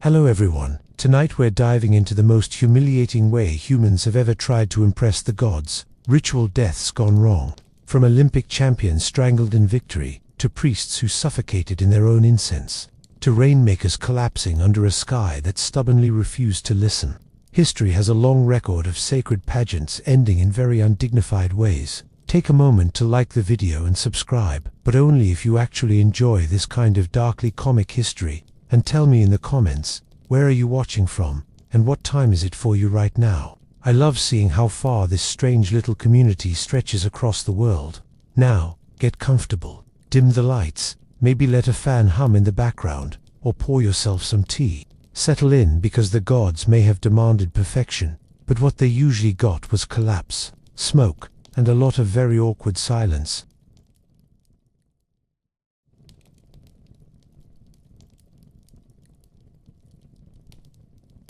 Hello everyone, tonight we're diving into the most humiliating way humans have ever tried to impress the gods, ritual deaths gone wrong. From Olympic champions strangled in victory, to priests who suffocated in their own incense, to rainmakers collapsing under a sky that stubbornly refused to listen. History has a long record of sacred pageants ending in very undignified ways. Take a moment to like the video and subscribe, but only if you actually enjoy this kind of darkly comic history. And tell me in the comments, where are you watching from, and what time is it for you right now? I love seeing how far this strange little community stretches across the world. Now, get comfortable, dim the lights, maybe let a fan hum in the background, or pour yourself some tea. Settle in, because the gods may have demanded perfection, but what they usually got was collapse, smoke, and a lot of very awkward silence.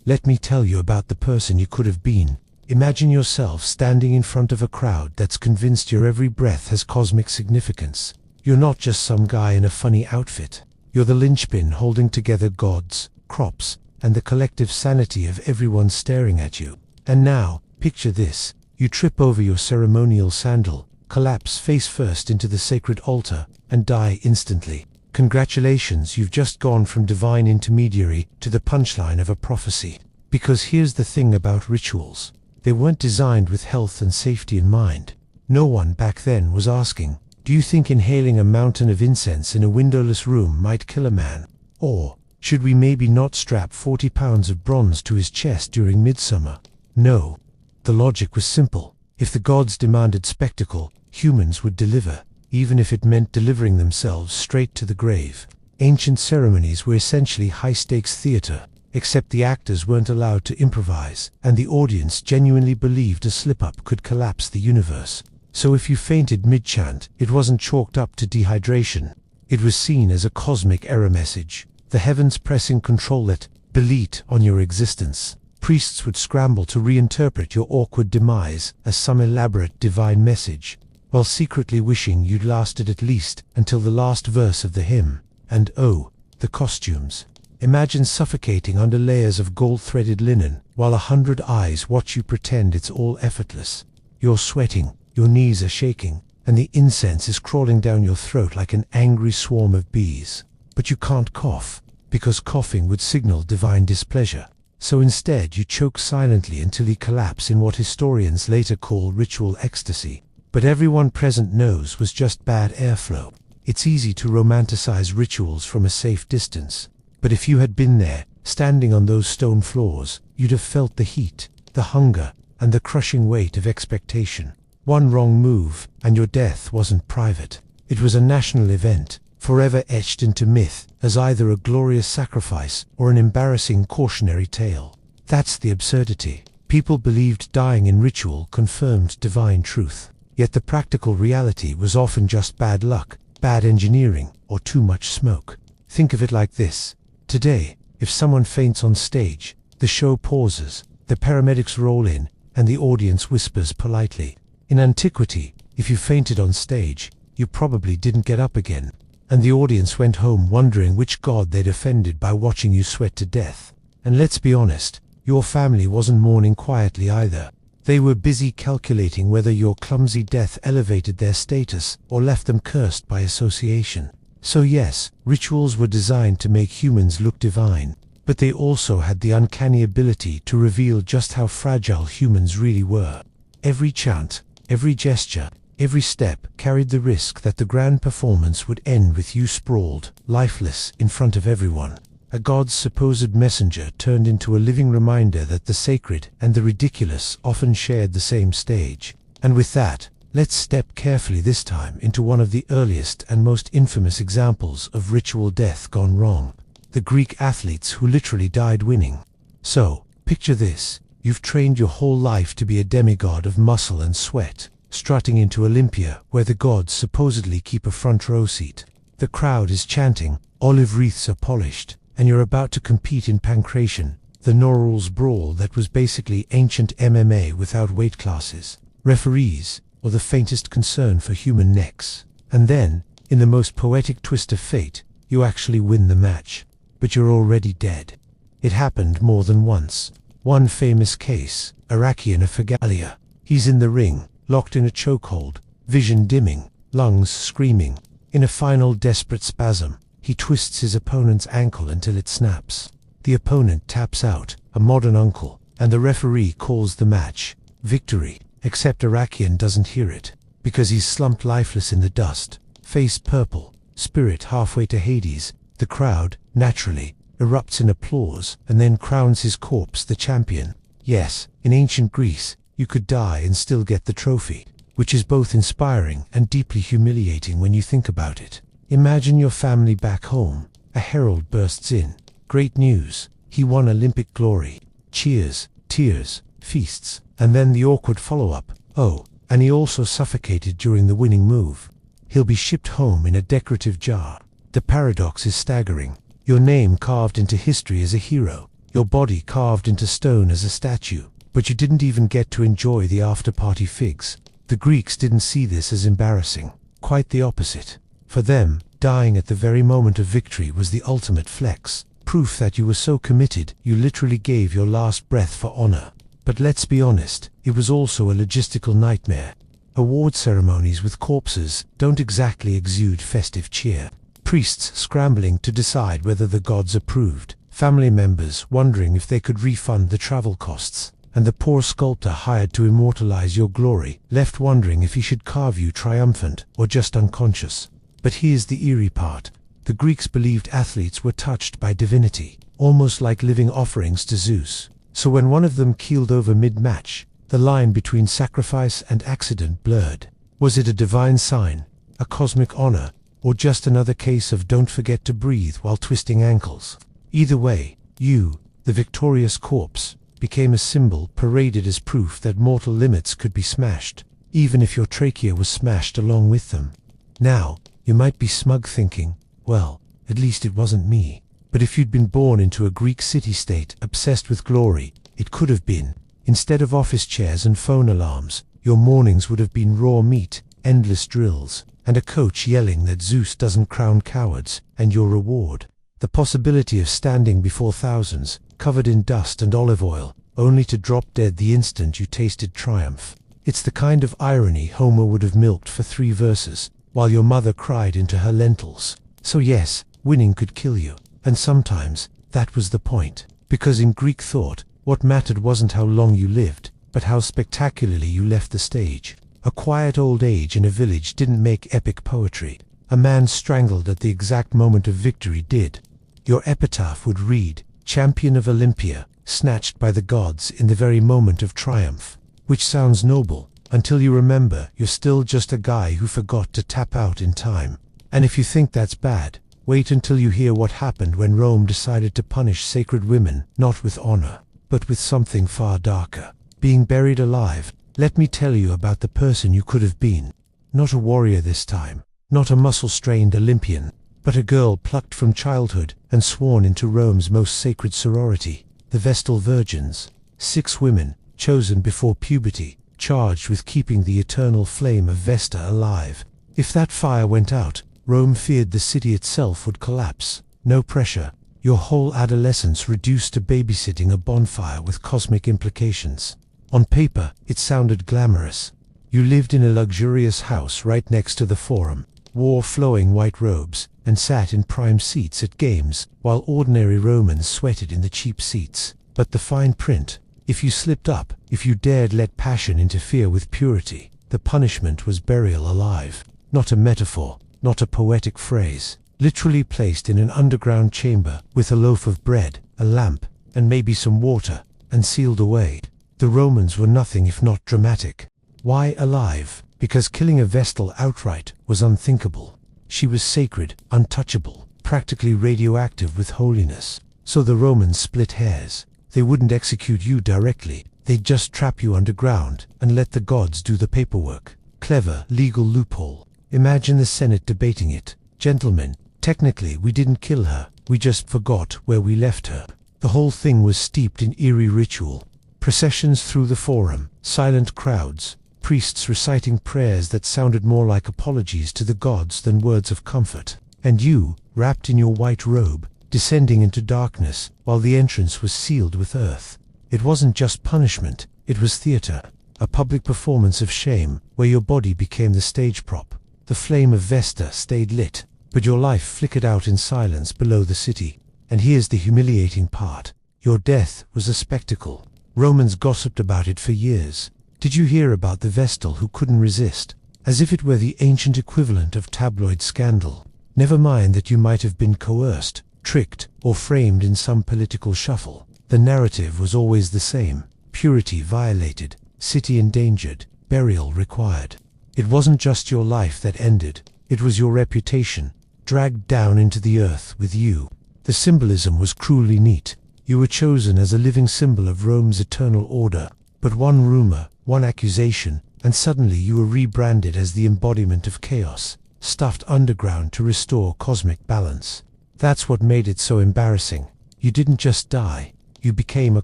Let me tell you about the person you could have been. Imagine yourself standing in front of a crowd that's convinced your every breath has cosmic significance. You're not just some guy in a funny outfit. You're the linchpin holding together gods, crops, and the collective sanity of everyone staring at you. And now, picture this. You trip over your ceremonial sandal, collapse face first into the sacred altar, and die instantly. Congratulations, you've just gone from divine intermediary to the punchline of a prophecy. Because here's the thing about rituals. They weren't designed with health and safety in mind. No one back then was asking, do you think inhaling a mountain of incense in a windowless room might kill a man? Or, should we maybe not strap 40 pounds of bronze to his chest during midsummer? No. The logic was simple. If the gods demanded spectacle, humans would deliver, even if it meant delivering themselves straight to the grave. Ancient ceremonies were essentially high-stakes theater, except the actors weren't allowed to improvise, and the audience genuinely believed a slip-up could collapse the universe. So if you fainted mid-chant, it wasn't chalked up to dehydration. It was seen as a cosmic error message, the heavens pressing Control-Alt-Delete on your existence. Priests would scramble to reinterpret your awkward demise as some elaborate divine message, while secretly wishing you'd lasted at least until the last verse of the hymn. And oh, the costumes. Imagine suffocating under layers of gold-threaded linen, while 100 eyes watch you pretend it's all effortless. You're sweating, your knees are shaking, and the incense is crawling down your throat like an angry swarm of bees. But you can't cough, because coughing would signal divine displeasure. So instead you choke silently until you collapse in what historians later call ritual ecstasy. But everyone present knows was just bad airflow. It's easy to romanticize rituals from a safe distance. But if you had been there, standing on those stone floors, you'd have felt the heat, the hunger, and the crushing weight of expectation. One wrong move, and your death wasn't private. It was a national event, forever etched into myth as either a glorious sacrifice or an embarrassing cautionary tale. That's the absurdity. People believed dying in ritual confirmed divine truth. Yet the practical reality was often just bad luck, bad engineering, or too much smoke. Think of it like this. Today, if someone faints on stage, the show pauses, the paramedics roll in, and the audience whispers politely. In antiquity, if you fainted on stage, you probably didn't get up again, and the audience went home wondering which god they'd offended by watching you sweat to death. And let's be honest, your family wasn't mourning quietly either. They were busy calculating whether your clumsy death elevated their status or left them cursed by association. So yes, rituals were designed to make humans look divine, but they also had the uncanny ability to reveal just how fragile humans really were. Every chant, every gesture, every step carried the risk that the grand performance would end with you sprawled, lifeless, in front of everyone. A god's supposed messenger turned into a living reminder that the sacred and the ridiculous often shared the same stage. And with that, let's step carefully this time into one of the earliest and most infamous examples of ritual death gone wrong. The Greek athletes who literally died winning. So, picture this. You've trained your whole life to be a demigod of muscle and sweat, strutting into Olympia where the gods supposedly keep a front row seat. The crowd is chanting, olive wreaths are polished, and you're about to compete in pancration, the Norrals brawl that was basically ancient MMA without weight classes, referees, or the faintest concern for human necks. And then, in the most poetic twist of fate, you actually win the match. But you're already dead. It happened more than once. One famous case, Arakian of Phegalia. He's in the ring, locked in a chokehold, vision dimming, lungs screaming. In a final desperate spasm, he twists his opponent's ankle until it snaps. The opponent taps out, a modern uncle, and the referee calls the match victory. Except Arakian doesn't hear it, because he's slumped lifeless in the dust, face purple, spirit halfway to Hades. The crowd, naturally, erupts in applause and then crowns his corpse the champion. Yes, in ancient Greece, you could die and still get the trophy, which is both inspiring and deeply humiliating when you think about it. Imagine your family back home. A herald bursts in. Great news, he won Olympic glory. Cheers, tears, feasts, and then the awkward follow-up. Oh, and he also suffocated during the winning move. He'll be shipped home in a decorative jar. The paradox is staggering. Your name carved into history as a hero, your body carved into stone as a statue, but you didn't even get to enjoy the after-party figs. The Greeks didn't see this as embarrassing. Quite the opposite. For them, dying at the very moment of victory was the ultimate flex, proof that you were so committed you literally gave your last breath for honor. But let's be honest, it was also a logistical nightmare. Award ceremonies with corpses don't exactly exude festive cheer. Priests scrambling to decide whether the gods approved, family members wondering if they could refund the travel costs, and the poor sculptor hired to immortalize your glory, left wondering if he should carve you triumphant or just unconscious. But here's the eerie part. The Greeks believed athletes were touched by divinity, almost like living offerings to Zeus. So when one of them keeled over mid-match, the line between sacrifice and accident blurred. Was it a divine sign, a cosmic honor, or just another case of don't forget to breathe while twisting ankles? Either way, you, the victorious corpse, became a symbol paraded as proof that mortal limits could be smashed, even if your trachea was smashed along with them. Now, you might be smug thinking, well, at least it wasn't me. But if you'd been born into a Greek city-state obsessed with glory, it could have been. Instead of office chairs and phone alarms, your mornings would have been raw meat, endless drills, and a coach yelling that Zeus doesn't crown cowards, and your reward, the possibility of standing before thousands, covered in dust and olive oil, only to drop dead the instant you tasted triumph. It's the kind of irony Homer would have milked for 3 verses, while your mother cried into her lentils. So yes, winning could kill you, and sometimes that was the point, because in Greek thought, what mattered wasn't how long you lived, but how spectacularly you left the stage. A quiet old age in a village didn't make epic poetry. A man strangled at the exact moment of victory did. Your epitaph would read, champion of Olympia, snatched by the gods in the very moment of triumph. Which sounds noble, until you remember you're still just a guy who forgot to tap out in time. And if you think that's bad, wait until you hear what happened when Rome decided to punish sacred women, not with honor, but with something far darker. Being buried alive. Let me tell you about the person you could have been. Not a warrior this time, not a muscle-strained Olympian, but a girl plucked from childhood and sworn into Rome's most sacred sorority, the Vestal Virgins. 6 women, chosen before puberty, charged with keeping the eternal flame of Vesta alive. If that fire went out, Rome feared the city itself would collapse. No pressure. Your whole adolescence reduced to babysitting a bonfire with cosmic implications. On paper, it sounded glamorous. You lived in a luxurious house right next to the Forum, wore flowing white robes, and sat in prime seats at games, while ordinary Romans sweated in the cheap seats. But the fine print, if you slipped up, if you dared let passion interfere with purity, the punishment was burial alive. Not a metaphor, not a poetic phrase. Literally placed in an underground chamber, with a loaf of bread, a lamp, and maybe some water, and sealed away. The Romans were nothing if not dramatic. Why alive? Because killing a Vestal outright was unthinkable. She was sacred, untouchable, practically radioactive with holiness. So the Romans split hairs. They wouldn't execute you directly, they'd just trap you underground and let the gods do the paperwork. Clever legal loophole. Imagine the Senate debating it. Gentlemen, technically we didn't kill her, we just forgot where we left her. The whole thing was steeped in eerie ritual. Processions through the Forum, silent crowds, priests reciting prayers that sounded more like apologies to the gods than words of comfort. And you, wrapped in your white robe, descending into darkness, while the entrance was sealed with earth. It wasn't just punishment, it was theater, a public performance of shame, where your body became the stage prop. The flame of Vesta stayed lit, but your life flickered out in silence below the city. And here's the humiliating part. Your death was a spectacle. Romans gossiped about it for years. Did you hear about the Vestal who couldn't resist? As if it were the ancient equivalent of tabloid scandal. Never mind that you might have been coerced, tricked, or framed in some political shuffle. The narrative was always the same. Purity violated, city endangered, burial required. It wasn't just your life that ended, it was your reputation, dragged down into the earth with you. The symbolism was cruelly neat. You were chosen as a living symbol of Rome's eternal order. But one rumor, one accusation, and suddenly you were rebranded as the embodiment of chaos, stuffed underground to restore cosmic balance. That's what made it so embarrassing. You didn't just die, you became a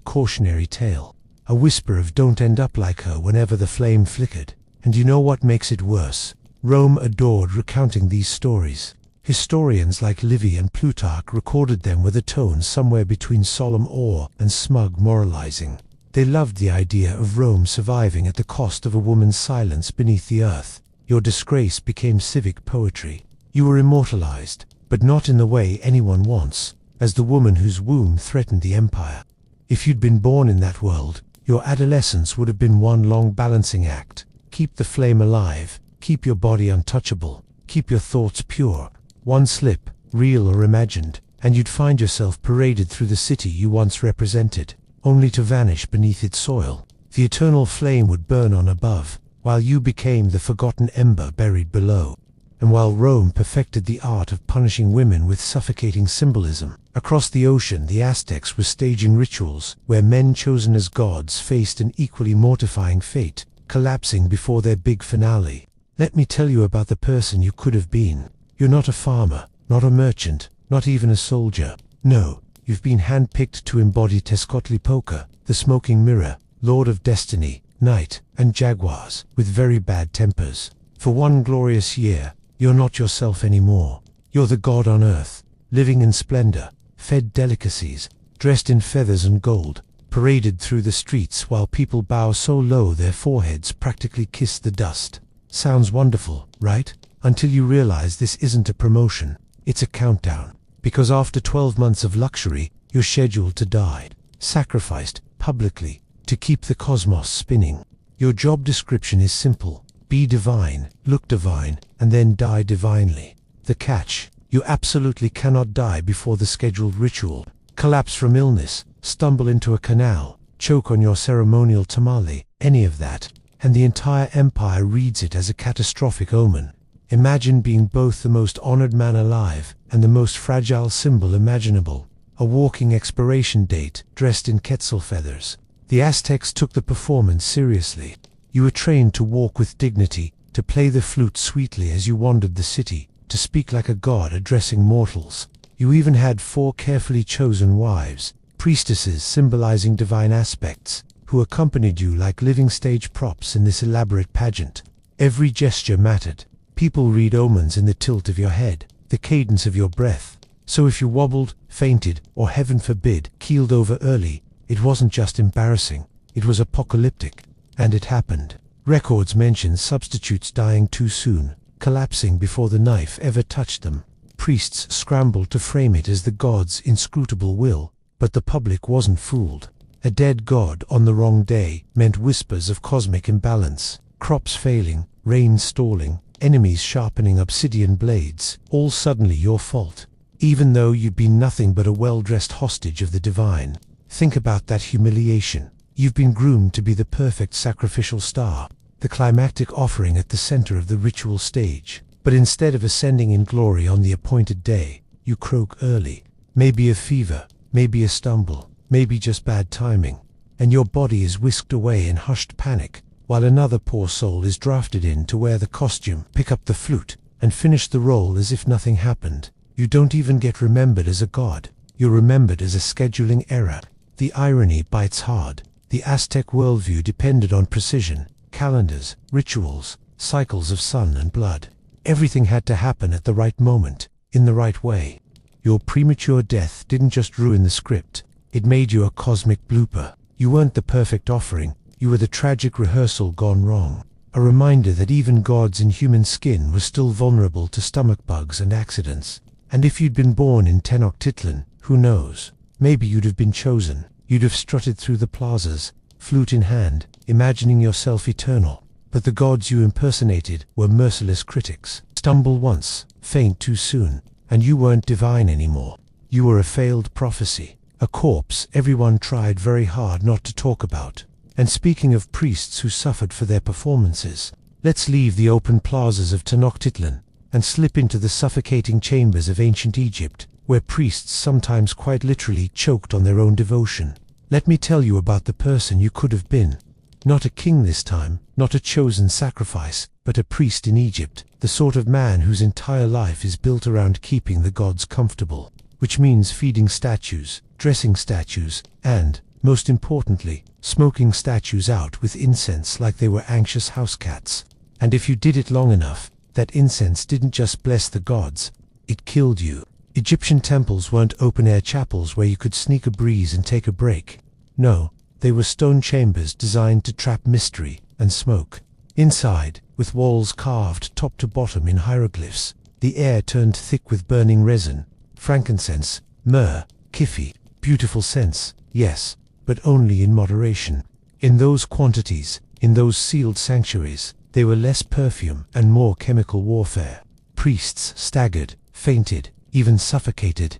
cautionary tale. A whisper of don't end up like her whenever the flame flickered. And you know what makes it worse? Rome adored recounting these stories. Historians like Livy and Plutarch recorded them with a tone somewhere between solemn awe and smug moralizing. They loved the idea of Rome surviving at the cost of a woman's silence beneath the earth. Your disgrace became civic poetry. You were immortalized, but not in the way anyone wants, as the woman whose womb threatened the empire. If you'd been born in that world, your adolescence would have been one long balancing act. Keep the flame alive, keep your body untouchable, keep your thoughts pure. One slip, real or imagined, and you'd find yourself paraded through the city you once represented, only to vanish beneath its soil. The eternal flame would burn on above, while you became the forgotten ember buried below. And while Rome perfected the art of punishing women with suffocating symbolism, across the ocean the Aztecs were staging rituals where men chosen as gods faced an equally mortifying fate, collapsing before their big finale. Let me tell you about the person you could have been. You're not a farmer, not a merchant, not even a soldier. No, you've been handpicked to embody Tezcatlipoca, the smoking mirror, lord of destiny, night, and jaguars, with very bad tempers. For one glorious year, you're not yourself anymore. You're the god on earth, living in splendor, fed delicacies, dressed in feathers and gold, paraded through the streets while people bow so low their foreheads practically kiss the dust. Sounds wonderful, right? Until you realize this isn't a promotion, it's a countdown. Because after 12 months of luxury, you're scheduled to die, sacrificed, publicly, to keep the cosmos spinning. Your job description is simple. Be divine, look divine, and then die divinely. The catch: you absolutely cannot die before the scheduled ritual. Collapse from illness, stumble into a canal, choke on your ceremonial tamale, any of that, and the entire empire reads it as a catastrophic omen. Imagine being both the most honored man alive and the most fragile symbol imaginable, a walking expiration date dressed in quetzal feathers. The Aztecs took the performance seriously. You were trained to walk with dignity, to play the flute sweetly as you wandered the city, to speak like a god addressing mortals. You even had 4 carefully chosen wives, priestesses symbolizing divine aspects, who accompanied you like living stage props in this elaborate pageant. Every gesture mattered. People read omens in the tilt of your head, the cadence of your breath. So if you wobbled, fainted, or heaven forbid, keeled over early, it wasn't just embarrassing, it was apocalyptic. And it happened. Records mention substitutes dying too soon, collapsing before the knife ever touched them. Priests scrambled to frame it as the god's inscrutable will, but the public wasn't fooled. A dead god on the wrong day meant whispers of cosmic imbalance, crops failing, rain stalling, enemies sharpening obsidian blades, all suddenly your fault, even though you'd been nothing but a well-dressed hostage of the divine. Think about that humiliation. You've been groomed to be the perfect sacrificial star, the climactic offering at the center of the ritual stage. But instead of ascending in glory on the appointed day, you croak early. Maybe a fever, maybe a stumble, maybe just bad timing. And your body is whisked away in hushed panic, while another poor soul is drafted in to wear the costume, pick up the flute, and finish the role as if nothing happened. You don't even get remembered as a god. You're remembered as a scheduling error. The irony bites hard. The Aztec worldview depended on precision, calendars, rituals, cycles of sun and blood. Everything had to happen at the right moment, in the right way. Your premature death didn't just ruin the script, it made you a cosmic blooper. You weren't the perfect offering, you were the tragic rehearsal gone wrong. A reminder that even gods in human skin were still vulnerable to stomach bugs and accidents. And if you'd been born in Tenochtitlan, who knows? Maybe you'd have been chosen. You'd have strutted through the plazas, flute in hand, imagining yourself eternal. But the gods you impersonated were merciless critics. Stumble once, faint too soon, and you weren't divine anymore. You were a failed prophecy. A corpse everyone tried very hard not to talk about. And speaking of priests who suffered for their performances, let's leave the open plazas of Tenochtitlan and slip into the suffocating chambers of ancient Egypt, where priests sometimes quite literally choked on their own devotion. Let me tell you about the person you could have been. Not a king this time, not a chosen sacrifice, but a priest in Egypt, the sort of man whose entire life is built around keeping the gods comfortable, which means feeding statues, dressing statues, and, most importantly, smoking statues out with incense like they were anxious house cats. And if you did it long enough, that incense didn't just bless the gods, it killed you. Egyptian temples weren't open-air chapels where you could sneak a breeze and take a break. No, they were stone chambers designed to trap mystery and smoke. Inside, with walls carved top to bottom in hieroglyphs, the air turned thick with burning resin, frankincense, myrrh, kifi, beautiful scents, yes, but only in moderation. In those quantities, in those sealed sanctuaries, they were less perfume and more chemical warfare. Priests staggered, fainted, even suffocated.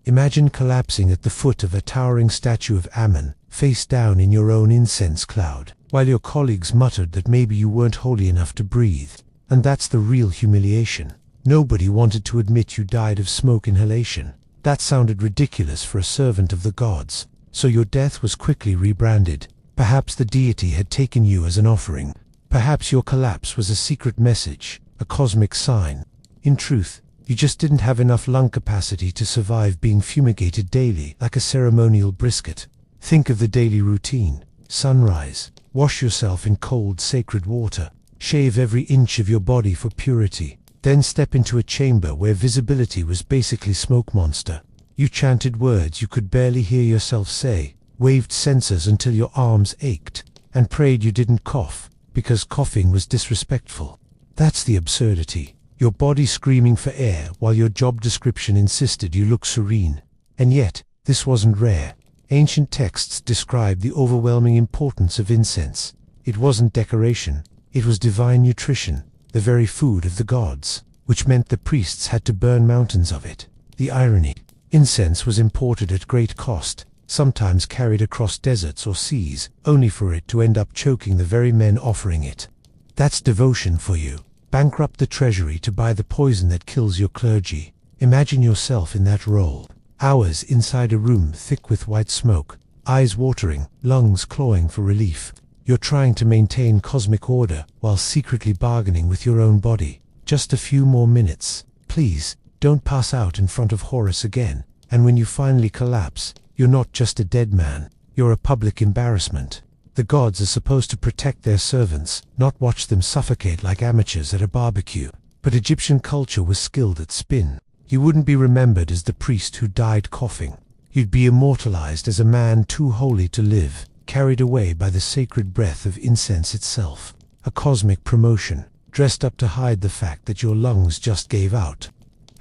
Imagine collapsing at the foot of a towering statue of Ammon, face down in your own incense cloud, while your colleagues muttered that maybe you weren't holy enough to breathe. And that's the real humiliation. Nobody wanted to admit you died of smoke inhalation. That sounded ridiculous for a servant of the gods. So your death was quickly rebranded. Perhaps the deity had taken you as an offering. Perhaps your collapse was a secret message, a cosmic sign. In truth, you just didn't have enough lung capacity to survive being fumigated daily like a ceremonial brisket. Think of the daily routine. Sunrise. Wash yourself in cold, sacred water. Shave every inch of your body for purity. Then step into a chamber where visibility was basically smoke monster. You chanted words you could barely hear yourself say, waved censers until your arms ached, and prayed you didn't cough, because coughing was disrespectful. That's the absurdity. Your body screaming for air while your job description insisted you look serene. And yet, this wasn't rare. Ancient texts describe the overwhelming importance of incense. It wasn't decoration, it was divine nutrition, the very food of the gods, which meant the priests had to burn mountains of it. The irony. Incense was imported at great cost, sometimes carried across deserts or seas, only for it to end up choking the very men offering it. That's devotion for you. Bankrupt the treasury to buy the poison that kills your clergy. Imagine yourself in that role. Hours inside a room thick with white smoke, eyes watering, lungs clawing for relief. You're trying to maintain cosmic order while secretly bargaining with your own body. Just a few more minutes. Please, don't pass out in front of Horus again. And when you finally collapse, you're not just a dead man, you're a public embarrassment. The gods are supposed to protect their servants, not watch them suffocate like amateurs at a barbecue. But Egyptian culture was skilled at spin. You wouldn't be remembered as the priest who died coughing. You'd be immortalized as a man too holy to live, carried away by the sacred breath of incense itself. A cosmic promotion, dressed up to hide the fact that your lungs just gave out.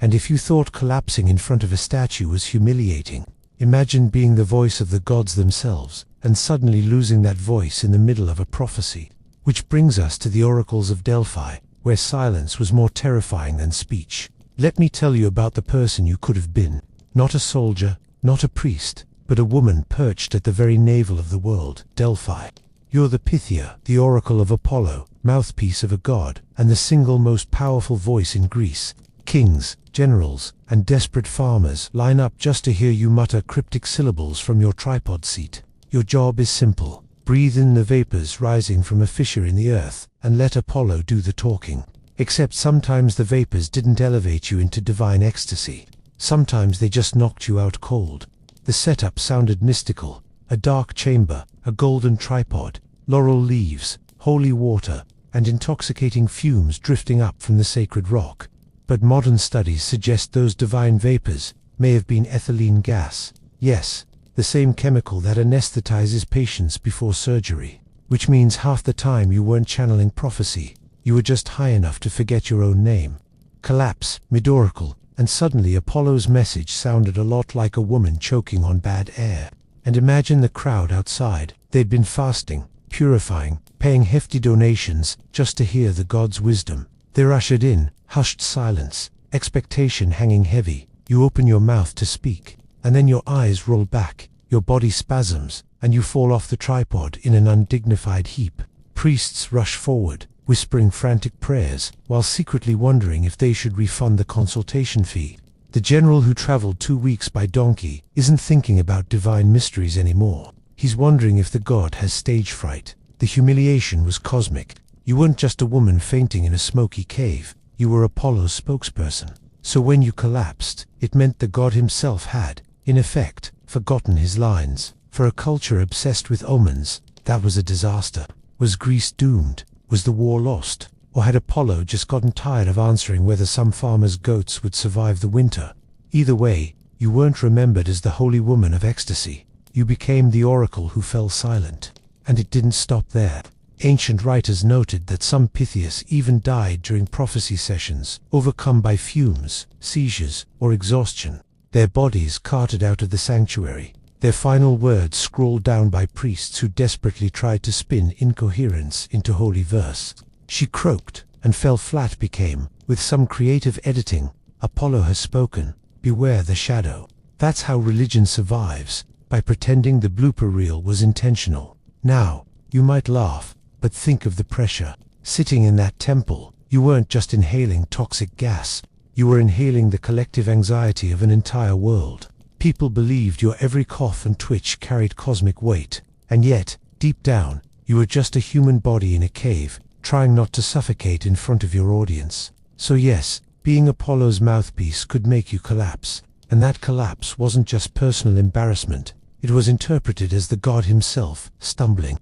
And if you thought collapsing in front of a statue was humiliating, imagine being the voice of the gods themselves, and suddenly losing that voice in the middle of a prophecy. Which brings us to the oracles of Delphi, where silence was more terrifying than speech. Let me tell you about the person you could have been. Not a soldier, not a priest, but a woman perched at the very navel of the world, Delphi. You're the Pythia, the oracle of Apollo, mouthpiece of a god, and the single most powerful voice in Greece. Kings, generals, and desperate farmers line up just to hear you mutter cryptic syllables from your tripod seat. Your job is simple. Breathe in the vapors rising from a fissure in the earth, and let Apollo do the talking. Except sometimes the vapors didn't elevate you into divine ecstasy. Sometimes they just knocked you out cold. The setup sounded mystical. A dark chamber, a golden tripod, laurel leaves, holy water, and intoxicating fumes drifting up from the sacred rock. But modern studies suggest those divine vapors, may have been ethylene gas. Yes, the same chemical that anesthetizes patients before surgery. Which means half the time you weren't channeling prophecy, you were just high enough to forget your own name. Collapse, mid-oracle, and suddenly Apollo's message sounded a lot like a woman choking on bad air. And imagine the crowd outside. They'd been fasting, purifying, paying hefty donations just to hear the god's wisdom. They're ushered in, hushed silence, expectation hanging heavy. You open your mouth to speak, and then your eyes roll back, your body spasms, and you fall off the tripod in an undignified heap. Priests rush forward, whispering frantic prayers, while secretly wondering if they should refund the consultation fee. The general who traveled 2 weeks by donkey isn't thinking about divine mysteries anymore. He's wondering if the god has stage fright. The humiliation was cosmic. You weren't just a woman fainting in a smoky cave. You were Apollo's spokesperson. So when you collapsed, it meant the god himself had, in effect, forgotten his lines. For a culture obsessed with omens, that was a disaster. Was Greece doomed? Was the war lost? Or had Apollo just gotten tired of answering whether some farmer's goats would survive the winter? Either way, you weren't remembered as the holy woman of ecstasy. You became the oracle who fell silent. And it didn't stop there. Ancient writers noted that some Pythias even died during prophecy sessions, overcome by fumes, seizures, or exhaustion. Their bodies carted out of the sanctuary. Their final words scrawled down by priests who desperately tried to spin incoherence into holy verse. She croaked, and fell flat became, with some creative editing, Apollo has spoken, beware the shadow. That's how religion survives, by pretending the blooper reel was intentional. Now, you might laugh, but think of the pressure. Sitting in that temple, you weren't just inhaling toxic gas, you were inhaling the collective anxiety of an entire world. People believed your every cough and twitch carried cosmic weight, and yet, deep down, you were just a human body in a cave, trying not to suffocate in front of your audience. So yes, being Apollo's mouthpiece could make you collapse, and that collapse wasn't just personal embarrassment, it was interpreted as the god himself, stumbling.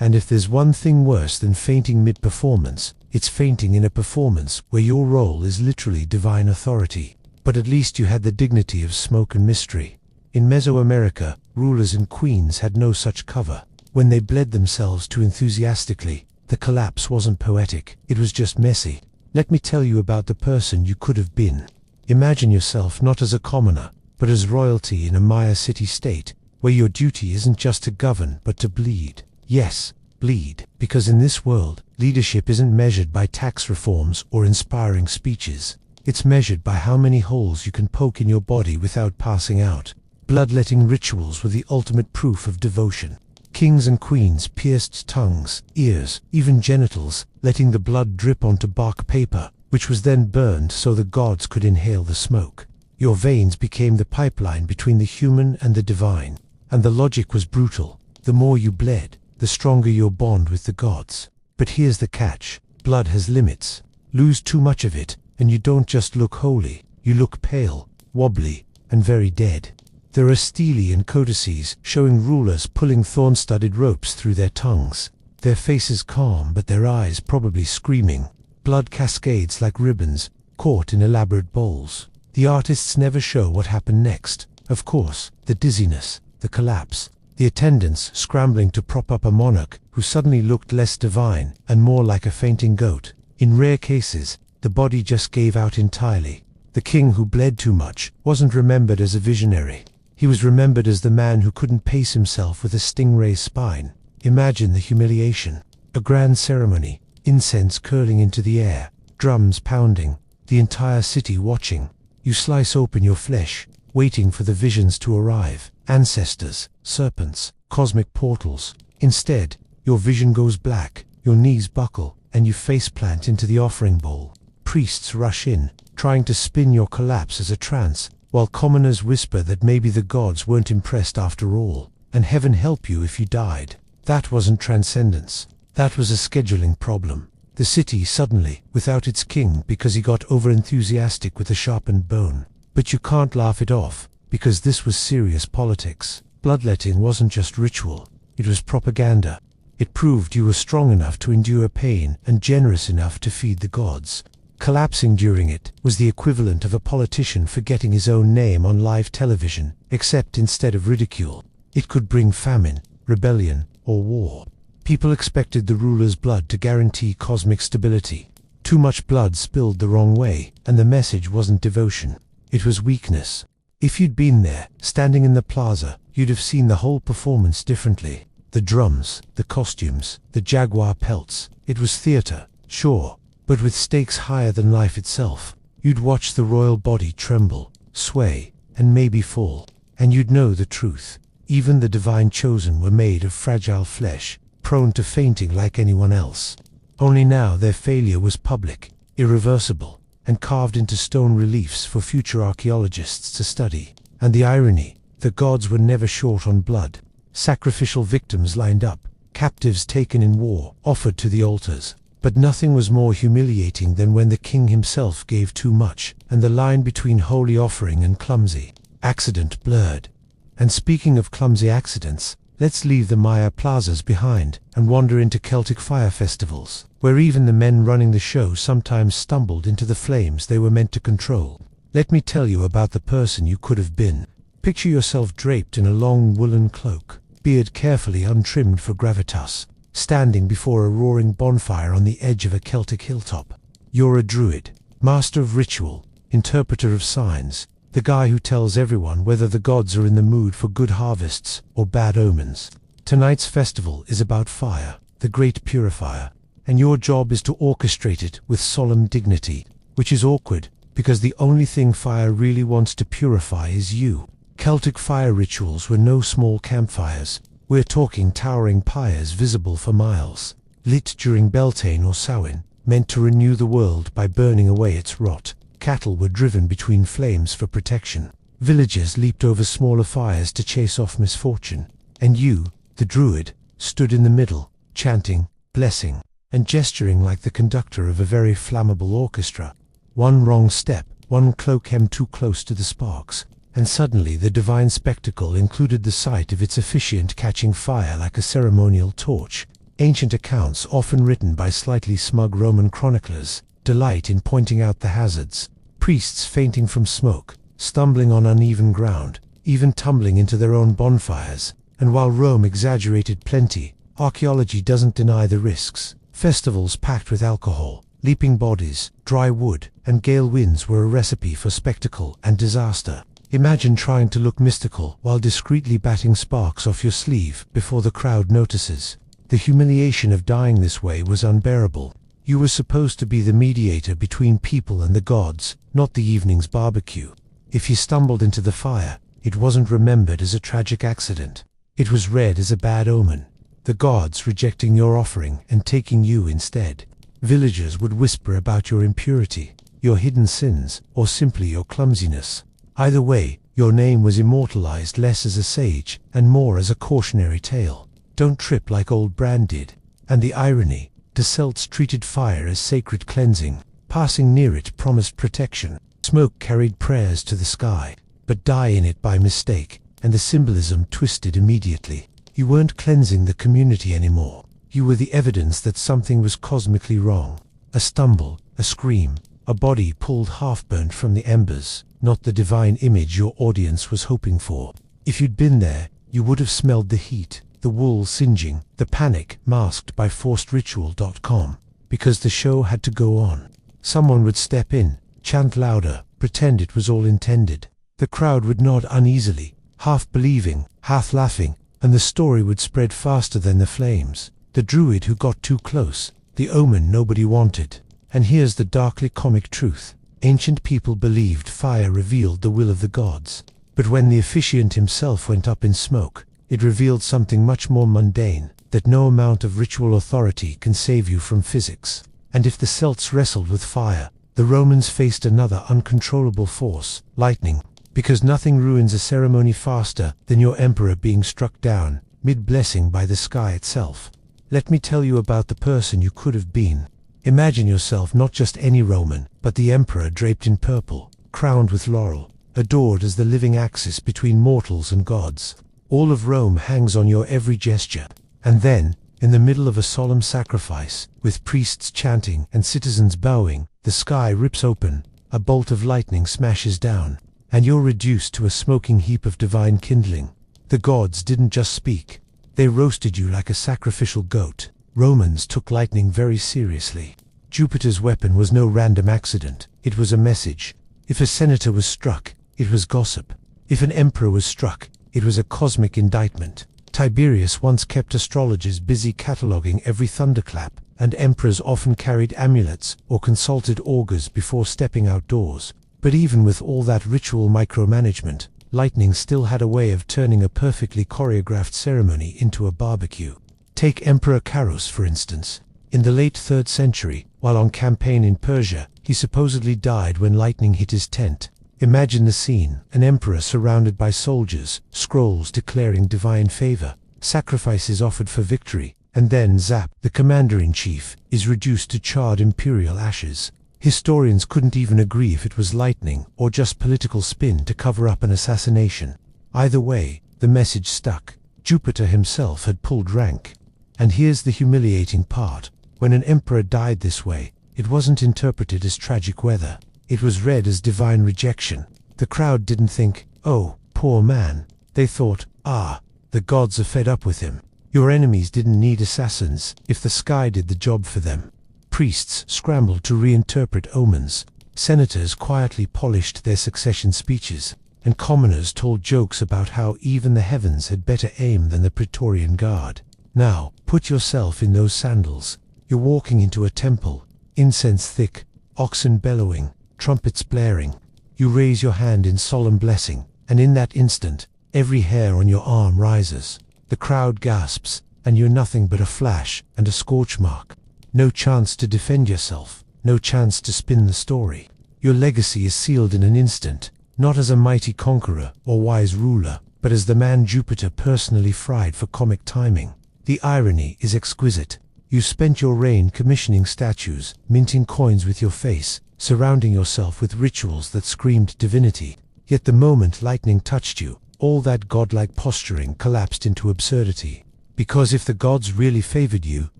And if there's one thing worse than fainting mid-performance, it's fainting in a performance where your role is literally divine authority. But at least you had the dignity of smoke and mystery. In Mesoamerica, rulers and queens had no such cover. When they bled themselves too enthusiastically, the collapse wasn't poetic, it was just messy. Let me tell you about the person you could have been. Imagine yourself not as a commoner, but as royalty in a Maya city-state, where your duty isn't just to govern but to bleed. Yes, bleed, because in this world, leadership isn't measured by tax reforms or inspiring speeches. It's measured by how many holes you can poke in your body without passing out. Bloodletting rituals were the ultimate proof of devotion. Kings and queens pierced tongues, ears, even genitals, letting the blood drip onto bark paper, which was then burned so the gods could inhale the smoke. Your veins became the pipeline between the human and the divine. And the logic was brutal. The more you bled, the stronger your bond with the gods. But here's the catch. Blood has limits. Lose too much of it, and you don't just look holy, you look pale, wobbly, and very dead. There are stelae and codices showing rulers pulling thorn-studded ropes through their tongues, their faces calm but their eyes probably screaming, blood cascades like ribbons, caught in elaborate bowls. The artists never show what happened next. Of course, the dizziness, the collapse, the attendants scrambling to prop up a monarch who suddenly looked less divine and more like a fainting goat. In rare cases, the body just gave out entirely. The king who bled too much wasn't remembered as a visionary. He was remembered as the man who couldn't pace himself with a stingray spine. Imagine the humiliation. A grand ceremony, incense curling into the air, drums pounding, the entire city watching. You slice open your flesh, waiting for the visions to arrive. Ancestors, serpents, cosmic portals. Instead, your vision goes black, your knees buckle, and you faceplant into the offering bowl. Priests rush in, trying to spin your collapse as a trance, while commoners whisper that maybe the gods weren't impressed after all, and heaven help you if you died. That wasn't transcendence. That was a scheduling problem. The city suddenly, without its king because he got over-enthusiastic with a sharpened bone. But you can't laugh it off, because this was serious politics. Bloodletting wasn't just ritual, it was propaganda. It proved you were strong enough to endure pain and generous enough to feed the gods. Collapsing during it was the equivalent of a politician forgetting his own name on live television, except instead of ridicule, it could bring famine, rebellion, or war. People expected the ruler's blood to guarantee cosmic stability. Too much blood spilled the wrong way, and the message wasn't devotion. It was weakness. If you'd been there, standing in the plaza, you'd have seen the whole performance differently. The drums, the costumes, the jaguar pelts. It was theater, sure, but with stakes higher than life itself. You'd watch the royal body tremble, sway, and maybe fall, and you'd know the truth. Even the divine chosen were made of fragile flesh, prone to fainting like anyone else. Only now their failure was public, irreversible, and carved into stone reliefs for future archaeologists to study. And the irony, the gods were never short on blood. Sacrificial victims lined up, captives taken in war, offered to the altars. But nothing was more humiliating than when the king himself gave too much, and the line between holy offering and clumsy accident blurred. And speaking of clumsy accidents, let's leave the Maya plazas behind and wander into Celtic fire festivals, where even the men running the show sometimes stumbled into the flames they were meant to control. Let me tell you about the person you could have been. Picture yourself draped in a long woolen cloak, beard carefully untrimmed for gravitas, standing before a roaring bonfire on the edge of a Celtic hilltop. You're a druid, master of ritual, interpreter of signs, the guy who tells everyone whether the gods are in the mood for good harvests or bad omens. Tonight's festival is about fire, the great purifier, and your job is to orchestrate it with solemn dignity, which is awkward, because the only thing fire really wants to purify is you. Celtic fire rituals were no small campfires. We're talking towering pyres visible for miles, lit during Beltane or Samhain, meant to renew the world by burning away its rot. Cattle were driven between flames for protection. Villagers leaped over smaller fires to chase off misfortune. And you, the druid, stood in the middle, chanting, blessing, and gesturing like the conductor of a very flammable orchestra. One wrong step, one cloak hem too close to the sparks, and suddenly the divine spectacle included the sight of its officiant catching fire like a ceremonial torch. Ancient accounts, often written by slightly smug Roman chroniclers, delight in pointing out the hazards. Priests fainting from smoke, stumbling on uneven ground, even tumbling into their own bonfires. And while Rome exaggerated plenty, archaeology doesn't deny the risks. Festivals packed with alcohol, leaping bodies, dry wood, and gale winds were a recipe for spectacle and disaster. Imagine trying to look mystical while discreetly batting sparks off your sleeve before the crowd notices. The humiliation of dying this way was unbearable. You were supposed to be the mediator between people and the gods, not the evening's barbecue. If you stumbled into the fire, it wasn't remembered as a tragic accident. It was read as a bad omen, the gods rejecting your offering and taking you instead. Villagers would whisper about your impurity, your hidden sins, or simply your clumsiness. Either way, your name was immortalized less as a sage and more as a cautionary tale. Don't trip like old Bran did. And the irony, the Celts treated fire as sacred cleansing. Passing near it promised protection. Smoke carried prayers to the sky, but die in it by mistake, and the symbolism twisted immediately. You weren't cleansing the community anymore. You were the evidence that something was cosmically wrong. A stumble, a scream, a body pulled half-burnt from the embers, not the divine image your audience was hoping for. If you'd been there, you would have smelled the heat, the wool singeing, the panic masked by forcedritual.com. Because the show had to go on. Someone would step in, chant louder, pretend it was all intended. The crowd would nod uneasily, half believing, half laughing, and the story would spread faster than the flames. The druid who got too close, the omen nobody wanted. And here's the darkly comic truth. Ancient people believed fire revealed the will of the gods. But when the officiant himself went up in smoke, it revealed something much more mundane, that no amount of ritual authority can save you from physics. And if the Celts wrestled with fire, the Romans faced another uncontrollable force, lightning, because nothing ruins a ceremony faster than your emperor being struck down, mid-blessing by the sky itself. Let me tell you about the person you could have been. Imagine yourself not just any Roman, but the emperor draped in purple, crowned with laurel, adored as the living axis between mortals and gods. All of Rome hangs on your every gesture. And then, In the middle of a solemn sacrifice, with priests chanting and citizens bowing, the sky rips open, a bolt of lightning smashes down, and you're reduced to a smoking heap of divine kindling. The gods didn't just speak. They roasted you like a sacrificial goat. Romans took lightning very seriously. Jupiter's weapon was no random accident. It was a message. If a senator was struck, it was gossip. If an emperor was struck, it was a cosmic indictment. Tiberius once kept astrologers busy cataloguing every thunderclap, and emperors often carried amulets or consulted augurs before stepping outdoors. But even with all that ritual micromanagement, lightning still had a way of turning a perfectly choreographed ceremony into a barbecue. Take Emperor Carus, for instance. In the late 3rd century, while on campaign in Persia, he supposedly died when lightning hit his tent. Imagine the scene: an emperor surrounded by soldiers, scrolls declaring divine favor, sacrifices offered for victory, and then zap, the commander-in-chief is reduced to charred imperial ashes. Historians couldn't even agree if it was lightning or just political spin to cover up an assassination. Either way, the message stuck. Jupiter himself had pulled rank. And here's the humiliating part. When an emperor died this way, it wasn't interpreted as tragic weather. It was read as divine rejection. The crowd didn't think, "Oh, poor man." They thought, "Ah, the gods are fed up with him." Your enemies didn't need assassins if the sky did the job for them. Priests scrambled to reinterpret omens. Senators quietly polished their succession speeches, and commoners told jokes about how even the heavens had better aim than the Praetorian Guard. Now, put yourself in those sandals. You're walking into a temple, incense thick, oxen bellowing, trumpets blaring. You raise your hand in solemn blessing, and in that instant, every hair on your arm rises. The crowd gasps, and you're nothing but a flash and a scorch mark. No chance to defend yourself, no chance to spin the story. Your legacy is sealed in an instant, not as a mighty conqueror or wise ruler, but as the man Jupiter personally fried for comic timing. The irony is exquisite. You spent your reign commissioning statues, minting coins with your face, surrounding yourself with rituals that screamed divinity. Yet the moment lightning touched you, all that godlike posturing collapsed into absurdity. Because if the gods really favored you,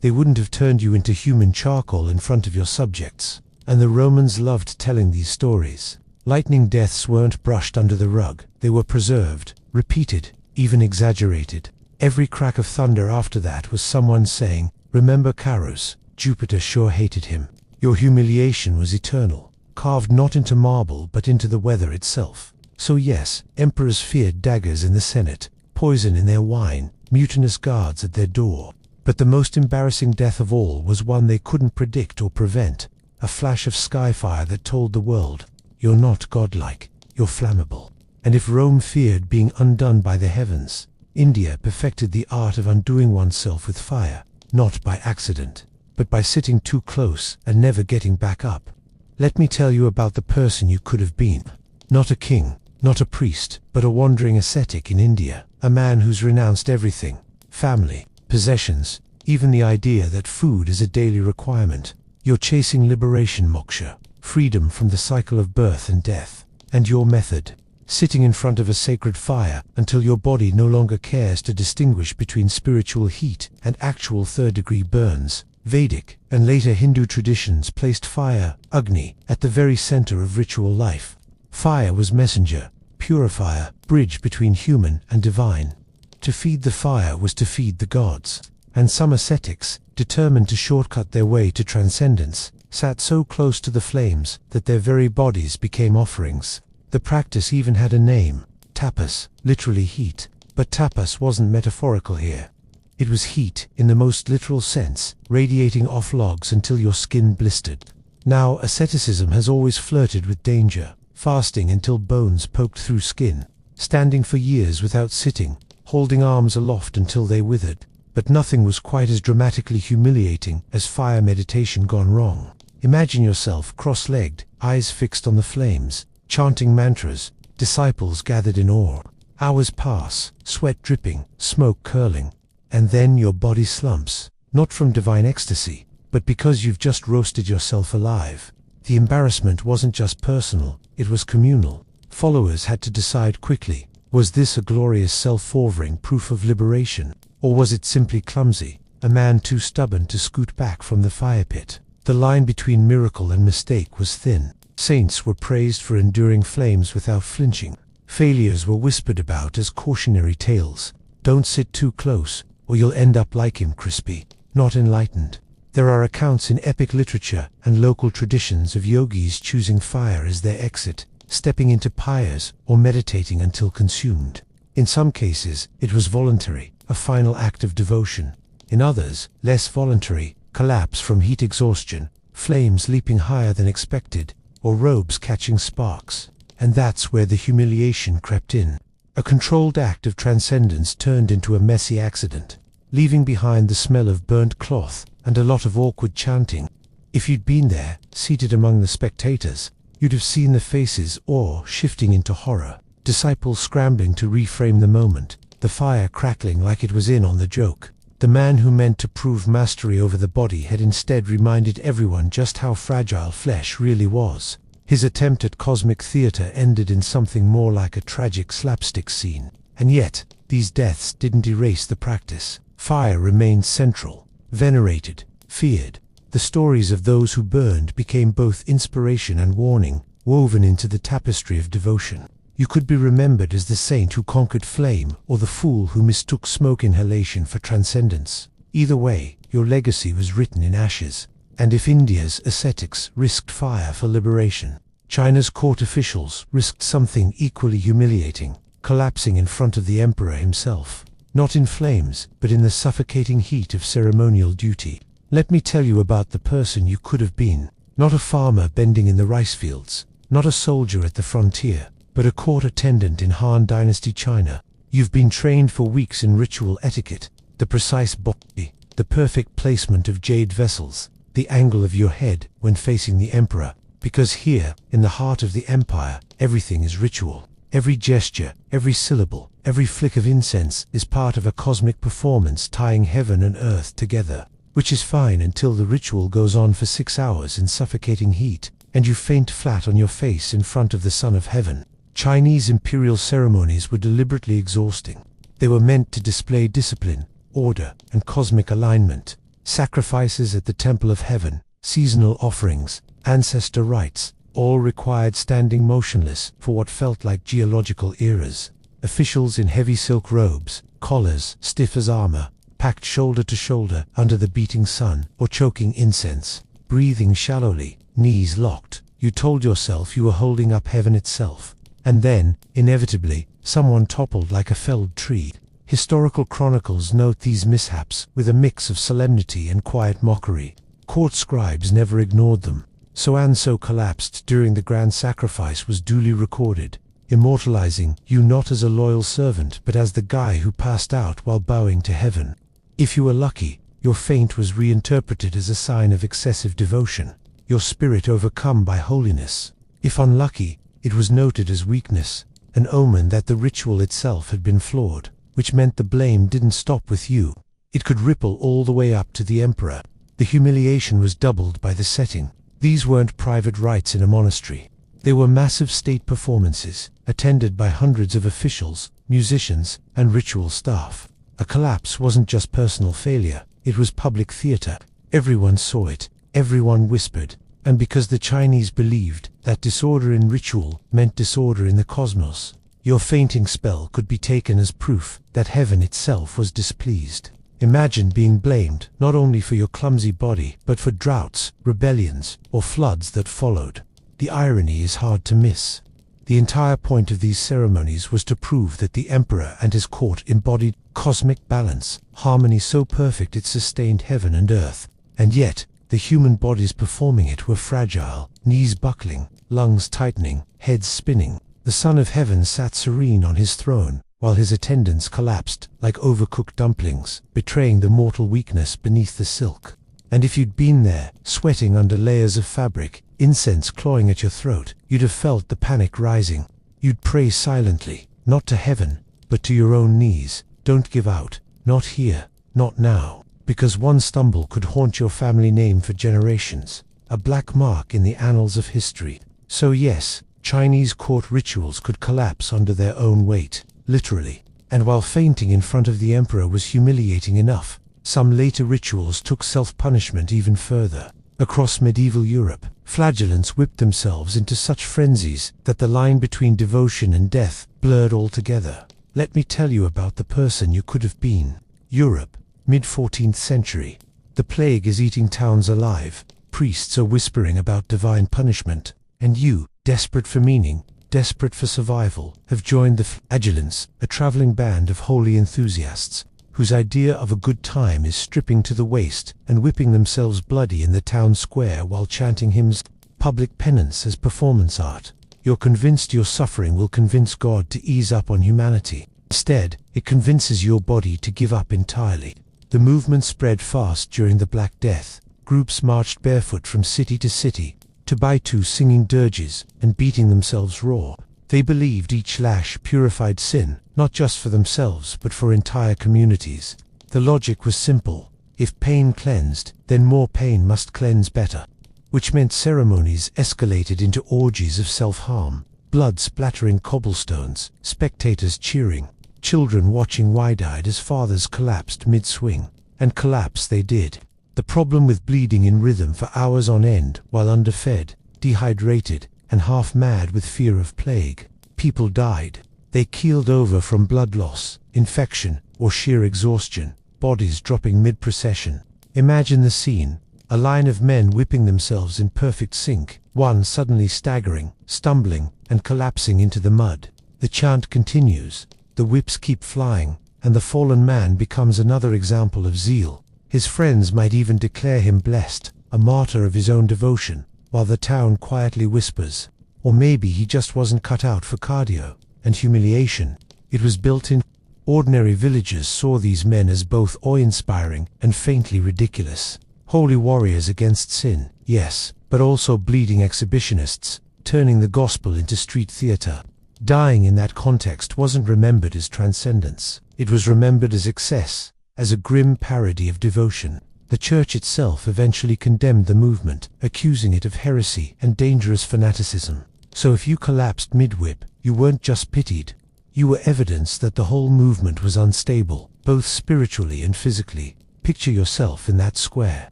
they wouldn't have turned you into human charcoal in front of your subjects. And the Romans loved telling these stories. Lightning deaths weren't brushed under the rug. They were preserved, repeated, even exaggerated. Every crack of thunder after that was someone saying, "Remember Carus, Jupiter sure hated him." Your humiliation was eternal, carved not into marble but into the weather itself. So yes, emperors feared daggers in the Senate, poison in their wine, mutinous guards at their door. But the most embarrassing death of all was one they couldn't predict or prevent, a flash of skyfire that told the world, "You're not godlike, you're flammable." And if Rome feared being undone by the heavens, India perfected the art of undoing oneself with fire, not by accident, but by sitting too close and never getting back up. Let me tell you about the person you could have been. Not a king, not a priest, but a wandering ascetic in India, a man who's renounced everything: family, possessions, even the idea that food is a daily requirement. You're chasing liberation, moksha, freedom from the cycle of birth and death. And your method: sitting in front of a sacred fire until your body no longer cares to distinguish between spiritual heat and actual third-degree burns. Vedic and later Hindu traditions placed fire, Agni, at the very center of ritual life. Fire was messenger, purifier, bridge between human and divine. To feed the fire was to feed the gods. And some ascetics, determined to shortcut their way to transcendence, sat so close to the flames that their very bodies became offerings. The practice even had a name: tapas, literally heat. But tapas wasn't metaphorical here. It was heat in the most literal sense, radiating off logs until your skin blistered. Now, asceticism has always flirted with danger, fasting until bones poked through skin, standing for years without sitting, holding arms aloft until they withered. But nothing was quite as dramatically humiliating as fire meditation gone wrong. Imagine yourself cross-legged, eyes fixed on the flames, chanting mantras, disciples gathered in awe. Hours pass, sweat dripping, smoke curling, and then your body slumps, not from divine ecstasy, but because you've just roasted yourself alive. The embarrassment wasn't just personal, it was communal. Followers had to decide quickly: was this a glorious self-forwarding proof of liberation, or was it simply clumsy, a man too stubborn to scoot back from the fire pit. The line between miracle and mistake was thin. Saints were praised for enduring flames without flinching. Failures were whispered about as cautionary tales. Don't sit too close, or you'll end up like him, crispy, not enlightened. There are accounts in epic literature and local traditions of yogis choosing fire as their exit, stepping into pyres, or meditating until consumed. In some cases, it was voluntary, a final act of devotion. In others, less voluntary, collapse from heat exhaustion, flames leaping higher than expected, or robes catching sparks. And that's where the humiliation crept in. A controlled act of transcendence turned into a messy accident, leaving behind the smell of burnt cloth and a lot of awkward chanting. If you'd been there, seated among the spectators, you'd have seen the faces awe shifting into horror, disciples scrambling to reframe the moment, the fire crackling like it was in on the joke. The man who meant to prove mastery over the body had instead reminded everyone just how fragile flesh really was. His attempt at cosmic theater ended in something more like a tragic slapstick scene. And yet, these deaths didn't erase the practice. Fire remained central, venerated, feared. The stories of those who burned became both inspiration and warning, woven into the tapestry of devotion. You could be remembered as the saint who conquered flame, or the fool who mistook smoke inhalation for transcendence. Either way, your legacy was written in ashes. And if India's ascetics risked fire for liberation, China's court officials risked something equally humiliating, collapsing in front of the emperor himself. Not in flames, but in the suffocating heat of ceremonial duty. Let me tell you about the person you could have been. Not a farmer bending in the rice fields, not a soldier at the frontier, but a court attendant in Han Dynasty China. You've been trained for weeks in ritual etiquette, the precise body, the perfect placement of jade vessels, the angle of your head when facing the emperor, because here, in the heart of the empire, everything is ritual. Every gesture, every syllable, every flick of incense is part of a cosmic performance tying heaven and earth together, which is fine until the ritual goes on for 6 hours in suffocating heat, and you faint flat on your face in front of the Son of Heaven. Chinese imperial ceremonies were deliberately exhausting. They were meant to display discipline, order, and cosmic alignment. Sacrifices at the Temple of Heaven, seasonal offerings, ancestor rites, all required standing motionless for what felt like geological eras. Officials in heavy silk robes, collars stiff as armor, packed shoulder to shoulder under the beating sun, or choking incense, breathing shallowly, knees locked. You told yourself you were holding up heaven itself. And then, inevitably, someone toppled like a felled tree. Historical chronicles note these mishaps with a mix of solemnity and quiet mockery. Court scribes never ignored them. So-and-so collapsed during the grand sacrifice was duly recorded, immortalizing you not as a loyal servant but as the guy who passed out while bowing to heaven. If you were lucky, your faint was reinterpreted as a sign of excessive devotion, your spirit overcome by holiness. If unlucky, it was noted as weakness, an omen that the ritual itself had been flawed, which meant the blame didn't stop with you. It could ripple all the way up to the emperor. The humiliation was doubled by the setting. These weren't private rites in a monastery. They were massive state performances, attended by hundreds of officials, musicians, and ritual staff. A collapse wasn't just personal failure, it was public theater. Everyone saw it, everyone whispered, and because the Chinese believed that disorder in ritual meant disorder in the cosmos, your fainting spell could be taken as proof that heaven itself was displeased. Imagine being blamed not only for your clumsy body, but for droughts, rebellions, or floods that followed. The irony is hard to miss. The entire point of these ceremonies was to prove that the emperor and his court embodied cosmic balance, harmony so perfect it sustained heaven and earth. And yet, the human bodies performing it were fragile, knees buckling, lungs tightening, heads spinning. The Son of Heaven sat serene on his throne, while his attendants collapsed like overcooked dumplings, betraying the mortal weakness beneath the silk. And if you'd been there, sweating under layers of fabric, incense clawing at your throat, you'd have felt the panic rising. You'd pray silently, not to heaven, but to your own knees. Don't give out, not here, not now. Because one stumble could haunt your family name for generations, a black mark in the annals of history. So yes, Chinese court rituals could collapse under their own weight, literally. And while fainting in front of the emperor was humiliating enough, Some later rituals took self-punishment even further. Across medieval Europe, flagellants whipped themselves into such frenzies that the line between devotion and death blurred altogether. Let me tell you about the person you could have been. Europe, mid-14th century. The plague is eating towns alive. Priests are whispering about divine punishment. And you, desperate for meaning, desperate for survival, have joined the flagellants, a traveling band of holy enthusiasts, whose idea of a good time is stripping to the waist and whipping themselves bloody in the town square while chanting hymns. Public penance as performance art. You're convinced your suffering will convince God to ease up on humanity. Instead, it convinces your body to give up entirely. The movement spread fast during the Black Death. Groups marched barefoot from city to city, to Baitu singing dirges and beating themselves raw. They believed each lash purified sin, not just for themselves but for entire communities. The logic was simple. If pain cleansed, then more pain must cleanse better. Which meant ceremonies escalated into orgies of self-harm, blood splattering cobblestones, spectators cheering, children watching wide-eyed as fathers collapsed mid-swing. And collapse they did. The problem with bleeding in rhythm for hours on end while underfed, dehydrated, and half-mad with fear of plague. People died. They keeled over from blood loss, infection, or sheer exhaustion, bodies dropping mid-procession. Imagine the scene. A line of men whipping themselves in perfect sync, one suddenly staggering, stumbling, and collapsing into the mud. The chant continues. The whips keep flying, and the fallen man becomes another example of zeal. His friends might even declare him blessed, a martyr of his own devotion, while the town quietly whispers. Or maybe he just wasn't cut out for cardio and humiliation. It was built in. Ordinary villagers saw these men as both awe-inspiring and faintly ridiculous. Holy warriors against sin, yes, but also bleeding exhibitionists, turning the gospel into street theater. Dying in that context wasn't remembered as transcendence. It was remembered as excess, as a grim parody of devotion. The church itself eventually condemned the movement, accusing it of heresy and dangerous fanaticism. So if you collapsed mid-whip, you weren't just pitied. You were evidence that the whole movement was unstable, both spiritually and physically. Picture yourself in that square.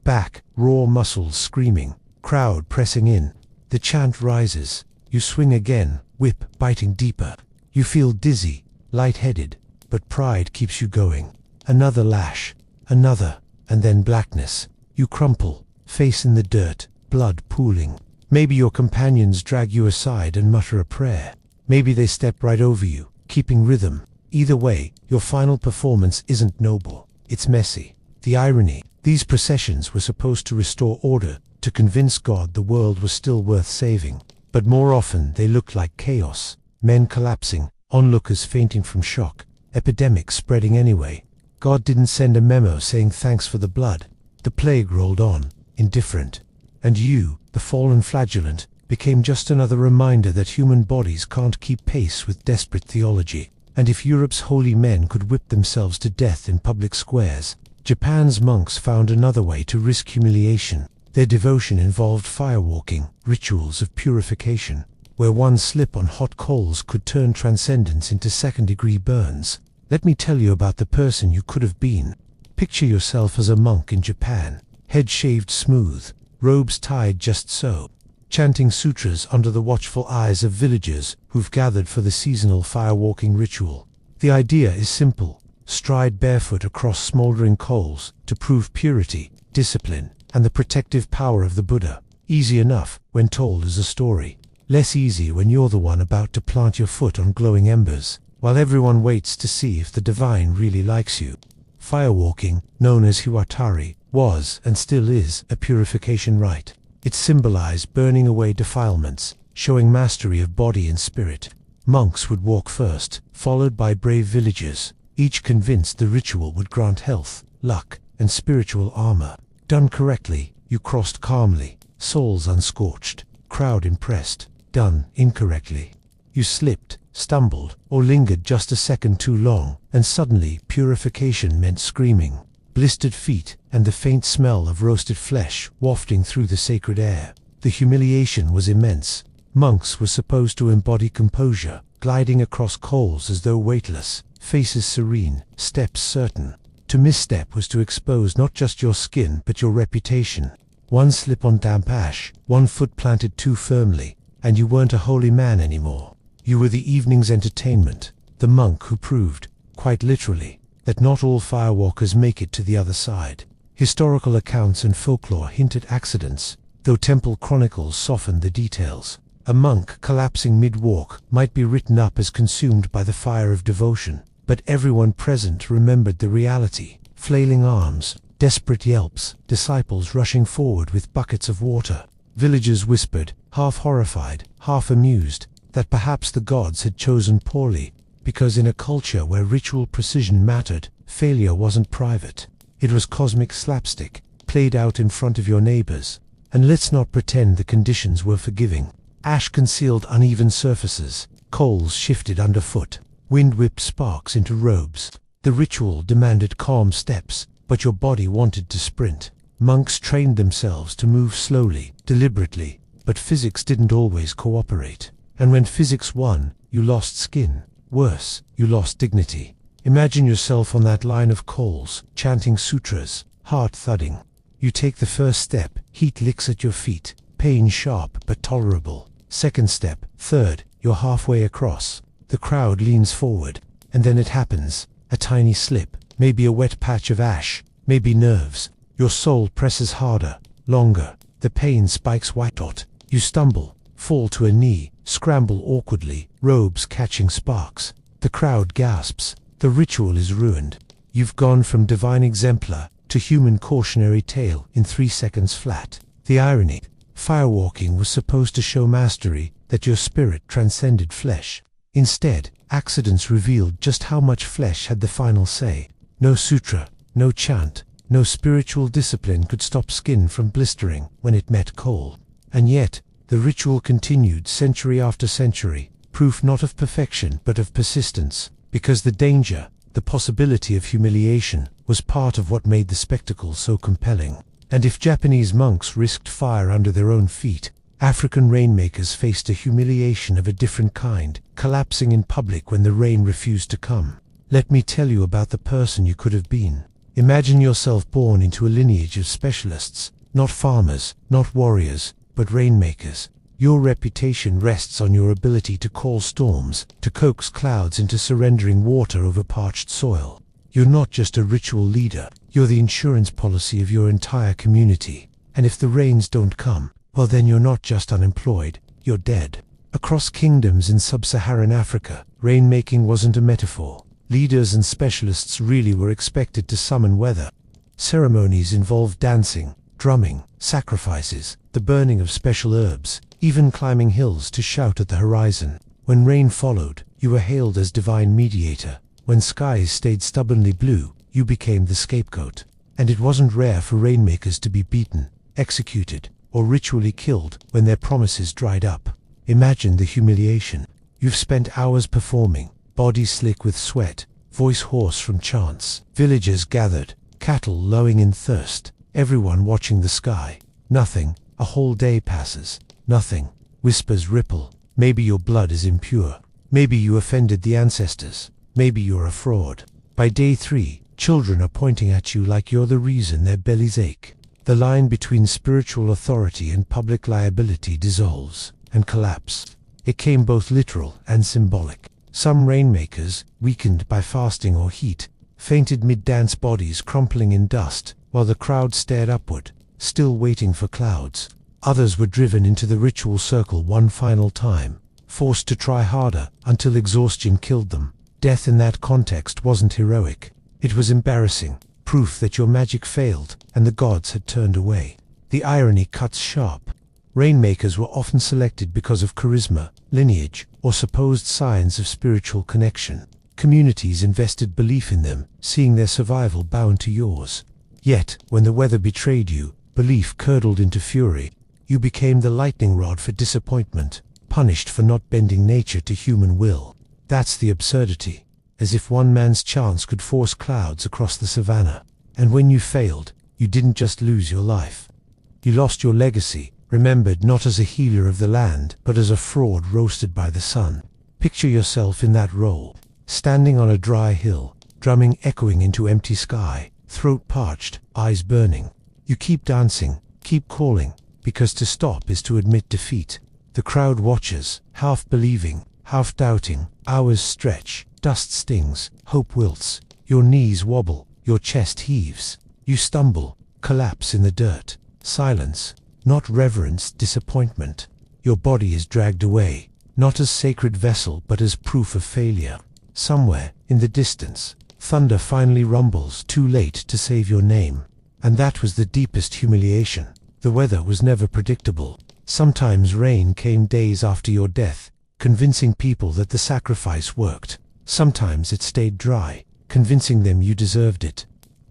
Back, raw muscles screaming, crowd pressing in. The chant rises. You swing again, whip biting deeper. You feel dizzy, lightheaded, but pride keeps you going. Another lash, another, and then blackness. You crumple, face in the dirt, blood pooling. Maybe your companions drag you aside and mutter a prayer. Maybe they step right over you, keeping rhythm. Either way, your final performance isn't noble. It's messy. The irony. These processions were supposed to restore order, to convince God the world was still worth saving. But more often they looked like chaos. Men collapsing, onlookers fainting from shock, epidemics spreading anyway. God didn't send a memo saying thanks for the blood. The plague rolled on, indifferent. And you, the fallen flagellant, became just another reminder that human bodies can't keep pace with desperate theology. And if Europe's holy men could whip themselves to death in public squares, Japan's monks found another way to risk humiliation. Their devotion involved firewalking, rituals of purification, where one slip on hot coals could turn transcendence into second-degree burns. Let me tell you about the person you could have been. Picture yourself as a monk in Japan, head shaved smooth, robes tied just so, chanting sutras under the watchful eyes of villagers who've gathered for the seasonal firewalking ritual. The idea is simple. Stride barefoot across smoldering coals to prove purity, discipline, and the protective power of the Buddha. Easy enough when told as a story. Less easy when you're the one about to plant your foot on glowing embers, while everyone waits to see if the divine really likes you. Firewalking, known as hiwatari, was and still is a purification rite. It symbolized burning away defilements, showing mastery of body and spirit. Monks would walk first, followed by brave villagers, each convinced the ritual would grant health, luck, and spiritual armor. Done correctly, you crossed calmly, souls unscorched, crowd impressed. Done incorrectly, you slipped, stumbled, or lingered just a second too long, and suddenly purification meant screaming, blistered feet, and the faint smell of roasted flesh wafting through the sacred air. The humiliation was immense. Monks were supposed to embody composure, gliding across coals as though weightless, faces serene, steps certain. To misstep was to expose not just your skin but your reputation. One slip on damp ash, one foot planted too firmly, and you weren't a holy man anymore. You were the evening's entertainment, the monk who proved, quite literally, that not all firewalkers make it to the other side. Historical accounts and folklore hint at accidents, though temple chronicles soften the details. A monk collapsing mid-walk might be written up as consumed by the fire of devotion, but everyone present remembered the reality: flailing arms, desperate yelps, disciples rushing forward with buckets of water. Villagers whispered, half horrified, half amused, that perhaps the gods had chosen poorly, because in a culture where ritual precision mattered, failure wasn't private. It was cosmic slapstick, played out in front of your neighbors. And let's not pretend the conditions were forgiving. Ash concealed uneven surfaces, coals shifted underfoot, wind whipped sparks into robes. The ritual demanded calm steps, but your body wanted to sprint. Monks trained themselves to move slowly, deliberately, but physics didn't always cooperate. And when physics won, you lost skin. Worse, you lost dignity. Imagine yourself on that line of coals, chanting sutras, heart thudding. You take the first step, heat licks at your feet, pain sharp but tolerable. Second step, third, you're halfway across. The crowd leans forward, and then it happens. A tiny slip, maybe a wet patch of ash, maybe nerves. Your soul presses harder, longer. The pain spikes white hot. You stumble, fall to a knee, scramble awkwardly, robes catching sparks. The crowd gasps. The ritual is ruined. You've gone from divine exemplar to human cautionary tale in 3 seconds flat. The irony: firewalking was supposed to show mastery, that your spirit transcended flesh. Instead, accidents revealed just how much flesh had the final say. No sutra, no chant, no spiritual discipline could stop skin from blistering when it met coal. And yet, the ritual continued century after century, proof not of perfection but of persistence, because the danger, the possibility of humiliation, was part of what made the spectacle so compelling. And if Japanese monks risked fire under their own feet, African rainmakers faced a humiliation of a different kind, collapsing in public when the rain refused to come. Let me tell you about the person you could have been. Imagine yourself born into a lineage of specialists, not farmers, not warriors, but rainmakers. Your reputation rests on your ability to call storms, to coax clouds into surrendering water over parched soil. You're not just a ritual leader, you're the insurance policy of your entire community. And if the rains don't come, well then you're not just unemployed, you're dead. Across kingdoms in sub-Saharan Africa, rainmaking wasn't a metaphor. Leaders and specialists really were expected to summon weather. Ceremonies involved dancing, drumming, sacrifices, the burning of special herbs, even climbing hills to shout at the horizon. When rain followed, you were hailed as divine mediator. When skies stayed stubbornly blue, you became the scapegoat. And it wasn't rare for rainmakers to be beaten, executed, or ritually killed when their promises dried up. Imagine the humiliation. You've spent hours performing, body slick with sweat, voice hoarse from chants. Villagers gathered, cattle lowing in thirst, everyone watching the sky. Nothing. A whole day passes. Nothing. Whispers ripple. Maybe your blood is impure. Maybe you offended the ancestors. Maybe you're a fraud. By day 3, children are pointing at you like you're the reason their bellies ache. The line between spiritual authority and public liability dissolves and collapses. It came both literal and symbolic. Some rainmakers, weakened by fasting or heat, fainted mid-dance, bodies crumpling in dust, while the crowd stared upward, still waiting for clouds. Others were driven into the ritual circle one final time, forced to try harder until exhaustion killed them. Death in that context wasn't heroic. It was embarrassing, proof that your magic failed and the gods had turned away. The irony cuts sharp. Rainmakers were often selected because of charisma, lineage, or supposed signs of spiritual connection. Communities invested belief in them, seeing their survival bound to yours. Yet, when the weather betrayed you, belief curdled into fury. You became the lightning rod for disappointment, punished for not bending nature to human will. That's the absurdity. As if one man's chance could force clouds across the savannah. And when you failed, you didn't just lose your life. You lost your legacy, remembered not as a healer of the land, but as a fraud roasted by the sun. Picture yourself in that role, standing on a dry hill, drumming echoing into empty sky, throat parched, eyes burning. You keep dancing, keep calling, because to stop is to admit defeat. The crowd watches, half believing, half doubting. Hours stretch, dust stings, hope wilts. Your knees wobble, your chest heaves. You stumble, collapse in the dirt. Silence, not reverence, disappointment. Your body is dragged away, not as sacred vessel but as proof of failure. Somewhere, in the distance, thunder finally rumbles, too late to save your name. And that was the deepest humiliation. The weather was never predictable. Sometimes rain came days after your death, convincing people that the sacrifice worked. Sometimes it stayed dry, convincing them you deserved it.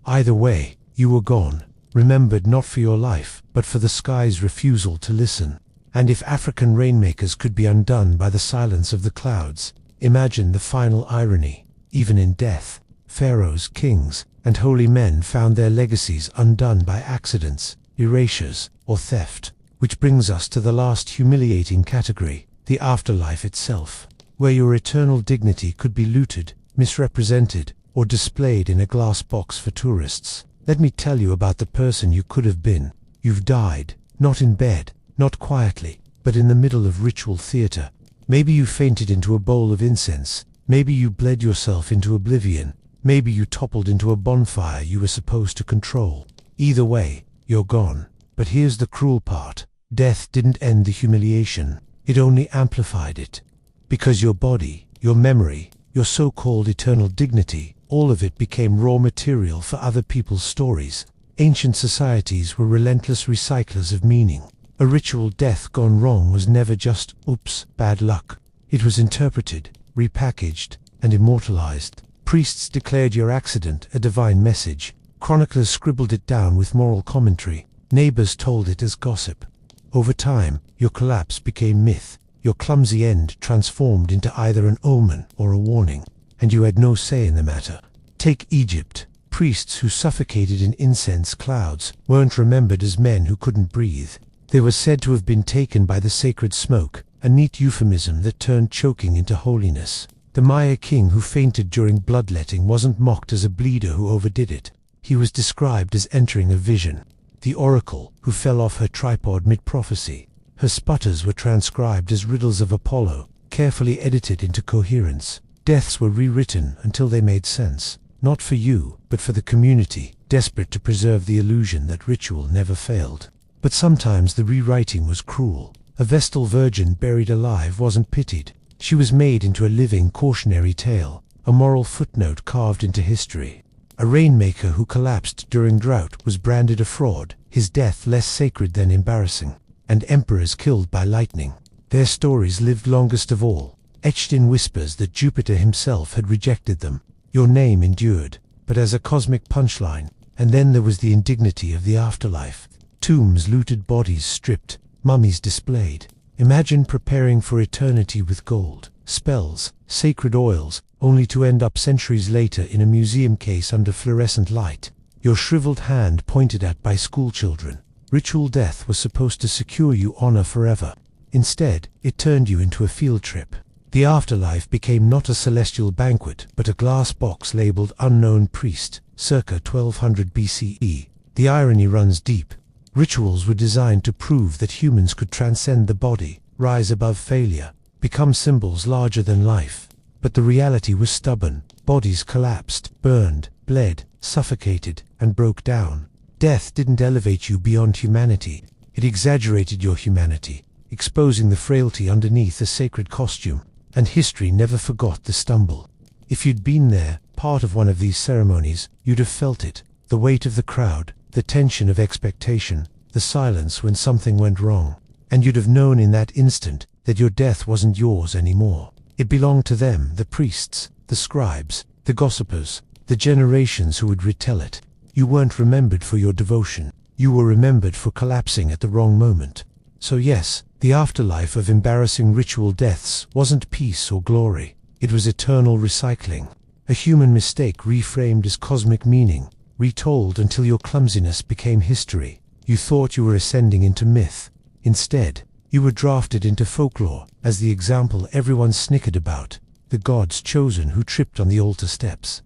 Either way, you were gone, remembered not for your life, but for the sky's refusal to listen. And if African rainmakers could be undone by the silence of the clouds, imagine the final irony. Even in death, pharaohs, kings, and holy men found their legacies undone by accidents, erasures, or theft. Which brings us to the last humiliating category, the afterlife itself, where your eternal dignity could be looted, misrepresented, or displayed in a glass box for tourists. Let me tell you about the person you could have been. You've died, not in bed, not quietly, but in the middle of ritual theater. Maybe you fainted into a bowl of incense. Maybe you bled yourself into oblivion. Maybe you toppled into a bonfire you were supposed to control. Either way, you're gone. But here's the cruel part. Death didn't end the humiliation. It only amplified it. Because your body, your memory, your so-called eternal dignity, all of it became raw material for other people's stories. Ancient societies were relentless recyclers of meaning. A ritual death gone wrong was never just, oops, bad luck. It was interpreted, repackaged, and immortalized. Priests declared your accident a divine message. Chroniclers scribbled it down with moral commentary. Neighbors told it as gossip. Over time, your collapse became myth. Your clumsy end transformed into either an omen or a warning, and you had no say in the matter. Take Egypt. Priests who suffocated in incense clouds weren't remembered as men who couldn't breathe. They were said to have been taken by the sacred smoke, a neat euphemism that turned choking into holiness. The Maya king who fainted during bloodletting wasn't mocked as a bleeder who overdid it. He was described as entering a vision. The oracle, who fell off her tripod mid-prophecy. Her sputters were transcribed as riddles of Apollo, carefully edited into coherence. Deaths were rewritten until they made sense, not for you, but for the community, desperate to preserve the illusion that ritual never failed. But sometimes the rewriting was cruel. A Vestal virgin buried alive wasn't pitied. She was made into a living cautionary tale, a moral footnote carved into history. A rainmaker who collapsed during drought was branded a fraud, his death less sacred than embarrassing. And emperors killed by lightning. Their stories lived longest of all, etched in whispers that Jupiter himself had rejected them. Your name endured, but as a cosmic punchline. And then there was the indignity of the afterlife. Tombs looted, bodies stripped, mummies displayed. Imagine preparing for eternity with gold, spells, sacred oils, only to end up centuries later in a museum case under fluorescent light, your shriveled hand pointed at by schoolchildren. Ritual death was supposed to secure you honor forever. Instead, it turned you into a field trip. The afterlife became not a celestial banquet, but a glass box labeled Unknown Priest, circa 1200 BCE. The irony runs deep. Rituals were designed to prove that humans could transcend the body, rise above failure, become symbols larger than life. But the reality was stubborn. Bodies collapsed, burned, bled, suffocated, and broke down. Death didn't elevate you beyond humanity. It exaggerated your humanity, exposing the frailty underneath a sacred costume. And history never forgot the stumble. If you'd been there, part of one of these ceremonies, you'd have felt it. The weight of the crowd, the tension of expectation, the silence when something went wrong. And you'd have known in that instant that your death wasn't yours anymore. It belonged to them, the priests, the scribes, the gossipers, the generations who would retell it. You weren't remembered for your devotion. You were remembered for collapsing at the wrong moment. So yes, the afterlife of embarrassing ritual deaths wasn't peace or glory. It was eternal recycling. A human mistake reframed as cosmic meaning, retold until your clumsiness became history. You thought you were ascending into myth. Instead, you were drafted into folklore as the example everyone snickered about, the gods chosen who tripped on the altar steps.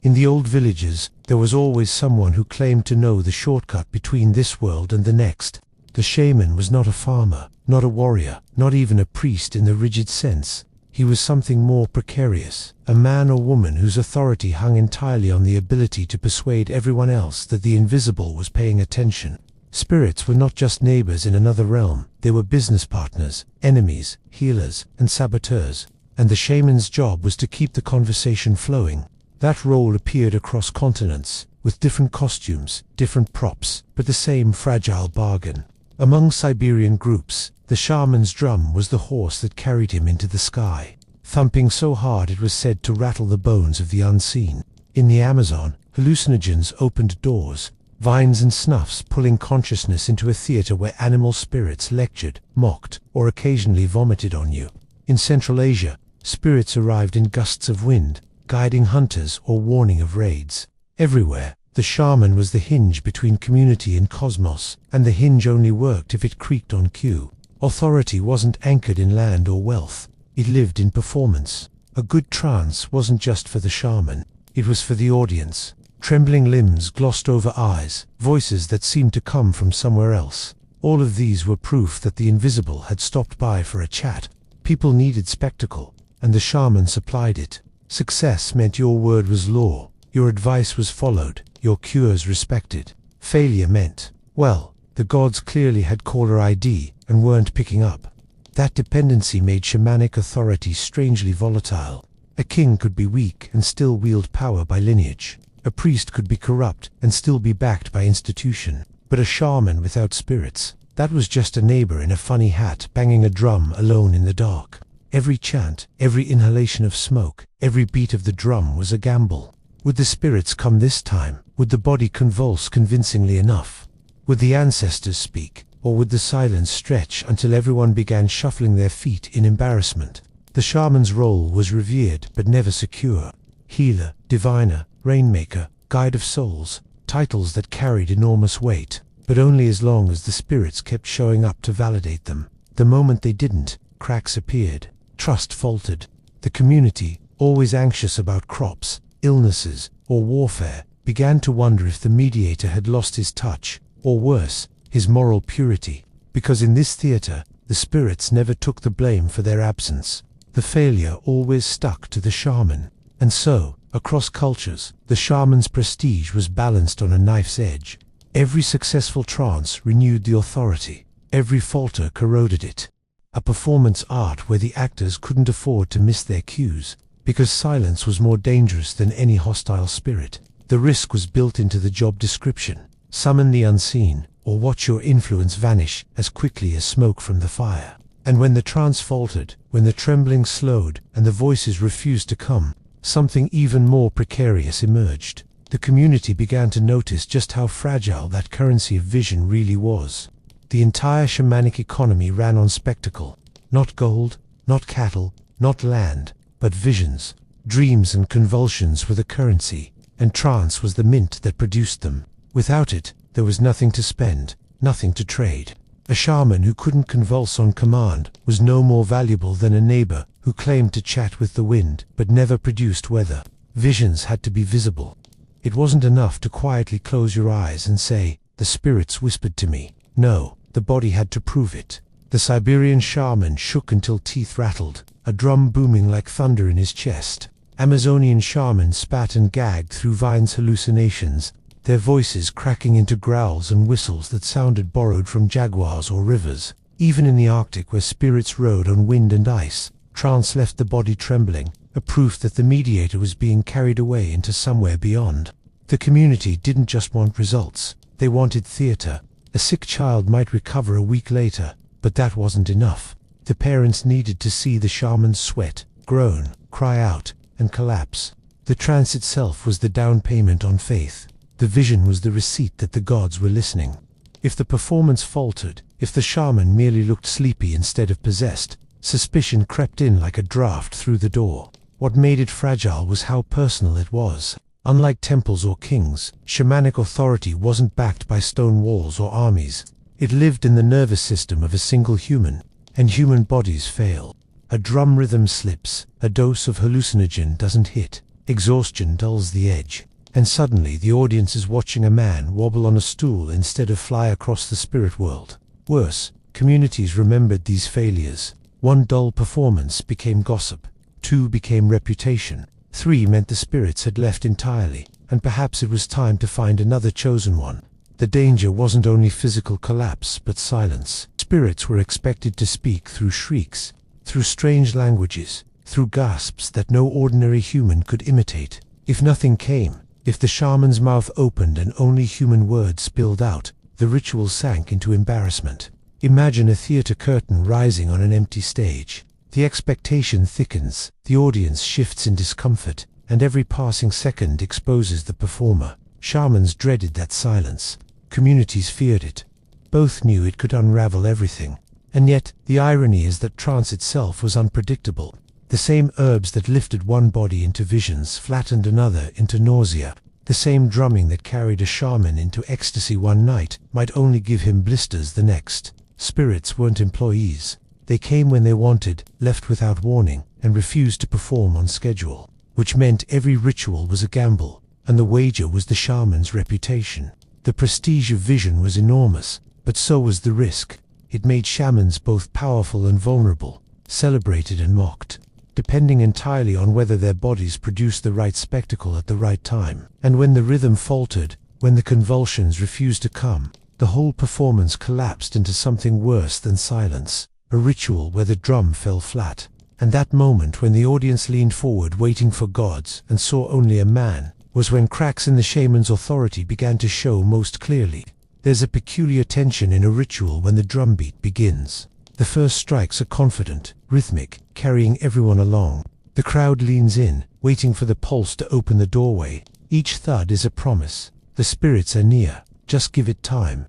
In the old villages, there was always someone who claimed to know the shortcut between this world and the next. The shaman was not a farmer, not a warrior, not even a priest in the rigid sense. He was something more precarious, a man or woman whose authority hung entirely on the ability to persuade everyone else that the invisible was paying attention. Spirits were not just neighbors in another realm, they were business partners, enemies, healers, and saboteurs. And the shaman's job was to keep the conversation flowing. That role appeared across continents, with different costumes, different props, but the same fragile bargain. Among Siberian groups, the shaman's drum was the horse that carried him into the sky, thumping so hard it was said to rattle the bones of the unseen. In the Amazon, hallucinogens opened doors, vines and snuffs pulling consciousness into a theater where animal spirits lectured, mocked, or occasionally vomited on you. In Central Asia, spirits arrived in gusts of wind, guiding hunters or warning of raids. Everywhere, the shaman was the hinge between community and cosmos, and the hinge only worked if it creaked on cue. Authority wasn't anchored in land or wealth, it lived in performance. A good trance wasn't just for the shaman, it was for the audience. Trembling limbs glossed over eyes, voices that seemed to come from somewhere else. All of these were proof that the invisible had stopped by for a chat. People needed spectacle, and the shaman supplied it. Success meant your word was law, your advice was followed, your cures respected. Failure meant, well, the gods clearly had caller ID and weren't picking up. That dependency made shamanic authority strangely volatile. A king could be weak and still wield power by lineage. A priest could be corrupt and still be backed by institution. But a shaman without spirits, that was just a neighbor in a funny hat banging a drum alone in the dark. Every chant, every inhalation of smoke, every beat of the drum was a gamble. Would the spirits come this time? Would the body convulse convincingly enough? Would the ancestors speak? Or would the silence stretch until everyone began shuffling their feet in embarrassment? The shaman's role was revered but never secure. Healer, diviner, rainmaker, guide of souls, titles that carried enormous weight, but only as long as the spirits kept showing up to validate them. The moment they didn't, cracks appeared. Trust faltered. The community, always anxious about crops, illnesses, or warfare, began to wonder if the mediator had lost his touch, or worse, his moral purity. Because in this theater, the spirits never took the blame for their absence. The failure always stuck to the shaman. And so, across cultures, the shaman's prestige was balanced on a knife's edge. Every successful trance renewed the authority. Every falter corroded it. A performance art where the actors couldn't afford to miss their cues, because silence was more dangerous than any hostile spirit. The risk was built into the job description. Summon the unseen, or watch your influence vanish as quickly as smoke from the fire. And when the trance faltered, when the trembling slowed, and the voices refused to come, something even more precarious emerged. The community began to notice just how fragile that currency of vision really was. The entire shamanic economy ran on spectacle. Not gold, not cattle, not land, but visions. Dreams and convulsions were the currency, and trance was the mint that produced them. Without it, there was nothing to spend, nothing to trade. A shaman who couldn't convulse on command was no more valuable than a neighbor who claimed to chat with the wind but never produced weather. Visions had to be visible. It wasn't enough to quietly close your eyes and say, "The spirits whispered to me." No, the body had to prove it. The Siberian shaman shook until teeth rattled, a drum booming like thunder in his chest. Amazonian shamans spat and gagged through vines' hallucinations, their voices cracking into growls and whistles that sounded borrowed from jaguars or rivers. Even in the Arctic, where spirits rode on wind and ice, trance left the body trembling, a proof that the mediator was being carried away into somewhere beyond. The community didn't just want results, they wanted theater. A sick child might recover a week later, but that wasn't enough. The parents needed to see the shaman sweat, groan, cry out, and collapse. The trance itself was the down payment on faith. The vision was the receipt that the gods were listening. If the performance faltered, if the shaman merely looked sleepy instead of possessed, suspicion crept in like a draft through the door. What made it fragile was how personal it was. Unlike temples or kings, shamanic authority wasn't backed by stone walls or armies. It lived in the nervous system of a single human, and human bodies fail. A drum rhythm slips, a dose of hallucinogen doesn't hit. Exhaustion dulls the edge, and suddenly the audience is watching a man wobble on a stool instead of fly across the spirit world. Worse, communities remembered these failures. 1 dull performance became gossip, 2 became reputation, 3 meant the spirits had left entirely, and perhaps it was time to find another chosen one. The danger wasn't only physical collapse, but silence. Spirits were expected to speak through shrieks, through strange languages, through gasps that no ordinary human could imitate. If nothing came, if the shaman's mouth opened and only human words spilled out, the ritual sank into embarrassment. Imagine a theater curtain rising on an empty stage. The expectation thickens, the audience shifts in discomfort, and every passing second exposes the performer. Shamans dreaded that silence. Communities feared it. Both knew it could unravel everything. And yet, the irony is that trance itself was unpredictable. The same herbs that lifted one body into visions flattened another into nausea. The same drumming that carried a shaman into ecstasy one night might only give him blisters the next. Spirits weren't employees. They came when they wanted, left without warning, and refused to perform on schedule. Which meant every ritual was a gamble, and the wager was the shaman's reputation. The prestige of vision was enormous, but so was the risk. It made shamans both powerful and vulnerable, celebrated and mocked, depending entirely on whether their bodies produced the right spectacle at the right time. And when the rhythm faltered, when the convulsions refused to come, the whole performance collapsed into something worse than silence, a ritual where the drum fell flat. And that moment when the audience leaned forward waiting for gods and saw only a man, was when cracks in the shaman's authority began to show most clearly. There's a peculiar tension in a ritual when the drumbeat begins. The first strikes are confident, rhythmic, carrying everyone along. The crowd leans in, waiting for the pulse to open the doorway. Each thud is a promise. The spirits are near, just give it time.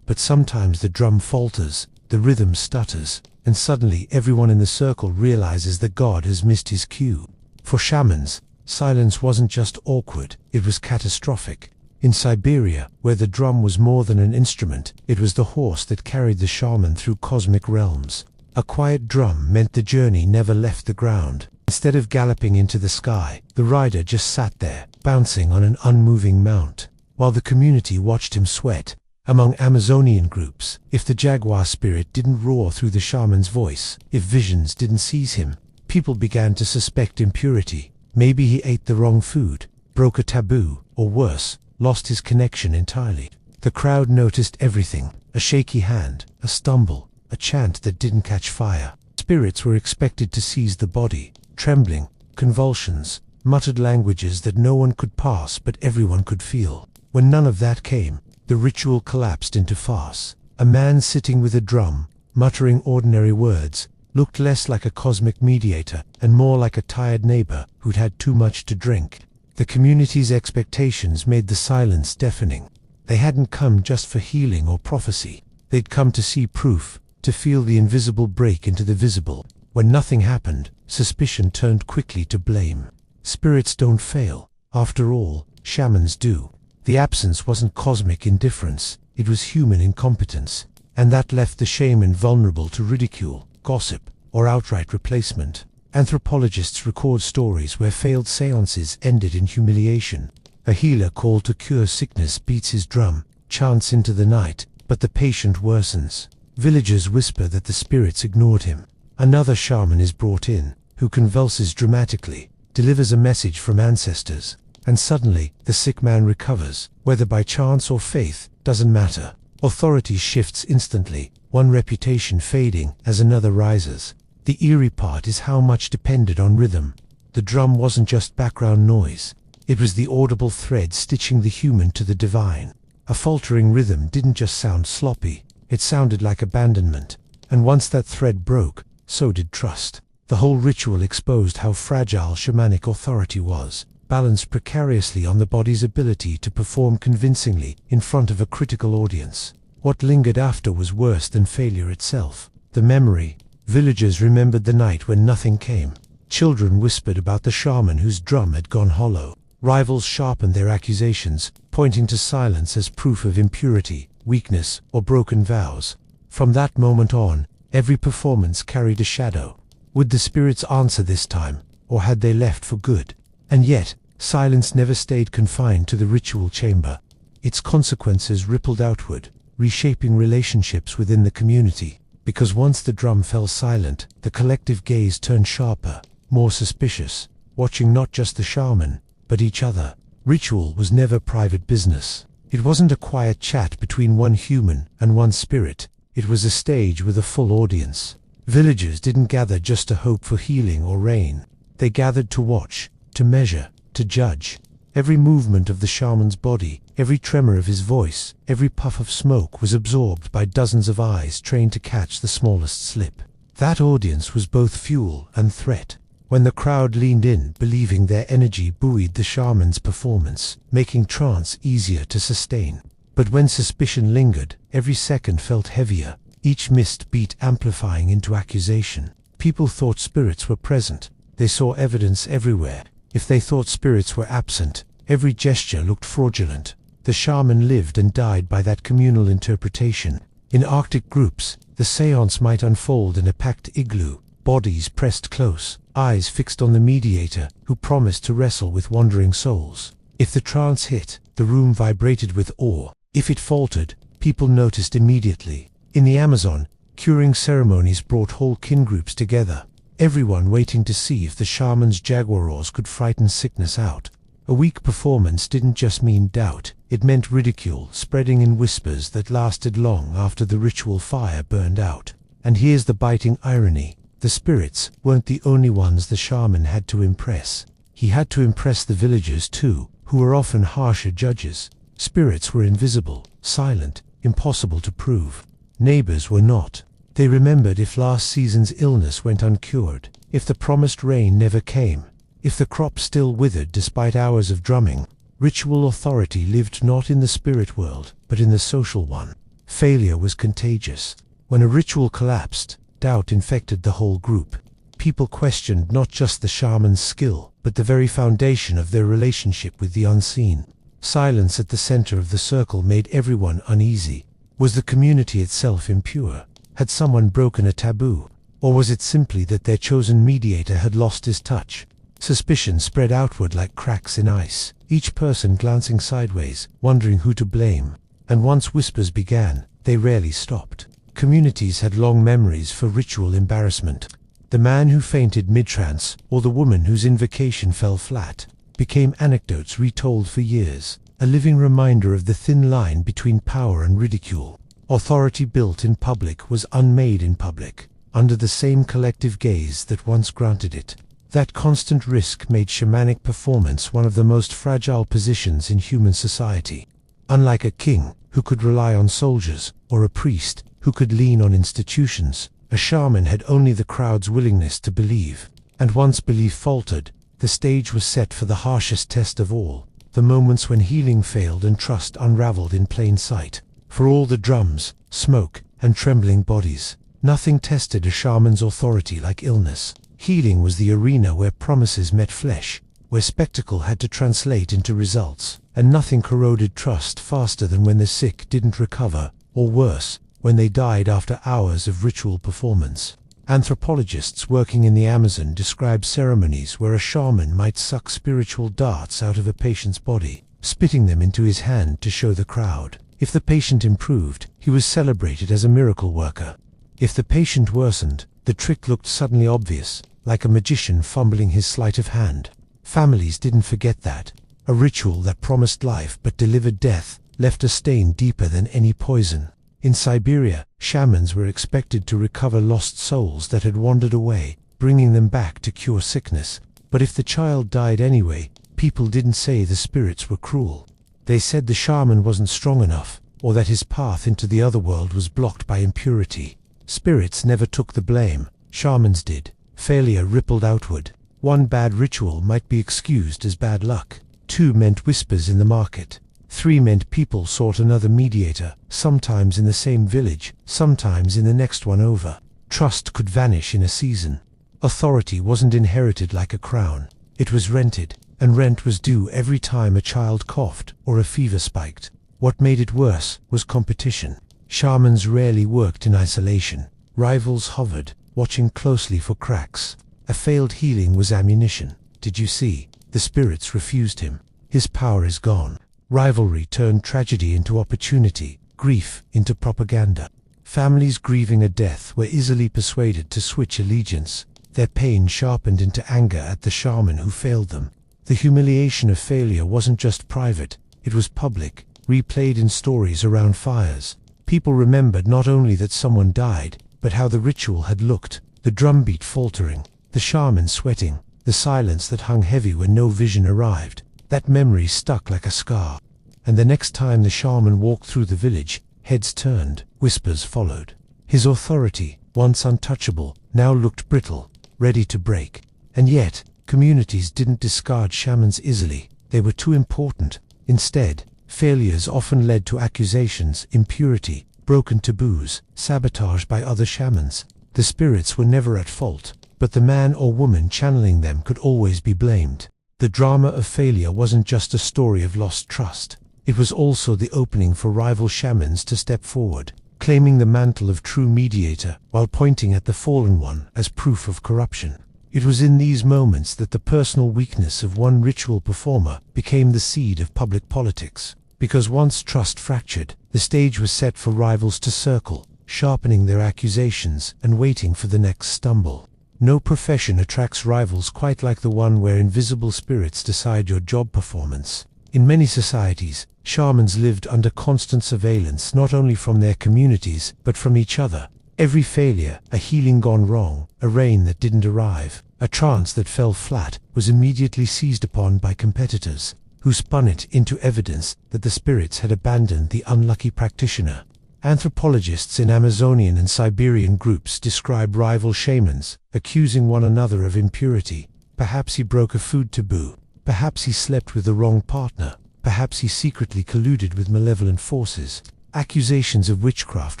But sometimes the drum falters, the rhythm stutters, and suddenly everyone in the circle realizes that God has missed his cue. For shamans, silence wasn't just awkward, it was catastrophic. In Siberia, where the drum was more than an instrument, it was the horse that carried the shaman through cosmic realms. A quiet drum meant the journey never left the ground. Instead of galloping into the sky, the rider just sat there, bouncing on an unmoving mount, while the community watched him sweat. Among Amazonian groups, if the jaguar spirit didn't roar through the shaman's voice, if visions didn't seize him, people began to suspect impurity. Maybe he ate the wrong food, broke a taboo, or worse, lost his connection entirely. The crowd noticed everything: a shaky hand, a stumble, a chant that didn't catch fire. Spirits were expected to seize the body: trembling, convulsions, muttered languages that no one could pass but everyone could feel. When none of that came, the ritual collapsed into farce. A man sitting with a drum, muttering ordinary words, looked less like a cosmic mediator and more like a tired neighbor who'd had too much to drink. The community's expectations made the silence deafening. They hadn't come just for healing or prophecy. They'd come to see proof, to feel the invisible break into the visible. When nothing happened, suspicion turned quickly to blame. Spirits don't fail. After all, shamans do. The absence wasn't cosmic indifference, it was human incompetence, and that left the shaman vulnerable to ridicule, gossip, or outright replacement. Anthropologists record stories where failed seances ended in humiliation. A healer called to cure sickness beats his drum, chants into the night, but the patient worsens. Villagers whisper that the spirits ignored him. Another shaman is brought in, who convulses dramatically, delivers a message from ancestors, and suddenly the sick man recovers. Whether by chance or faith, doesn't matter. Authority shifts instantly, one reputation fading as another rises. The eerie part is how much depended on rhythm. The drum wasn't just background noise. It was the audible thread stitching the human to the divine. A faltering rhythm didn't just sound sloppy, it sounded like abandonment. And once that thread broke, so did trust. The whole ritual exposed how fragile shamanic authority was, balanced precariously on the body's ability to perform convincingly in front of a critical audience. What lingered after was worse than failure itself. The memory. Villagers remembered the night when nothing came. Children whispered about the shaman whose drum had gone hollow. Rivals sharpened their accusations, pointing to silence as proof of impurity, weakness, or broken vows. From that moment on, every performance carried a shadow. Would the spirits answer this time, or had they left for good? And yet, Silence never stayed confined to the ritual chamber. Its consequences rippled outward, reshaping relationships within the community. Because once the drum fell silent, the collective gaze turned sharper, more suspicious, watching not just the shaman, but each other. Ritual was never private business. It wasn't a quiet chat between one human and one spirit. It was a stage with a full audience. Villagers didn't gather just to hope for healing or rain. They gathered to watch, to measure, to judge. Every movement of the shaman's body, every tremor of his voice, every puff of smoke was absorbed by dozens of eyes trained to catch the smallest slip. That audience was both fuel and threat. When the crowd leaned in, believing their energy buoyed the shaman's performance, making trance easier to sustain. But when suspicion lingered, every second felt heavier, each missed beat amplifying into accusation. People thought spirits were present. They saw evidence everywhere. If they thought spirits were absent, every gesture looked fraudulent. The shaman lived and died by that communal interpretation. In Arctic groups, the seance might unfold in a packed igloo, bodies pressed close, eyes fixed on the mediator, who promised to wrestle with wandering souls. If the trance hit, the room vibrated with awe. If it faltered, people noticed immediately. In the Amazon, curing ceremonies brought whole kin groups together, everyone waiting to see if the shaman's jaguar roars could frighten sickness out. A weak performance didn't just mean doubt, it meant ridicule, spreading in whispers that lasted long after the ritual fire burned out. And here's the biting irony. The spirits weren't the only ones the shaman had to impress. He had to impress the villagers too, who were often harsher judges. Spirits were invisible, silent, impossible to prove. Neighbors were not. They remembered if last season's illness went uncured, if the promised rain never came, if the crop still withered despite hours of drumming. Ritual authority lived not in the spirit world, but in the social one. Failure was contagious. When a ritual collapsed, doubt infected the whole group. People questioned not just the shaman's skill, but the very foundation of their relationship with the unseen. Silence at the center of the circle made everyone uneasy. Was the community itself impure? Had someone broken a taboo? Or was it simply that their chosen mediator had lost his touch? Suspicion spread outward like cracks in ice, each person glancing sideways, wondering who to blame. And once whispers began, they rarely stopped. Communities had long memories for ritual embarrassment. The man who fainted mid-trance, or the woman whose invocation fell flat, became anecdotes retold for years, a living reminder of the thin line between power and ridicule. Authority built in public was unmade in public, under the same collective gaze that once granted it. That constant risk made shamanic performance one of the most fragile positions in human society. Unlike a king, who could rely on soldiers, or a priest, who could lean on institutions, a shaman had only the crowd's willingness to believe. And once belief faltered, the stage was set for the harshest test of all, the moments when healing failed and trust unraveled in plain sight. For all the drums, smoke, and trembling bodies, nothing tested a shaman's authority like illness. Healing was the arena where promises met flesh, where spectacle had to translate into results, and nothing corroded trust faster than when the sick didn't recover, or worse, when they died after hours of ritual performance. Anthropologists working in the Amazon describe ceremonies where a shaman might suck spiritual darts out of a patient's body, spitting them into his hand to show the crowd. If the patient improved, he was celebrated as a miracle worker. If the patient worsened, the trick looked suddenly obvious, like a magician fumbling his sleight of hand. Families didn't forget that. A ritual that promised life but delivered death left a stain deeper than any poison. In Siberia, shamans were expected to recover lost souls that had wandered away, bringing them back to cure sickness. But if the child died anyway, people didn't say the spirits were cruel. They said the shaman wasn't strong enough, or that his path into the other world was blocked by impurity. Spirits never took the blame, shamans did. Failure rippled outward. One bad ritual might be excused as bad luck. 2 meant whispers in the market. 3 meant people sought another mediator, sometimes in the same village, sometimes in the next one over. Trust could vanish in a season. Authority wasn't inherited like a crown. It was rented, and rent was due every time a child coughed or a fever spiked. What made it worse was competition. Shamans rarely worked in isolation. Rivals hovered, watching closely for cracks. A failed healing was ammunition. Did you see? The spirits refused him. His power is gone. Rivalry turned tragedy into opportunity, grief into propaganda. Families grieving a death were easily persuaded to switch allegiance, their pain sharpened into anger at the shaman who failed them. The humiliation of failure wasn't just private, it was public, replayed in stories around fires. People remembered not only that someone died, but how the ritual had looked, the drumbeat faltering, the shaman sweating, the silence that hung heavy when no vision arrived. That memory stuck like a scar. And the next time the shaman walked through the village, heads turned, whispers followed. His authority, once untouchable, now looked brittle, ready to break. And yet, communities didn't discard shamans easily. They were too important. Instead, failures often led to accusations, impurity, broken taboos, sabotage by other shamans. The spirits were never at fault, but the man or woman channeling them could always be blamed. The drama of failure wasn't just a story of lost trust. It was also the opening for rival shamans to step forward, claiming the mantle of true mediator while pointing at the fallen one as proof of corruption. It was in these moments that the personal weakness of one ritual performer became the seed of public politics. Because once trust fractured, the stage was set for rivals to circle, sharpening their accusations and waiting for the next stumble. No profession attracts rivals quite like the one where invisible spirits decide your job performance. In many societies, shamans lived under constant surveillance not only from their communities, but from each other. Every failure, a healing gone wrong, a rain that didn't arrive, a trance that fell flat, was immediately seized upon by competitors, who spun it into evidence that the spirits had abandoned the unlucky practitioner. Anthropologists in Amazonian and Siberian groups describe rival shamans, accusing one another of impurity. Perhaps he broke a food taboo. Perhaps he slept with the wrong partner. Perhaps he secretly colluded with malevolent forces. Accusations of witchcraft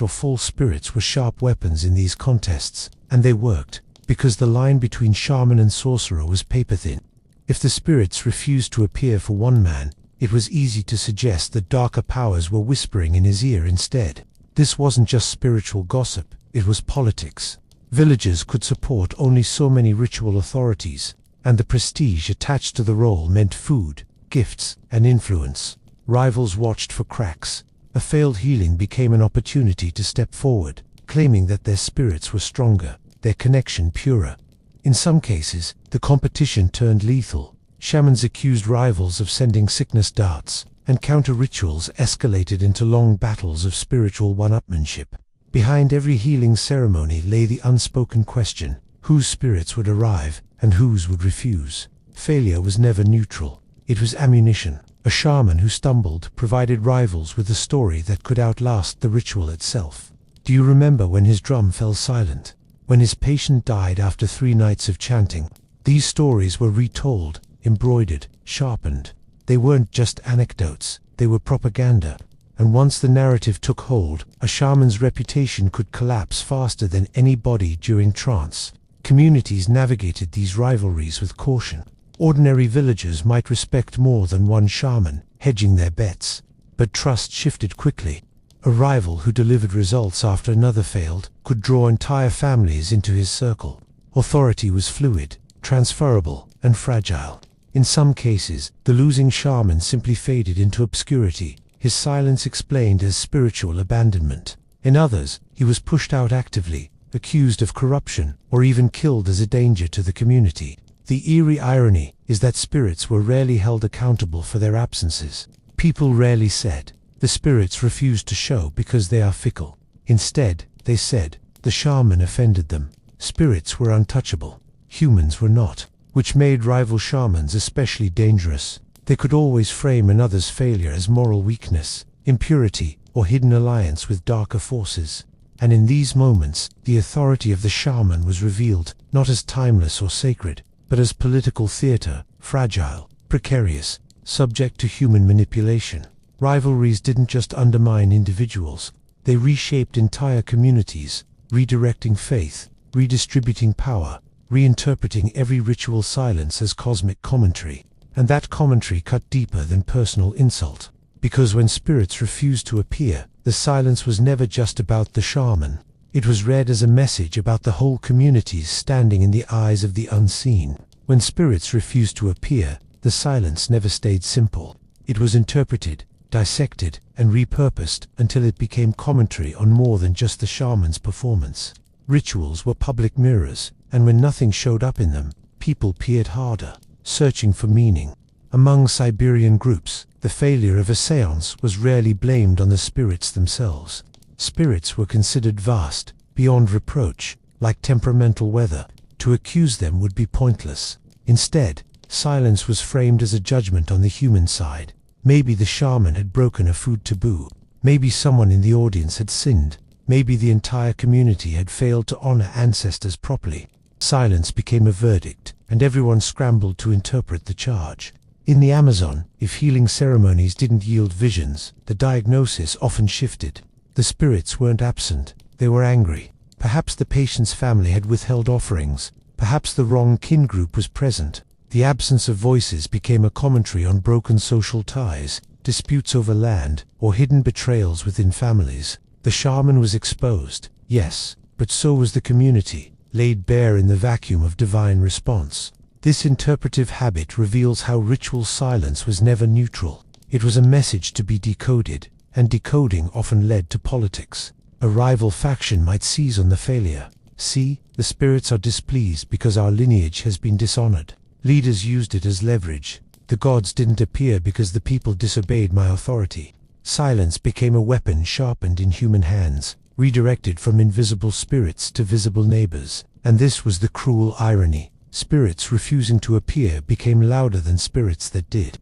or false spirits were sharp weapons in these contests, and they worked, because the line between shaman and sorcerer was paper-thin. If the spirits refused to appear for one man, it was easy to suggest that darker powers were whispering in his ear instead. This wasn't just spiritual gossip, it was politics. Villagers could support only so many ritual authorities, and the prestige attached to the role meant food, gifts, and influence. Rivals watched for cracks. A failed healing became an opportunity to step forward, claiming that their spirits were stronger, their connection purer. In some cases, the competition turned lethal. Shamans accused rivals of sending sickness darts, and counter-rituals escalated into long battles of spiritual one-upmanship. Behind every healing ceremony lay the unspoken question: whose spirits would arrive, and whose would refuse. Failure was never neutral. It was ammunition. A shaman who stumbled provided rivals with a story that could outlast the ritual itself. Do you remember when his drum fell silent? When his patient died after 3 nights of chanting? These stories were retold, embroidered, sharpened. They weren't just anecdotes, they were propaganda. And once the narrative took hold, a shaman's reputation could collapse faster than any body during trance. Communities navigated these rivalries with caution. Ordinary villagers might respect more than one shaman, hedging their bets. But trust shifted quickly. A rival who delivered results after another failed could draw entire families into his circle. Authority was fluid, transferable, and fragile. In some cases, the losing shaman simply faded into obscurity, his silence explained as spiritual abandonment. In others, he was pushed out actively, accused of corruption, or even killed as a danger to the community. The eerie irony is that spirits were rarely held accountable for their absences. People rarely said, "The spirits refuse to show because they are fickle." Instead, they said, "The shaman offended them." Spirits were untouchable. Humans were not, which made rival shamans especially dangerous. They could always frame another's failure as moral weakness, impurity, or hidden alliance with darker forces. And in these moments, the authority of the shaman was revealed, not as timeless or sacred, but as political theater, fragile, precarious, subject to human manipulation. Rivalries didn't just undermine individuals, they reshaped entire communities, redirecting faith, redistributing power, reinterpreting every ritual silence as cosmic commentary. And that commentary cut deeper than personal insult. Because when spirits refused to appear, the silence was never just about the shaman. It was read as a message about the whole communities standing in the eyes of the unseen. When spirits refused to appear, the silence never stayed simple. It was interpreted, dissected, and repurposed until it became commentary on more than just the shaman's performance. Rituals were public mirrors, and when nothing showed up in them, people peered harder, searching for meaning. Among Siberian groups, the failure of a séance was rarely blamed on the spirits themselves. Spirits were considered vast, beyond reproach, like temperamental weather. To accuse them would be pointless. Instead, silence was framed as a judgment on the human side. Maybe the shaman had broken a food taboo. Maybe someone in the audience had sinned. Maybe the entire community had failed to honor ancestors properly. Silence became a verdict, and everyone scrambled to interpret the charge. In the Amazon, if healing ceremonies didn't yield visions, the diagnosis often shifted. The spirits weren't absent, they were angry. Perhaps the patient's family had withheld offerings. Perhaps the wrong kin group was present. The absence of voices became a commentary on broken social ties, disputes over land, or hidden betrayals within families. The shaman was exposed, yes, but so was the community, laid bare in the vacuum of divine response. This interpretive habit reveals how ritual silence was never neutral. It was a message to be decoded, and decoding often led to politics. A rival faction might seize on the failure. See, the spirits are displeased because our lineage has been dishonored. Leaders used it as leverage. The gods didn't appear because the people disobeyed my authority. Silence became a weapon sharpened in human hands, redirected from invisible spirits to visible neighbors. And this was the cruel irony. Spirits refusing to appear became louder than spirits that did.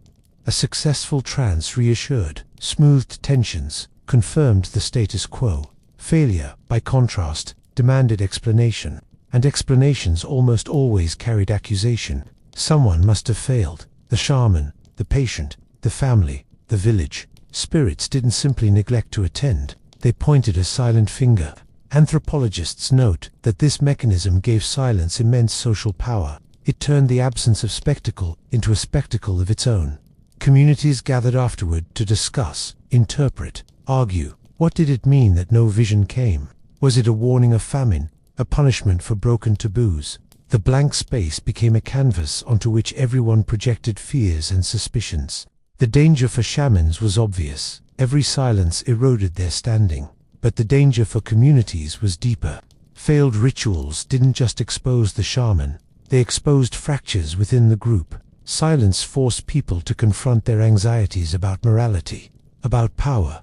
A successful trance reassured, smoothed tensions, confirmed the status quo. Failure, by contrast, demanded explanation, and explanations almost always carried accusation. Someone must have failed. The shaman, the patient, the family, the village. Spirits didn't simply neglect to attend, they pointed a silent finger. Anthropologists note that this mechanism gave silence immense social power. It turned the absence of spectacle into a spectacle of its own. Communities gathered afterward to discuss, interpret, argue. What did it mean that no vision came? Was it a warning of famine, a punishment for broken taboos? The blank space became a canvas onto which everyone projected fears and suspicions. The danger for shamans was obvious. Every silence eroded their standing. But the danger for communities was deeper. Failed rituals didn't just expose the shaman, they exposed fractures within the group. Silence forced people to confront their anxieties about morality, about power,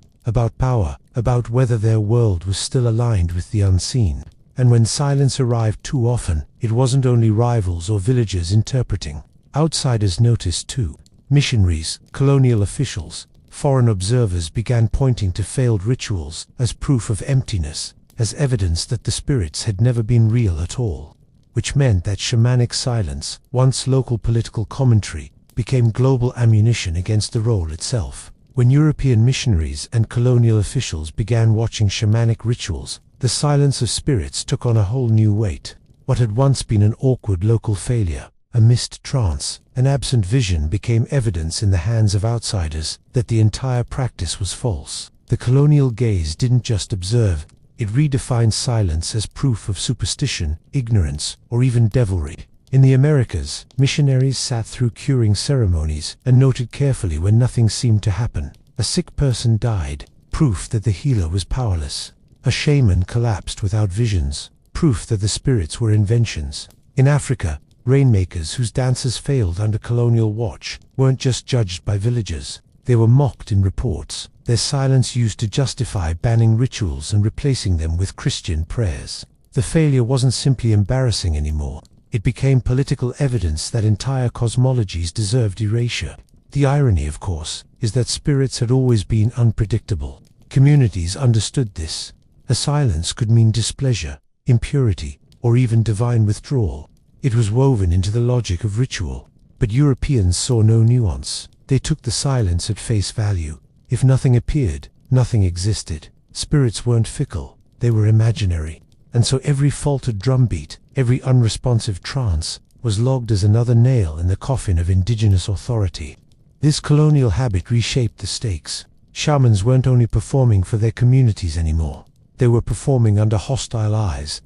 about whether their world was still aligned with the unseen. And when silence arrived too often, it wasn't only rivals or villagers interpreting. Outsiders noticed too. Missionaries, colonial officials, foreign observers began pointing to failed rituals as proof of emptiness, as evidence that the spirits had never been real at all. Which meant that shamanic silence, once local political commentary, became global ammunition against the role itself. When European missionaries and colonial officials began watching shamanic rituals, the silence of spirits took on a whole new weight. What had once been an awkward local failure, a missed trance, an absent vision became evidence in the hands of outsiders that the entire practice was false. The colonial gaze didn't just observe, it redefined silence as proof of superstition, ignorance, or even devilry. In the Americas, missionaries sat through curing ceremonies and noted carefully when nothing seemed to happen. A sick person died, proof that the healer was powerless. A shaman collapsed without visions, proof that the spirits were inventions. In Africa, rainmakers whose dances failed under colonial watch weren't just judged by villagers, they were mocked in reports, their silence used to justify banning rituals and replacing them with Christian prayers. The failure wasn't simply embarrassing anymore, it became political evidence that entire cosmologies deserved erasure. The irony, of course, is that spirits had always been unpredictable. Communities understood this. A silence could mean displeasure, impurity, or even divine withdrawal. It was woven into the logic of ritual. But Europeans saw no nuance. They took the silence at face value. If nothing appeared, nothing existed. Spirits weren't fickle, they were imaginary. And so every faltered drumbeat, every unresponsive trance, was logged as another nail in the coffin of indigenous authority. This colonial habit reshaped the stakes. Shamans weren't only performing for their communities anymore. They were performing under hostile eyes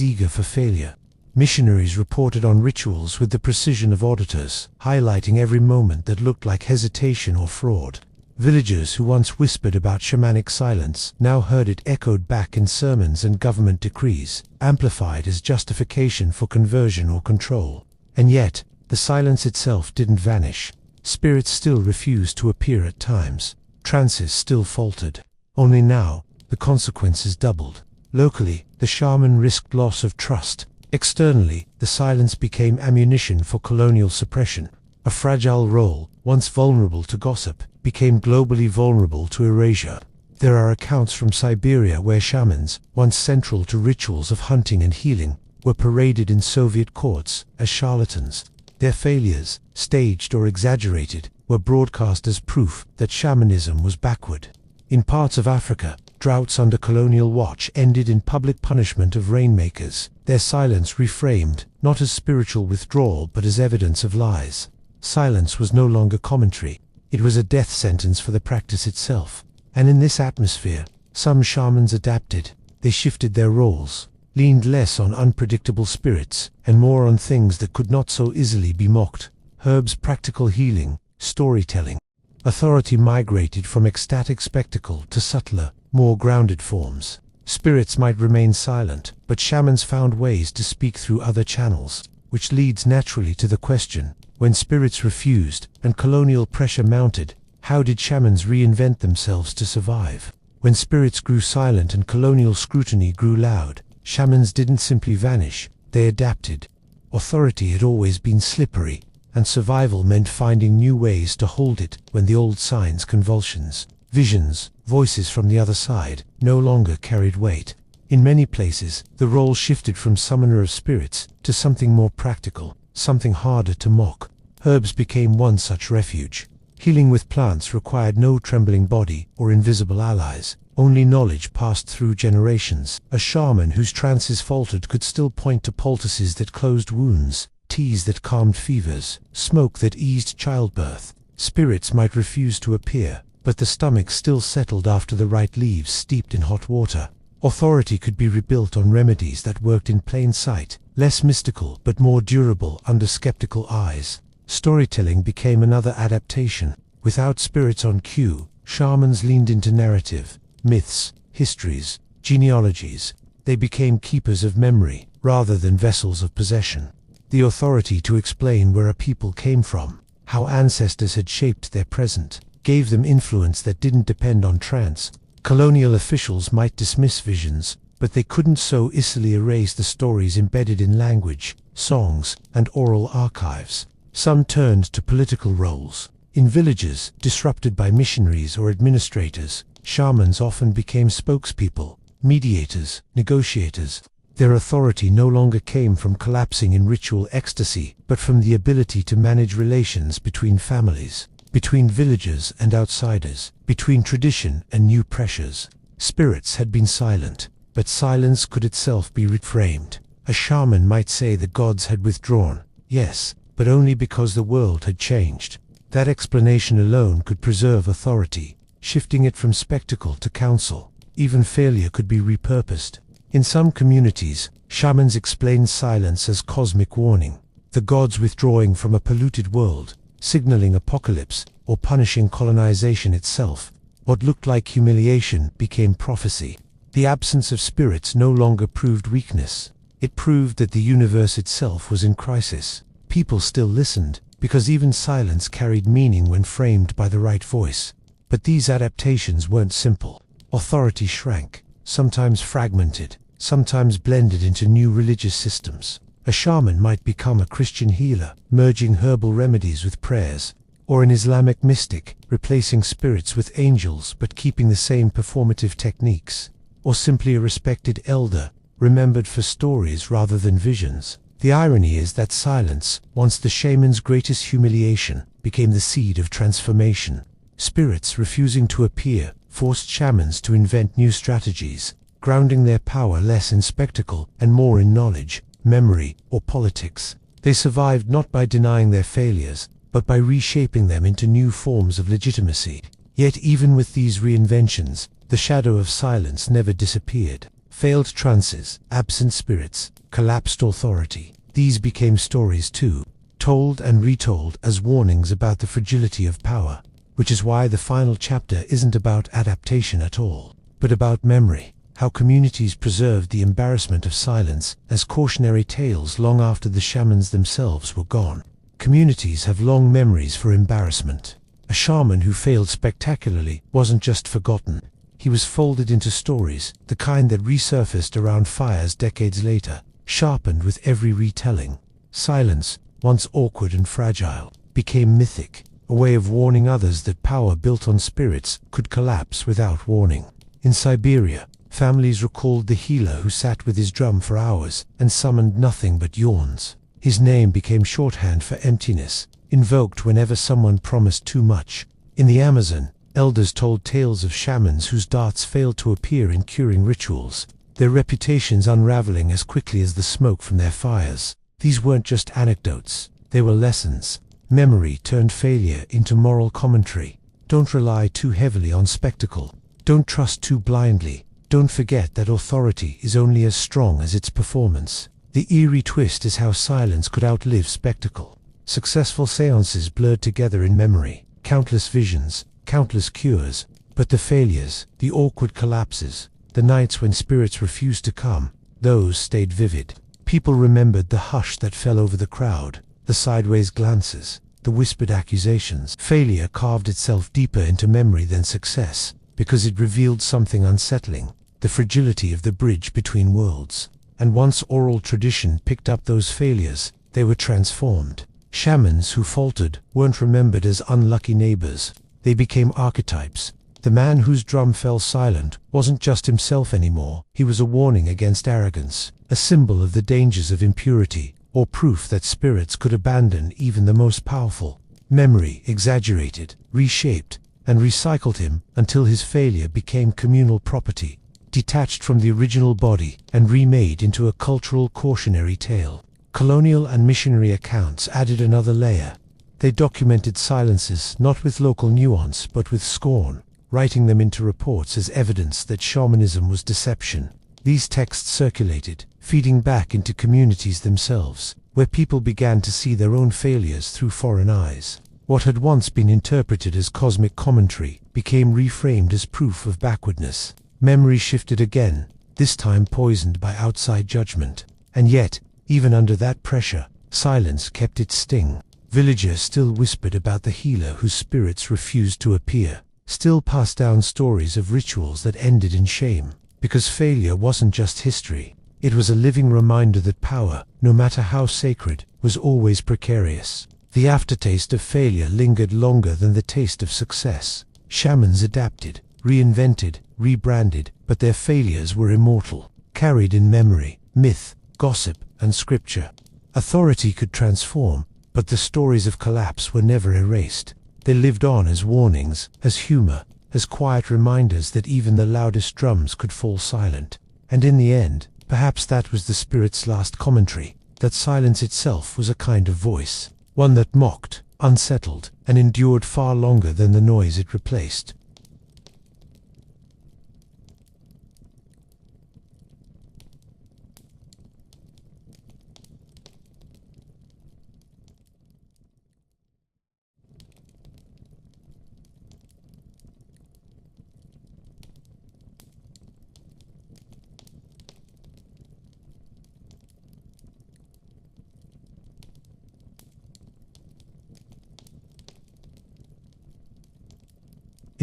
eager for failure. Missionaries reported on rituals with the precision of auditors, highlighting every moment that looked like hesitation or fraud. Villagers who once whispered about shamanic silence now heard it echoed back in sermons and government decrees, amplified as justification for conversion or control. And yet, the silence itself didn't vanish. Spirits still refused to appear at times. Trances still faltered. Only now, the consequences doubled. Locally, the shaman risked loss of trust. Externally, the silence became ammunition for colonial suppression. A fragile role, once vulnerable to gossip, became globally vulnerable to erasure. There are accounts from Siberia where shamans, once central to rituals of hunting and healing, were paraded in Soviet courts as charlatans. Their failures, staged or exaggerated, were broadcast as proof that shamanism was backward. In parts of Africa, droughts under colonial watch ended in public punishment of rainmakers, their silence reframed, not as spiritual withdrawal but as evidence of lies. Silence was no longer commentary. It was a death sentence for the practice itself. And in this atmosphere, some shamans adapted. They shifted their roles, leaned less on unpredictable spirits, and more on things that could not so easily be mocked. Herbs, practical healing, storytelling. Authority migrated from ecstatic spectacle to subtler, more grounded forms. Spirits might remain silent, but shamans found ways to speak through other channels, which leads naturally to the question, when spirits refused and colonial pressure mounted, how did shamans reinvent themselves to survive? When spirits grew silent and colonial scrutiny grew loud, shamans didn't simply vanish, they adapted. Authority had always been slippery, and survival meant finding new ways to hold it when the old signs, convulsions, visions, voices from the other side, no longer carried weight. In many places, the role shifted from summoner of spirits to something more practical, something harder to mock. Herbs became one such refuge. Healing with plants required no trembling body or invisible allies, only knowledge passed through generations. A shaman whose trances faltered could still point to poultices that closed wounds, teas that calmed fevers, smoke that eased childbirth. Spirits might refuse to appear, but the stomach still settled after the right leaves steeped in hot water. Authority could be rebuilt on remedies that worked in plain sight, less mystical but more durable under skeptical eyes. Storytelling became another adaptation. Without spirits on cue, shamans leaned into narrative, myths, histories, genealogies. They became keepers of memory, rather than vessels of possession. The authority to explain where a people came from, how ancestors had shaped their present, gave them influence that didn't depend on trance. Colonial officials might dismiss visions, but they couldn't so easily erase the stories embedded in language, songs, and oral archives. Some turned to political roles. In villages, disrupted by missionaries or administrators, shamans often became spokespeople, mediators, negotiators. Their authority no longer came from collapsing in ritual ecstasy, but from the ability to manage relations between families, between villagers and outsiders, between tradition and new pressures. Spirits had been silent, but silence could itself be reframed. A shaman might say the gods had withdrawn, yes, but only because the world had changed. That explanation alone could preserve authority, shifting it from spectacle to counsel. Even failure could be repurposed. In some communities, shamans explained silence as cosmic warning, the gods withdrawing from a polluted world, signaling apocalypse, or punishing colonization itself. What looked like humiliation became prophecy. The absence of spirits no longer proved weakness. It proved that the universe itself was in crisis. People still listened, because even silence carried meaning when framed by the right voice. But these adaptations weren't simple. Authority shrank, sometimes fragmented, sometimes blended into new religious systems. A shaman might become a Christian healer, merging herbal remedies with prayers, or an Islamic mystic, replacing spirits with angels but keeping the same performative techniques, or simply a respected elder, remembered for stories rather than visions. The irony is that silence, once the shaman's greatest humiliation, became the seed of transformation. Spirits refusing to appear forced shamans to invent new strategies, grounding their power less in spectacle and more in knowledge, memory, or politics. They survived not by denying their failures, but by reshaping them into new forms of legitimacy. Yet even with these reinventions, the shadow of silence never disappeared. Failed trances, absent spirits, collapsed authority. These became stories too, told and retold as warnings about the fragility of power, which is why the final chapter isn't about adaptation at all, but about memory, how communities preserved the embarrassment of silence as cautionary tales long after the shamans themselves were gone. Communities have long memories for embarrassment. A shaman who failed spectacularly wasn't just forgotten. He was folded into stories, the kind that resurfaced around fires decades later, sharpened with every retelling. Silence, once awkward and fragile, became mythic, a way of warning others that power built on spirits could collapse without warning. In Siberia, families recalled the healer who sat with his drum for hours and summoned nothing but yawns. His name became shorthand for emptiness, invoked whenever someone promised too much. In the Amazon, elders told tales of shamans whose darts failed to appear in curing rituals, their reputations unraveling as quickly as the smoke from their fires. These weren't just anecdotes, they were lessons. Memory turned failure into moral commentary. Don't rely too heavily on spectacle. Don't trust too blindly. Don't forget that authority is only as strong as its performance. The eerie twist is how silence could outlive spectacle. Successful seances blurred together in memory, countless visions, countless cures, but the failures, the awkward collapses, the nights when spirits refused to come, those stayed vivid. People remembered the hush that fell over the crowd, the sideways glances, the whispered accusations. Failure carved itself deeper into memory than success, because it revealed something unsettling, the fragility of the bridge between worlds. And once oral tradition picked up those failures, they were transformed. Shamans who faltered weren't remembered as unlucky neighbors. They became archetypes. The man whose drum fell silent wasn't just himself anymore. He was a warning against arrogance, a symbol of the dangers of impurity, or proof that spirits could abandon even the most powerful. Memory exaggerated, reshaped, and recycled him until his failure became communal property, detached from the original body and remade into a cultural cautionary tale. Colonial and missionary accounts added another layer. They documented silences not with local nuance but with scorn, writing them into reports as evidence that shamanism was deception. These texts circulated, feeding back into communities themselves, where people began to see their own failures through foreign eyes. What had once been interpreted as cosmic commentary became reframed as proof of backwardness. Memory shifted again, this time poisoned by outside judgment. And yet, even under that pressure, silence kept its sting. Villagers still whispered about the healer whose spirits refused to appear, still passed down stories of rituals that ended in shame. Because failure wasn't just history, it was a living reminder that power, no matter how sacred, was always precarious. The aftertaste of failure lingered longer than the taste of success. Shamans adapted, reinvented, rebranded, but their failures were immortal, carried in memory, myth, gossip, and scripture. Authority could transform, but the stories of collapse were never erased. They lived on as warnings, as humor, as quiet reminders that even the loudest drums could fall silent. And in the end, perhaps that was the spirit's last commentary, that silence itself was a kind of voice, one that mocked, unsettled, and endured far longer than the noise it replaced.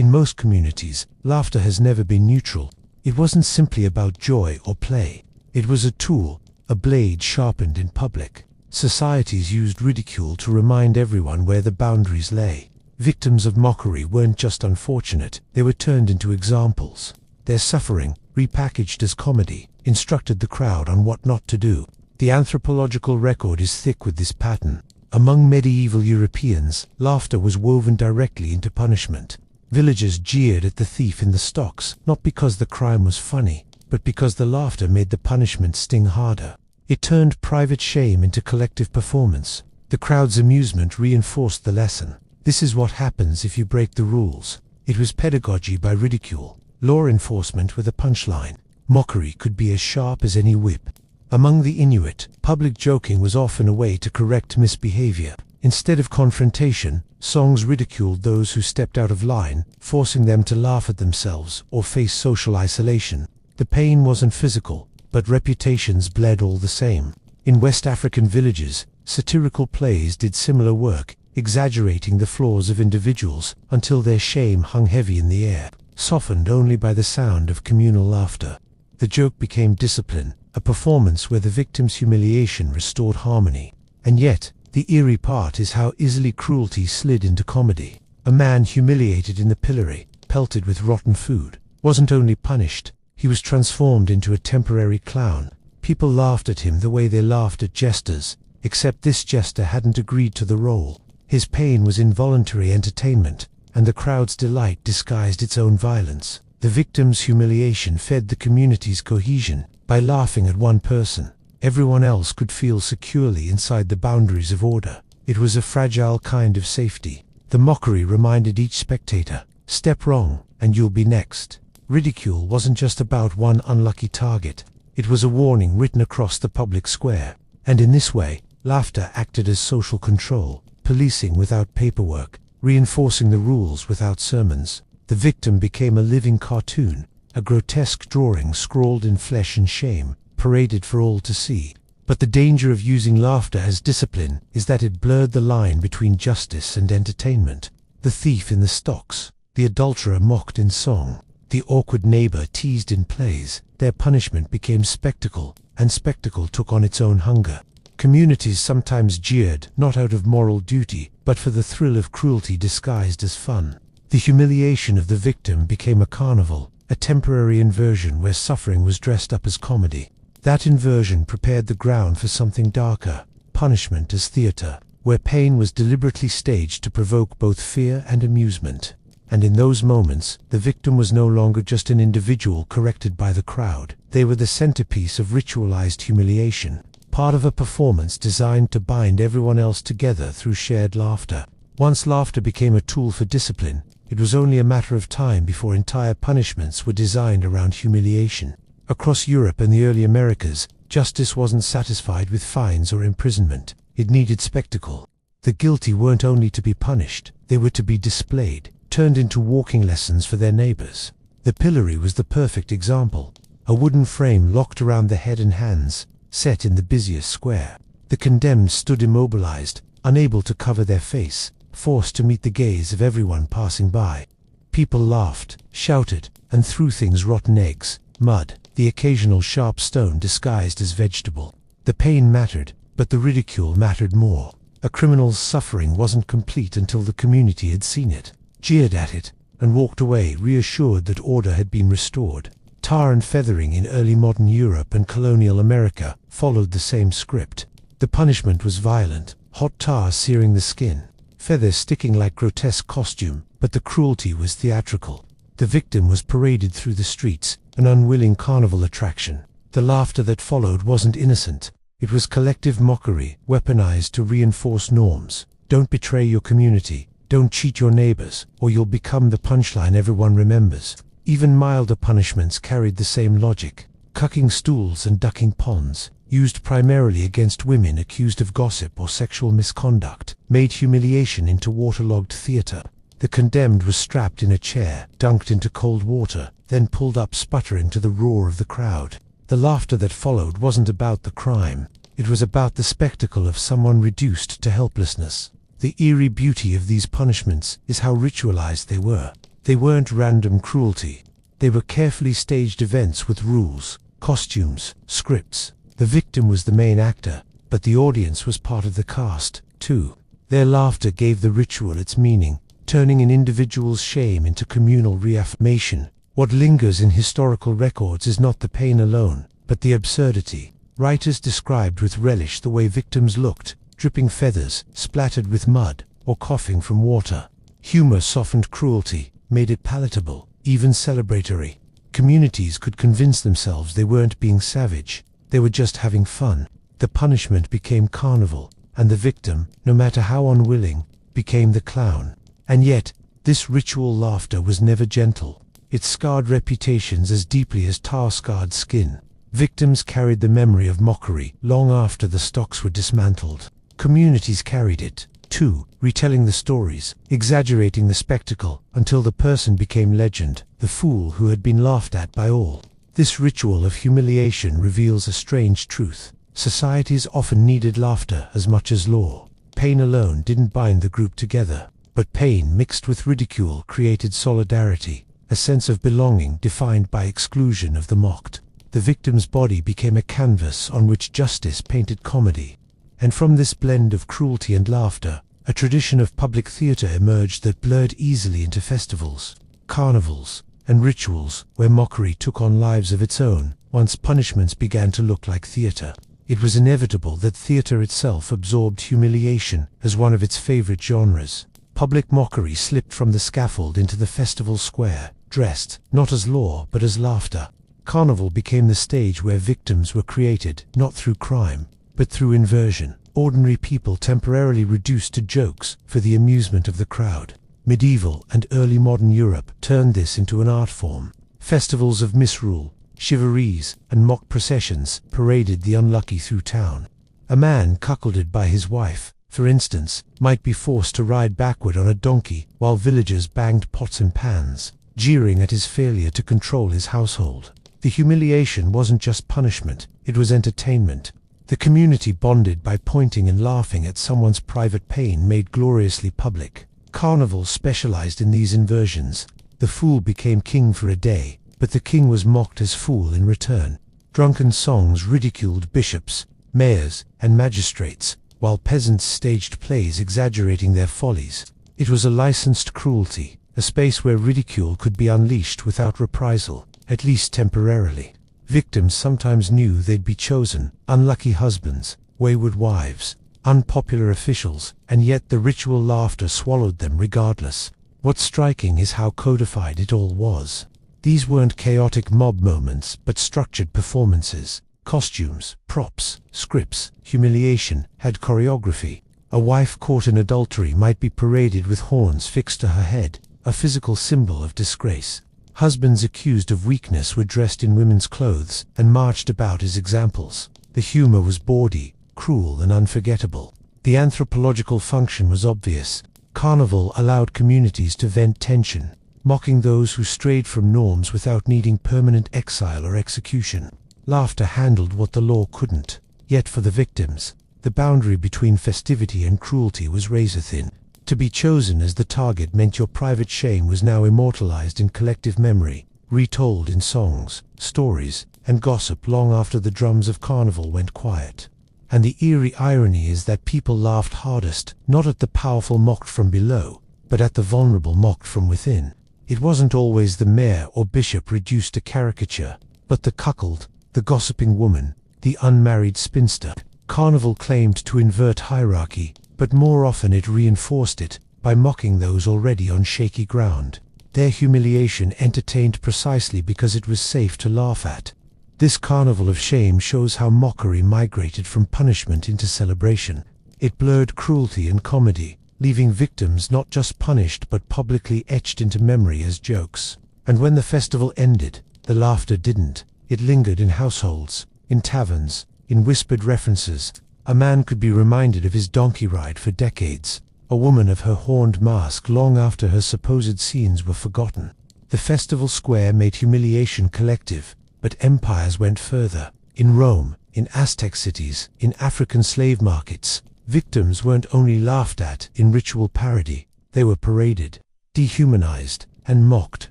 In most communities, laughter has never been neutral. It wasn't simply about joy or play. It was a tool, a blade sharpened in public. Societies used ridicule to remind everyone where the boundaries lay. Victims of mockery weren't just unfortunate, they were turned into examples. Their suffering, repackaged as comedy, instructed the crowd on what not to do. The anthropological record is thick with this pattern. Among medieval Europeans, laughter was woven directly into punishment. Villagers jeered at the thief in the stocks, not because the crime was funny, but because the laughter made the punishment sting harder. It turned private shame into collective performance. The crowd's amusement reinforced the lesson. This is what happens if you break the rules. It was pedagogy by ridicule, law enforcement with a punchline. Mockery could be as sharp as any whip. Among the Inuit, public joking was often a way to correct misbehavior. Instead of confrontation, songs ridiculed those who stepped out of line, forcing them to laugh at themselves or face social isolation. The pain wasn't physical, but reputations bled all the same. In West African villages, satirical plays did similar work, exaggerating the flaws of individuals until their shame hung heavy in the air, softened only by the sound of communal laughter. The joke became discipline, a performance where the victim's humiliation restored harmony. And yet, the eerie part is how easily cruelty slid into comedy. A man humiliated in the pillory, pelted with rotten food, wasn't only punished, he was transformed into a temporary clown. People laughed at him the way they laughed at jesters, except this jester hadn't agreed to the role. His pain was involuntary entertainment, and the crowd's delight disguised its own violence. The victim's humiliation fed the community's cohesion. By laughing at one person, everyone else could feel securely inside the boundaries of order. It was a fragile kind of safety. The mockery reminded each spectator, step wrong, and you'll be next. Ridicule wasn't just about one unlucky target. It was a warning written across the public square. And in this way, laughter acted as social control, policing without paperwork, reinforcing the rules without sermons. The victim became a living cartoon, a grotesque drawing scrawled in flesh and shame, paraded for all to see. But the danger of using laughter as discipline is that it blurred the line between justice and entertainment. The thief in the stocks, the adulterer mocked in song, the awkward neighbor teased in plays. Their punishment became spectacle, and spectacle took on its own hunger. Communities sometimes jeered, not out of moral duty, but for the thrill of cruelty disguised as fun. The humiliation of the victim became a carnival, a temporary inversion where suffering was dressed up as comedy. That inversion prepared the ground for something darker, punishment as theater, where pain was deliberately staged to provoke both fear and amusement. And in those moments, the victim was no longer just an individual corrected by the crowd. They were the centerpiece of ritualized humiliation, part of a performance designed to bind everyone else together through shared laughter. Once laughter became a tool for discipline, it was only a matter of time before entire punishments were designed around humiliation. Across Europe and the early Americas, justice wasn't satisfied with fines or imprisonment. It needed spectacle. The guilty weren't only to be punished, they were to be displayed, turned into walking lessons for their neighbors. The pillory was the perfect example, a wooden frame locked around the head and hands, set in the busiest square. The condemned stood immobilized, unable to cover their face, forced to meet the gaze of everyone passing by. People laughed, shouted, and threw things: rotten eggs, mud, the occasional sharp stone disguised as vegetable. The pain mattered, but the ridicule mattered more. A criminal's suffering wasn't complete until the community had seen it, jeered at it, and walked away reassured that order had been restored. Tar and feathering in early modern Europe and colonial America followed the same script. The punishment was violent, hot tar searing the skin, feathers sticking like grotesque costume, but the cruelty was theatrical. The victim was paraded through the streets, an unwilling carnival attraction. The laughter that followed wasn't innocent. It was collective mockery, weaponized to reinforce norms. Don't betray your community, don't cheat your neighbors, or you'll become the punchline everyone remembers. Even milder punishments carried the same logic. Cucking stools and ducking ponds, used primarily against women accused of gossip or sexual misconduct, made humiliation into waterlogged theater. The condemned was strapped in a chair, dunked into cold water, then pulled up sputtering to the roar of the crowd. The laughter that followed wasn't about the crime. It was about the spectacle of someone reduced to helplessness. The eerie beauty of these punishments is how ritualized they were. They weren't random cruelty. They were carefully staged events with rules, costumes, scripts. The victim was the main actor, but the audience was part of the cast, too. Their laughter gave the ritual its meaning, turning an individual's shame into communal reaffirmation. What lingers in historical records is not the pain alone, but the absurdity. Writers described with relish the way victims looked, dripping feathers, splattered with mud, or coughing from water. Humor softened cruelty, made it palatable, even celebratory. Communities could convince themselves they weren't being savage. They were just having fun. The punishment became carnival, and the victim, no matter how unwilling, became the clown. And yet, this ritual laughter was never gentle. It scarred reputations as deeply as tar scarred skin. Victims carried the memory of mockery long after the stocks were dismantled. Communities carried it, too, retelling the stories, exaggerating the spectacle, until the person became legend, the fool who had been laughed at by all. This ritual of humiliation reveals a strange truth. Societies often needed laughter as much as law. Pain alone didn't bind the group together, but pain mixed with ridicule created solidarity, a sense of belonging defined by exclusion of the mocked. The victim's body became a canvas on which justice painted comedy. And from this blend of cruelty and laughter, a tradition of public theatre emerged that blurred easily into festivals, carnivals, and rituals where mockery took on lives of its own once punishments began to look like theatre. It was inevitable that theatre itself absorbed humiliation as one of its favorite genres. Public mockery slipped from the scaffold into the festival square, dressed not as law but as laughter. Carnival became the stage where victims were created, not through crime, but through inversion. Ordinary people temporarily reduced to jokes for the amusement of the crowd. Medieval and early modern Europe turned this into an art form. Festivals of misrule, chivalries, and mock processions paraded the unlucky through town. A man cuckolded by his wife, for instance, might be forced to ride backward on a donkey while villagers banged pots and pans, jeering at his failure to control his household. The humiliation wasn't just punishment, it was entertainment. The community bonded by pointing and laughing at someone's private pain made gloriously public. Carnivals specialized in these inversions. The fool became king for a day, but the king was mocked as fool in return. Drunken songs ridiculed bishops, mayors, and magistrates, while peasants staged plays exaggerating their follies. It was a licensed cruelty, a space where ridicule could be unleashed without reprisal, at least temporarily. Victims sometimes knew they'd be chosen: unlucky husbands, wayward wives, unpopular officials, and yet the ritual laughter swallowed them regardless. What's striking is how codified it all was. These weren't chaotic mob moments, but structured performances. Costumes, props, scripts, humiliation had choreography. A wife caught in adultery might be paraded with horns fixed to her head, a physical symbol of disgrace. Husbands accused of weakness were dressed in women's clothes and marched about as examples. The humor was bawdy, cruel, and unforgettable. The anthropological function was obvious. Carnival allowed communities to vent tension, mocking those who strayed from norms without needing permanent exile or execution. Laughter handled what the law couldn't. Yet for the victims, the boundary between festivity and cruelty was razor-thin. To be chosen as the target meant your private shame was now immortalized in collective memory, retold in songs, stories, and gossip long after the drums of carnival went quiet. And the eerie irony is that people laughed hardest, not at the powerful mocked from below, but at the vulnerable mocked from within. It wasn't always the mayor or bishop reduced to caricature, but the cuckold, the gossiping woman, the unmarried spinster. Carnival claimed to invert hierarchy, but more often it reinforced it by mocking those already on shaky ground. Their humiliation entertained precisely because it was safe to laugh at. This carnival of shame shows how mockery migrated from punishment into celebration. It blurred cruelty and comedy, leaving victims not just punished but publicly etched into memory as jokes. And when the festival ended, the laughter didn't. It lingered in households, in taverns, in whispered references. A man could be reminded of his donkey ride for decades, a woman of her horned mask long after her supposed scenes were forgotten. The festival square made humiliation collective, but empires went further. In Rome, in Aztec cities, in African slave markets, victims weren't only laughed at in ritual parody, they were paraded, dehumanized, and mocked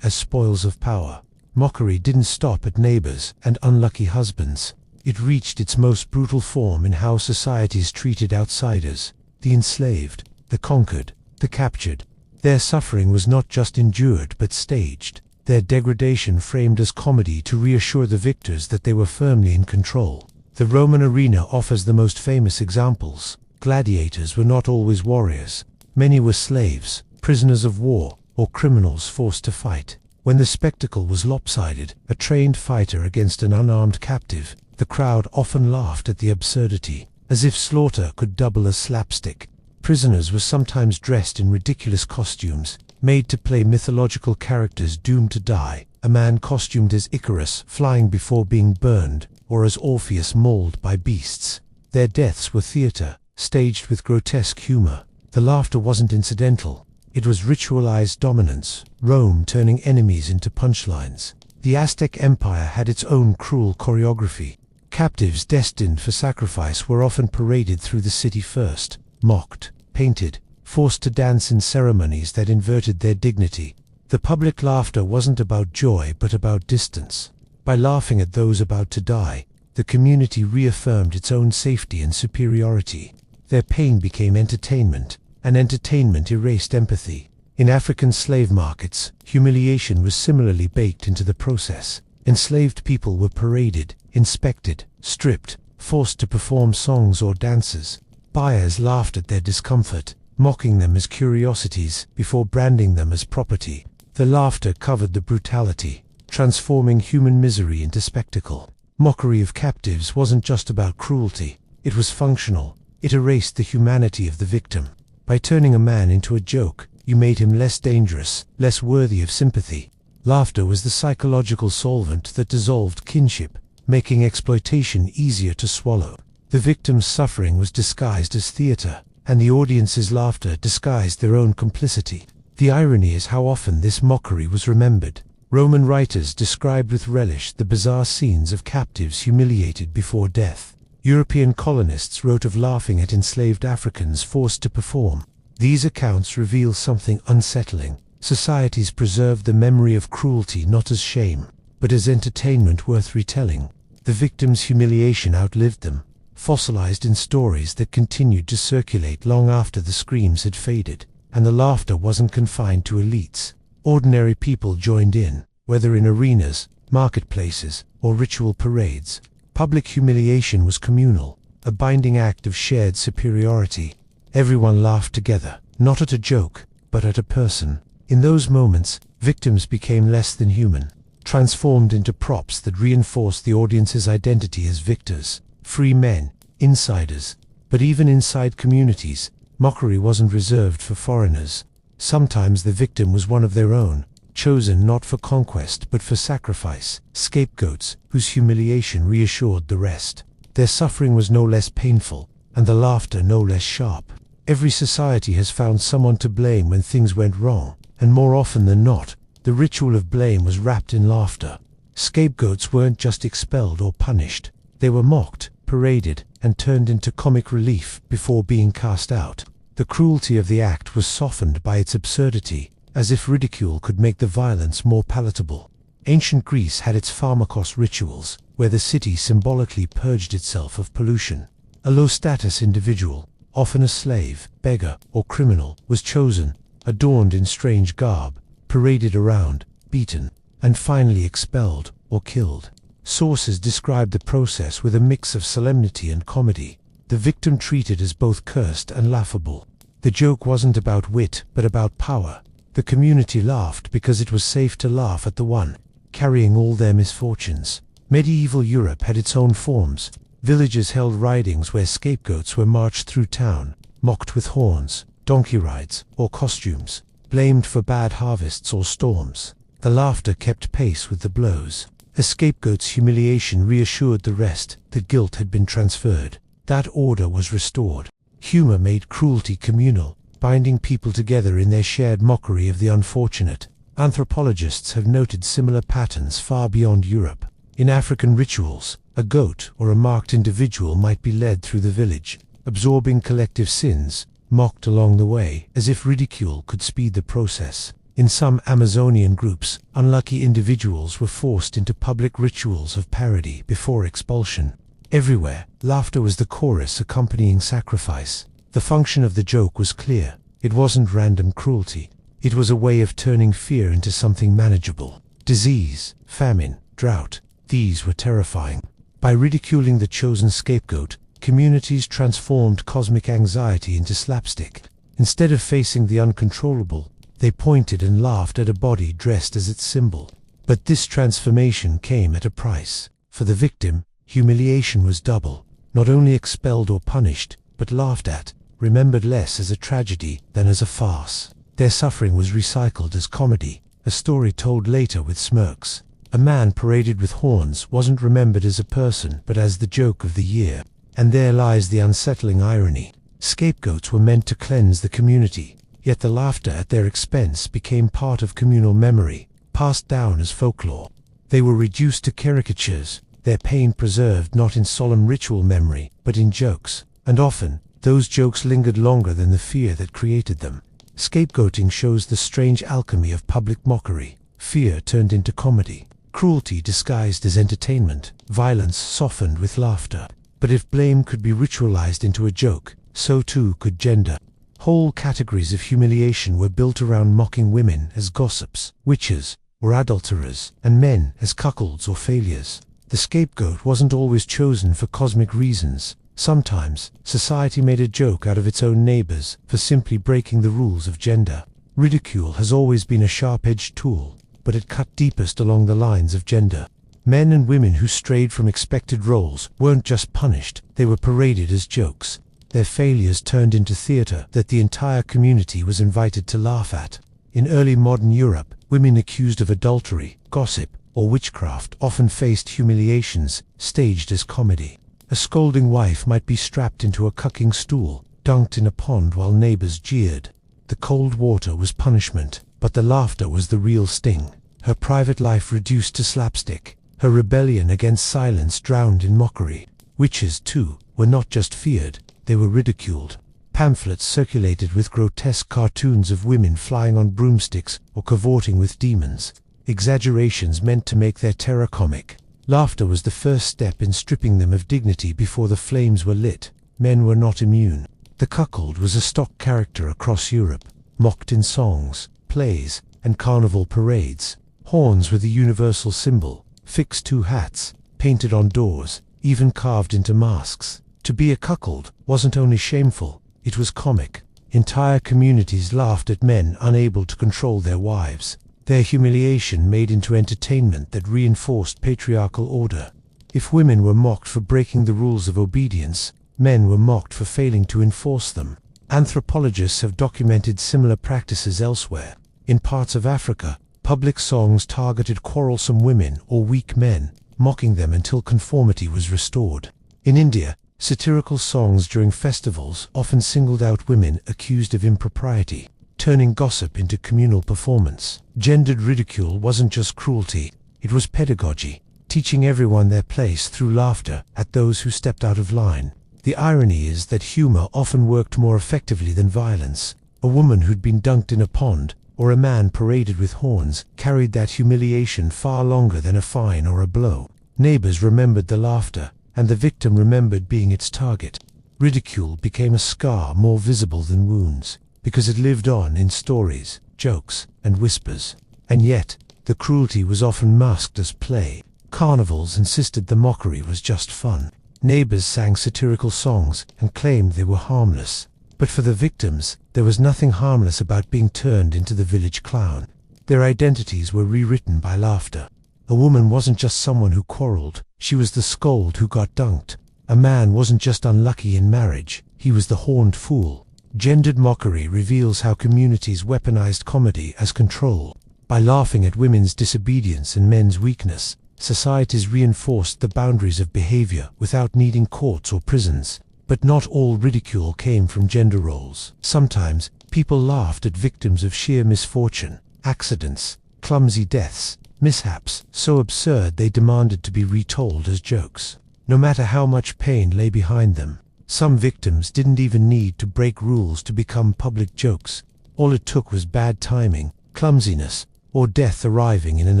as spoils of power. Mockery didn't stop at neighbors and unlucky husbands. It reached its most brutal form in how societies treated outsiders, the enslaved, the conquered, the captured. Their suffering was not just endured but staged, their degradation framed as comedy to reassure the victors that they were firmly in control. The Roman arena offers the most famous examples. Gladiators were not always warriors. Many were slaves, prisoners of war, or criminals forced to fight. When the spectacle was lopsided, a trained fighter against an unarmed captive, the crowd often laughed at the absurdity, as if slaughter could double as slapstick. Prisoners were sometimes dressed in ridiculous costumes, made to play mythological characters doomed to die. A man costumed as Icarus, flying before being burned, or as Orpheus mauled by beasts. Their deaths were theater, staged with grotesque humor. The laughter wasn't incidental. It was ritualized dominance, Rome turning enemies into punchlines. The Aztec Empire had its own cruel choreography. Captives destined for sacrifice were often paraded through the city first, mocked, painted, forced to dance in ceremonies that inverted their dignity. The public laughter wasn't about joy but about distance. By laughing at those about to die, the community reaffirmed its own safety and superiority. Their pain became entertainment, and entertainment erased empathy. In African slave markets, humiliation was similarly baked into the process. Enslaved people were paraded, inspected, stripped, forced to perform songs or dances. Buyers laughed at their discomfort, mocking them as curiosities before branding them as property. The laughter covered the brutality, transforming human misery into spectacle. Mockery of captives wasn't just about cruelty. It was functional. It erased the humanity of the victim. By turning a man into a joke, you made him less dangerous, less worthy of sympathy. Laughter was the psychological solvent that dissolved kinship, making exploitation easier to swallow. The victim's suffering was disguised as theater, and the audience's laughter disguised their own complicity. The irony is how often this mockery was remembered. Roman writers described with relish the bizarre scenes of captives humiliated before death. European colonists wrote of laughing at enslaved Africans forced to perform. These accounts reveal something unsettling. Societies preserved the memory of cruelty not as shame, but as entertainment worth retelling. The victims' humiliation outlived them, fossilized in stories that continued to circulate long after the screams had faded. And the laughter wasn't confined to elites. Ordinary people joined in, whether in arenas, marketplaces, or ritual parades. Public humiliation was communal, a binding act of shared superiority. Everyone laughed together, not at a joke, but at a person. In those moments, victims became less than human, transformed into props that reinforced the audience's identity as victors, free men, insiders. But even inside communities, mockery wasn't reserved for foreigners. Sometimes the victim was one of their own, chosen not for conquest but for sacrifice, scapegoats whose humiliation reassured the rest. Their suffering was no less painful, and the laughter no less sharp. Every society has found someone to blame when things went wrong, and more often than not, the ritual of blame was wrapped in laughter. Scapegoats weren't just expelled or punished. They were mocked, paraded, and turned into comic relief before being cast out. The cruelty of the act was softened by its absurdity, as if ridicule could make the violence more palatable. Ancient Greece had its pharmakos rituals, where the city symbolically purged itself of pollution. A low-status individual, often a slave, beggar, or criminal, was chosen, adorned in strange garb, paraded around, beaten, and finally expelled or killed. Sources describe the process with a mix of solemnity and comedy, the victim treated as both cursed and laughable. The joke wasn't about wit, but about power. The community laughed because it was safe to laugh at the one carrying all their misfortunes. Medieval Europe had its own forms. Villages held ridings where scapegoats were marched through town, mocked with horns, donkey rides, or costumes, blamed for bad harvests or storms. The laughter kept pace with the blows. A scapegoat's humiliation reassured the rest that guilt had been transferred. That order was restored. Humor made cruelty communal, binding people together in their shared mockery of the unfortunate. Anthropologists have noted similar patterns far beyond Europe. In African rituals, a goat or a marked individual might be led through the village, absorbing collective sins, mocked along the way, as if ridicule could speed the process. In some Amazonian groups, unlucky individuals were forced into public rituals of parody before expulsion. Everywhere, laughter was the chorus accompanying sacrifice. The function of the joke was clear. It wasn't random cruelty. It was a way of turning fear into something manageable. Disease, famine, drought, these were terrifying. By ridiculing the chosen scapegoat, communities transformed cosmic anxiety into slapstick. Instead of facing the uncontrollable, they pointed and laughed at a body dressed as its symbol. But this transformation came at a price. For the victim, humiliation was double. Not only expelled or punished, but laughed at, remembered less as a tragedy than as a farce. Their suffering was recycled as comedy, a story told later with smirks. A man paraded with horns wasn't remembered as a person but as the joke of the year. And there lies the unsettling irony. Scapegoats were meant to cleanse the community, yet the laughter at their expense became part of communal memory, passed down as folklore. They were reduced to caricatures, their pain preserved not in solemn ritual memory, but in jokes, and often, those jokes lingered longer than the fear that created them. Scapegoating shows the strange alchemy of public mockery, fear turned into comedy, cruelty disguised as entertainment, violence softened with laughter. But if blame could be ritualized into a joke, so too could gender. Whole categories of humiliation were built around mocking women as gossips, witches, or adulterers, and men as cuckolds or failures. The scapegoat wasn't always chosen for cosmic reasons. Sometimes, society made a joke out of its own neighbors for simply breaking the rules of gender. Ridicule has always been a sharp-edged tool, but it cut deepest along the lines of gender. Men and women who strayed from expected roles weren't just punished, they were paraded as jokes. Their failures turned into theater that the entire community was invited to laugh at. In early modern Europe, women accused of adultery, gossip, or witchcraft often faced humiliations, staged as comedy. A scolding wife might be strapped into a cucking stool, dunked in a pond while neighbors jeered. The cold water was punishment, but the laughter was the real sting. Her private life reduced to slapstick, her rebellion against silence drowned in mockery. Witches, too, were not just feared, they were ridiculed. Pamphlets circulated with grotesque cartoons of women flying on broomsticks or cavorting with demons. Exaggerations meant to make their terror comic. Laughter was the first step in stripping them of dignity before the flames were lit. Men were not immune. The cuckold was a stock character across Europe, mocked in songs, plays, and carnival parades. Horns were the universal symbol, fixed to hats, painted on doors, even carved into masks. To be a cuckold wasn't only shameful, it was comic. Entire communities laughed at men unable to control their wives. Their humiliation made into entertainment that reinforced patriarchal order. If women were mocked for breaking the rules of obedience, men were mocked for failing to enforce them. Anthropologists have documented similar practices elsewhere. In parts of Africa, public songs targeted quarrelsome women or weak men, mocking them until conformity was restored. In India, satirical songs during festivals often singled out women accused of impropriety, turning gossip into communal performance. Gendered ridicule wasn't just cruelty, it was pedagogy, teaching everyone their place through laughter at those who stepped out of line. The irony is that humor often worked more effectively than violence. A woman who'd been dunked in a pond, or a man paraded with horns, carried that humiliation far longer than a fine or a blow. Neighbors remembered the laughter, and the victim remembered being its target. Ridicule became a scar more visible than wounds, because it lived on in stories, jokes, and whispers. And yet, the cruelty was often masked as play. Carnivals insisted the mockery was just fun. Neighbors sang satirical songs and claimed they were harmless. But for the victims, there was nothing harmless about being turned into the village clown. Their identities were rewritten by laughter. A woman wasn't just someone who quarreled, she was the scold who got dunked. A man wasn't just unlucky in marriage, he was the horned fool. Gendered mockery reveals how communities weaponized comedy as control. By laughing at women's disobedience and men's weakness, societies reinforced the boundaries of behavior without needing courts or prisons. But not all ridicule came from gender roles. Sometimes, people laughed at victims of sheer misfortune, accidents, clumsy deaths, mishaps, so absurd they demanded to be retold as jokes. No matter how much pain lay behind them, some victims didn't even need to break rules to become public jokes. All it took was bad timing, clumsiness, or death arriving in an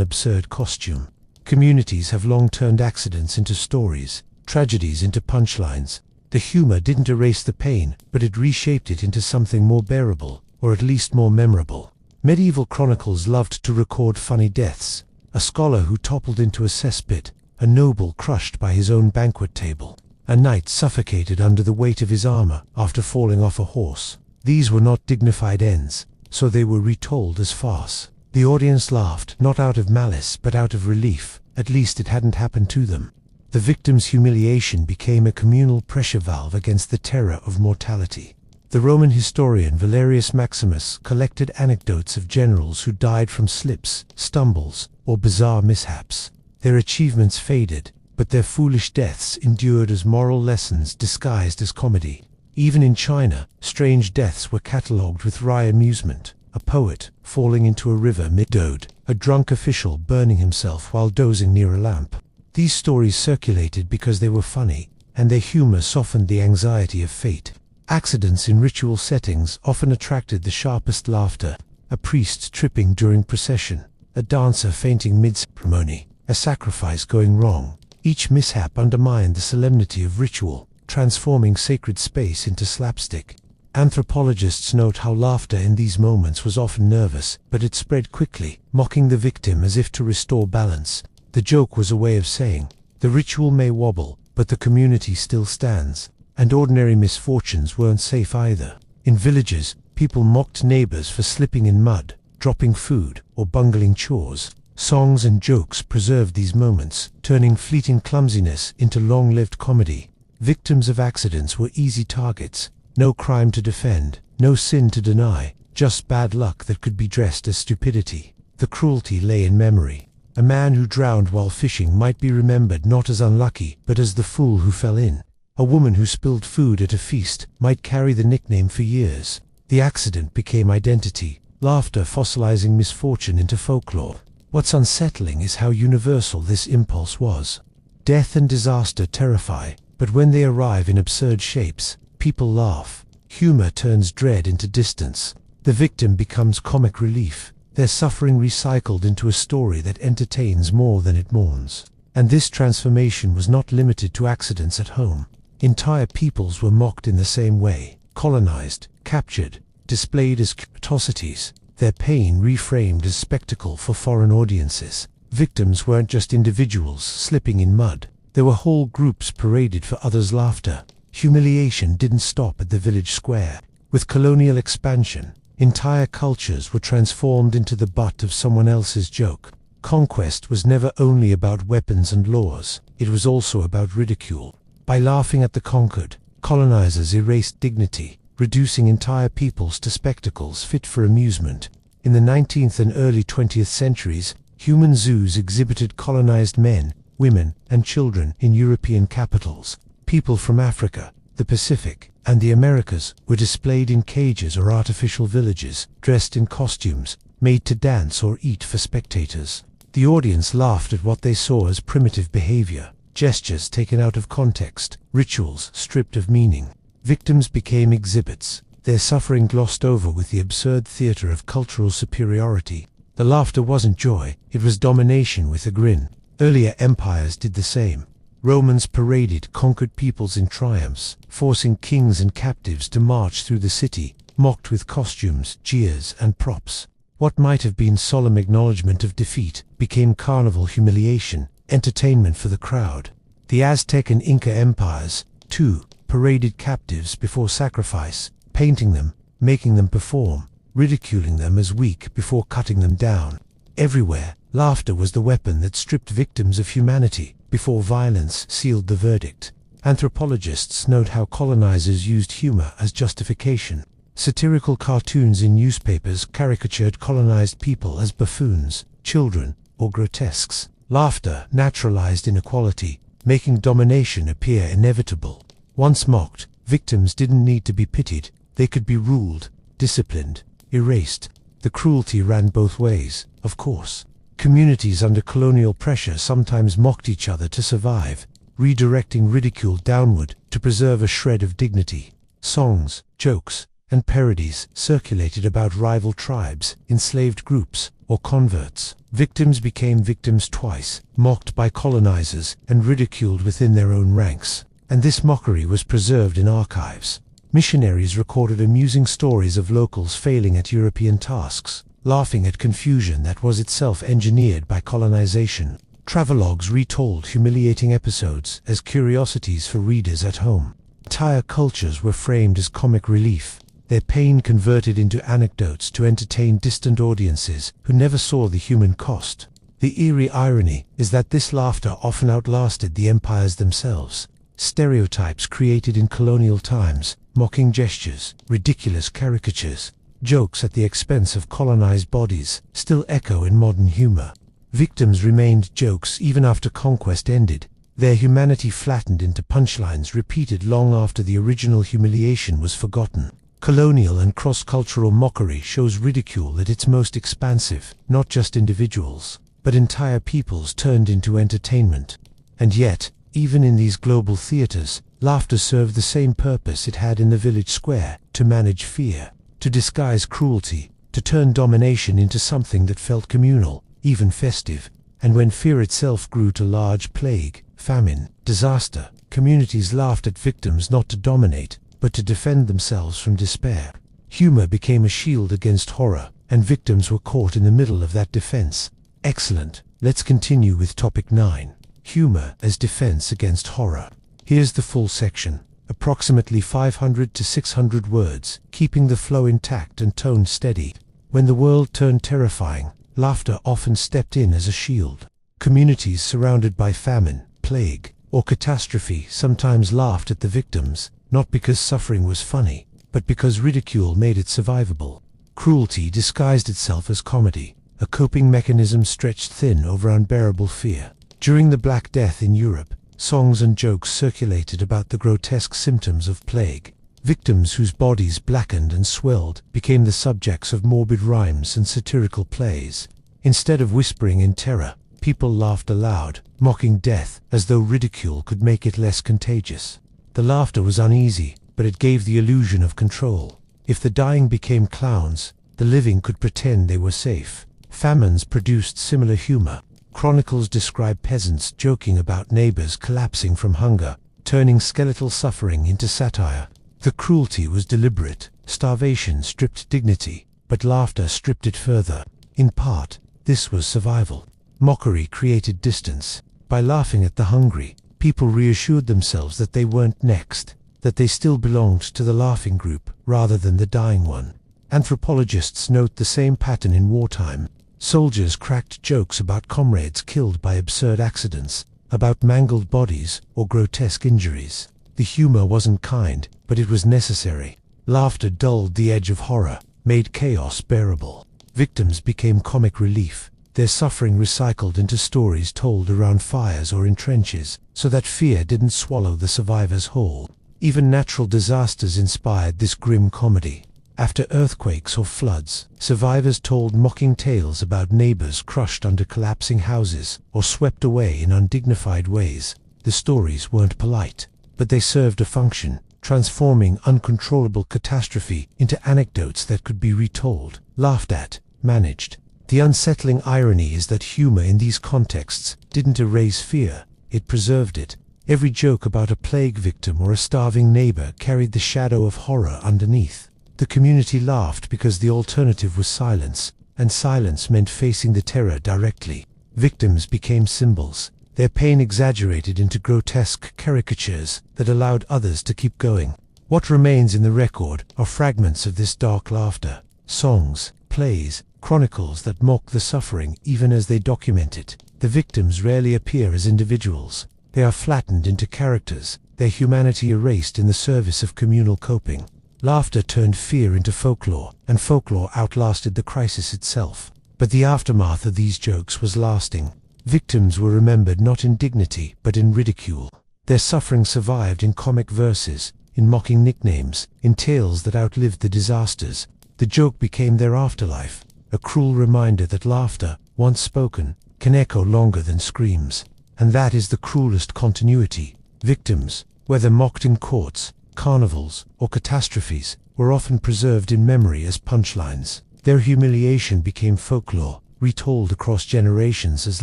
absurd costume. Communities have long turned accidents into stories, tragedies into punchlines. The humor didn't erase the pain, but it reshaped it into something more bearable, or at least more memorable. Medieval chronicles loved to record funny deaths. A scholar who toppled into a cesspit, a noble crushed by his own banquet table, a knight suffocated under the weight of his armor after falling off a horse. These were not dignified ends, so they were retold as farce. The audience laughed, not out of malice but out of relief, at least it hadn't happened to them. The victim's humiliation became a communal pressure valve against the terror of mortality. The Roman historian Valerius Maximus collected anecdotes of generals who died from slips, stumbles, or bizarre mishaps. Their achievements faded, but their foolish deaths endured as moral lessons disguised as comedy. Even in China, strange deaths were catalogued with wry amusement. A poet falling into a river mid-ode, a drunk official burning himself while dozing near a lamp. These stories circulated because they were funny, and their humor softened the anxiety of fate. Accidents in ritual settings often attracted the sharpest laughter. A priest tripping during procession, a dancer fainting mid-ceremony, a sacrifice going wrong. Each mishap undermined the solemnity of ritual, transforming sacred space into slapstick. Anthropologists note how laughter in these moments was often nervous, but it spread quickly, mocking the victim as if to restore balance. The joke was a way of saying, the ritual may wobble, but the community still stands. And ordinary misfortunes weren't safe either. In villages, people mocked neighbors for slipping in mud, dropping food, or bungling chores. Songs and jokes preserved these moments, turning fleeting clumsiness into long-lived comedy. Victims of accidents were easy targets. No crime to defend, no sin to deny, just bad luck that could be dressed as stupidity. The cruelty lay in memory. A man who drowned while fishing might be remembered not as unlucky, but as the fool who fell in. A woman who spilled food at a feast might carry the nickname for years. The accident became identity, laughter fossilizing misfortune into folklore. What's unsettling is how universal this impulse was. Death and disaster terrify, but when they arrive in absurd shapes, people laugh. Humor turns dread into distance. The victim becomes comic relief, their suffering recycled into a story that entertains more than it mourns. And this transformation was not limited to accidents at home. Entire peoples were mocked in the same way, colonized, captured, displayed as atrocities, their pain reframed as spectacle for foreign audiences. Victims weren't just individuals slipping in mud, there were whole groups paraded for others' laughter. Humiliation didn't stop at the village square. With colonial expansion, entire cultures were transformed into the butt of someone else's joke. Conquest was never only about weapons and laws, it was also about ridicule. By laughing at the conquered, colonizers erased dignity, reducing entire peoples to spectacles fit for amusement. In the 19th and early 20th centuries, human zoos exhibited colonized men, women, and children in European capitals. People from Africa, the Pacific, and the Americas were displayed in cages or artificial villages, dressed in costumes, made to dance or eat for spectators. The audience laughed at what they saw as primitive behavior. Gestures taken out of context, rituals stripped of meaning. Victims became exhibits, their suffering glossed over with the absurd theater of cultural superiority. The laughter wasn't joy, it was domination with a grin. Earlier empires did the same. Romans paraded conquered peoples in triumphs, forcing kings and captives to march through the city, mocked with costumes, jeers, and props. What might have been solemn acknowledgement of defeat became carnival humiliation, entertainment for the crowd. The Aztec and Inca empires, too, paraded captives before sacrifice, painting them, making them perform, ridiculing them as weak before cutting them down. Everywhere, laughter was the weapon that stripped victims of humanity before violence sealed the verdict. Anthropologists note how colonizers used humor as justification. Satirical cartoons in newspapers caricatured colonized people as buffoons, children, or grotesques. Laughter naturalized inequality, making domination appear inevitable. Once mocked, victims didn't need to be pitied, they could be ruled, disciplined, erased. The cruelty ran both ways, of course. Communities under colonial pressure sometimes mocked each other to survive, redirecting ridicule downward to preserve a shred of dignity. Songs, jokes, and parodies circulated about rival tribes, enslaved groups, or converts. Victims became victims twice, mocked by colonizers and ridiculed within their own ranks. And this mockery was preserved in archives. Missionaries recorded amusing stories of locals failing at European tasks, laughing at confusion that was itself engineered by colonization. Travelogues retold humiliating episodes as curiosities for readers at home. Entire cultures were framed as comic relief, their pain converted into anecdotes to entertain distant audiences who never saw the human cost. The eerie irony is that this laughter often outlasted the empires themselves. stereotypes created in colonial times, mocking gestures, ridiculous caricatures, jokes at the expense of colonized bodies, still echo in modern humor. Victims remained jokes even after conquest ended, their humanity flattened into punchlines repeated long after the original humiliation was forgotten. Colonial and cross-cultural mockery shows ridicule at its most expansive, not just individuals, but entire peoples turned into entertainment. And yet, even in these global theaters, laughter served the same purpose it had in the village square: to manage fear, to disguise cruelty, to turn domination into something that felt communal, even festive. And when fear itself grew to large plague, famine, disaster, communities laughed at victims not to dominate, but to defend themselves from despair. Humor became a shield against horror, and victims were caught in the middle of that defense. Excellent. Let's continue with topic 9. Humor as defense against horror. Here's the full section, approximately 500 to 600 words, keeping the flow intact and tone steady. When the world turned terrifying, laughter often stepped in as a shield. Communities surrounded by famine, plague, or catastrophe sometimes laughed at the victims, not because suffering was funny, but because ridicule made it survivable. Cruelty disguised itself as comedy, a coping mechanism stretched thin over unbearable fear. During the Black Death in Europe, songs and jokes circulated about the grotesque symptoms of plague. Victims whose bodies blackened and swelled became the subjects of morbid rhymes and satirical plays. Instead of whispering in terror, people laughed aloud, mocking death as though ridicule could make it less contagious. The laughter was uneasy, but it gave the illusion of control. If the dying became clowns, the living could pretend they were safe. Famines produced similar humor. Chronicles describe peasants joking about neighbors collapsing from hunger, turning skeletal suffering into satire. The cruelty was deliberate. Starvation stripped dignity, but laughter stripped it further. In part, this was survival. Mockery created distance. By laughing at the hungry, people reassured themselves that they weren't next, that they still belonged to the laughing group rather than the dying one. Anthropologists note the same pattern in wartime. Soldiers cracked jokes about comrades killed by absurd accidents, about mangled bodies or grotesque injuries. The humor wasn't kind, but it was necessary. Laughter dulled the edge of horror, made chaos bearable. Victims became comic relief, their suffering recycled into stories told around fires or in trenches, so that fear didn't swallow the survivors whole. Even natural disasters inspired this grim comedy. After earthquakes or floods, survivors told mocking tales about neighbors crushed under collapsing houses or swept away in undignified ways. The stories weren't polite, but they served a function, transforming uncontrollable catastrophe into anecdotes that could be retold, laughed at, managed. The unsettling irony is that humor in these contexts didn't erase fear, it preserved it. Every joke about a plague victim or a starving neighbor carried the shadow of horror underneath. The community laughed because the alternative was silence, and silence meant facing the terror directly. Victims became symbols, their pain exaggerated into grotesque caricatures that allowed others to keep going. What remains in the record are fragments of this dark laughter, songs, plays, chronicles that mock the suffering even as they document it. The victims rarely appear as individuals. They are flattened into characters, their humanity erased in the service of communal coping. Laughter turned fear into folklore, and folklore outlasted the crisis itself. But the aftermath of these jokes was lasting. Victims were remembered not in dignity, but in ridicule. Their suffering survived in comic verses, in mocking nicknames, in tales that outlived the disasters. The joke became their afterlife, a cruel reminder that laughter, once spoken, can echo longer than screams. And that is the cruelest continuity. Victims, whether mocked in courts, carnivals, or catastrophes, were often preserved in memory as punchlines. Their humiliation became folklore, retold across generations as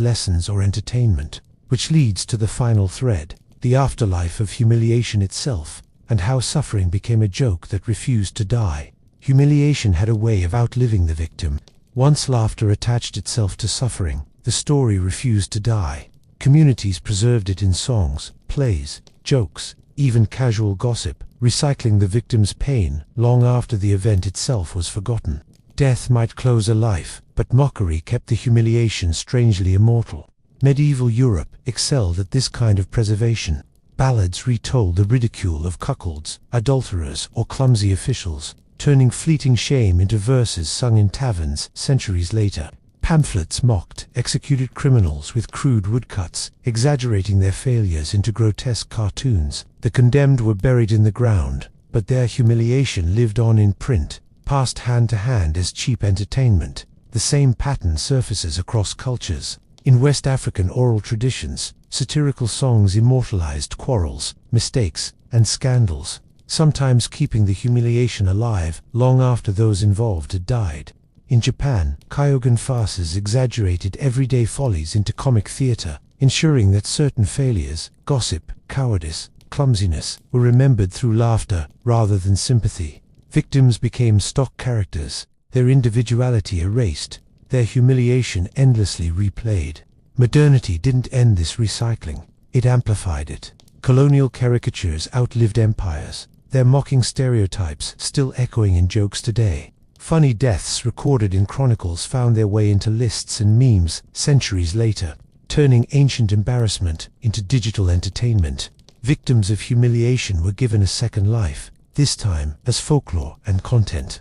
lessons or entertainment, which leads to the final thread, the afterlife of humiliation itself, and how suffering became a joke that refused to die. Humiliation had a way of outliving the victim. Once laughter attached itself to suffering, the story refused to die. Communities preserved it in songs, plays, jokes, even casual gossip, recycling the victim's pain long after the event itself was forgotten. Death might close a life, but mockery kept the humiliation strangely immortal. Medieval Europe excelled at this kind of preservation. Ballads retold the ridicule of cuckolds, adulterers, or clumsy officials, turning fleeting shame into verses sung in taverns centuries later. Pamphlets mocked executed criminals with crude woodcuts, exaggerating their failures into grotesque cartoons. The condemned were buried in the ground, but their humiliation lived on in print, passed hand to hand as cheap entertainment. The same pattern surfaces across cultures. In West African oral traditions, satirical songs immortalized quarrels, mistakes, and scandals, sometimes keeping the humiliation alive long after those involved had died. In Japan, Kyogen farces exaggerated everyday follies into comic theater, ensuring that certain failures, gossip, cowardice, clumsiness, were remembered through laughter rather than sympathy. Victims became stock characters, their individuality erased, their humiliation endlessly replayed. Modernity didn't end this recycling, it amplified it. Colonial caricatures outlived empires, their mocking stereotypes still echoing in jokes today. Funny deaths recorded in chronicles found their way into lists and memes centuries later, turning ancient embarrassment into digital entertainment. Victims of humiliation were given a second life, this time as folklore and content.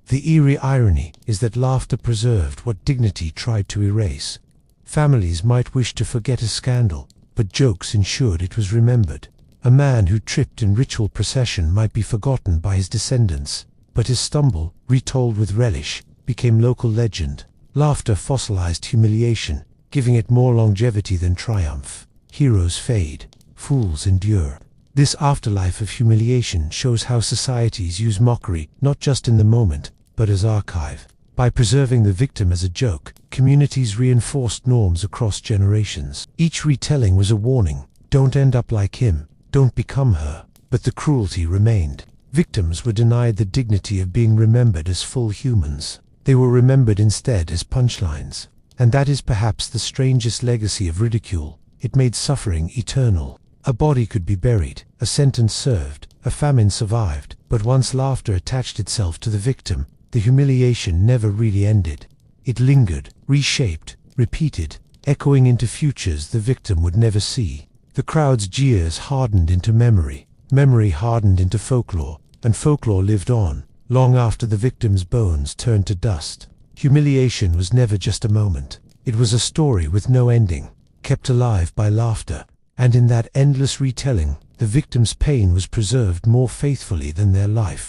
The eerie irony is that laughter preserved what dignity tried to erase. Families might wish to forget a scandal, but jokes ensured it was remembered. A man who tripped in ritual procession might be forgotten by his descendants, but his stumble, retold with relish, became local legend. Laughter fossilized humiliation, giving it more longevity than triumph. Heroes fade, fools endure. This afterlife of humiliation shows how societies use mockery not just in the moment, but as archive. By preserving the victim as a joke, communities reinforced norms across generations. Each retelling was a warning: don't end up like him, don't become her. But the cruelty remained. Victims were denied the dignity of being remembered as full humans. They were remembered instead as punchlines. And that is perhaps the strangest legacy of ridicule. It made suffering eternal. A body could be buried, a sentence served, a famine survived, but once laughter attached itself to the victim, the humiliation never really ended. It lingered, reshaped, repeated, echoing into futures the victim would never see. The crowd's jeers hardened into memory, memory hardened into folklore, and folklore lived on, long after the victim's bones turned to dust. Humiliation was never just a moment. It was a story with no ending, kept alive by laughter. And in that endless retelling, the victim's pain was preserved more faithfully than their life.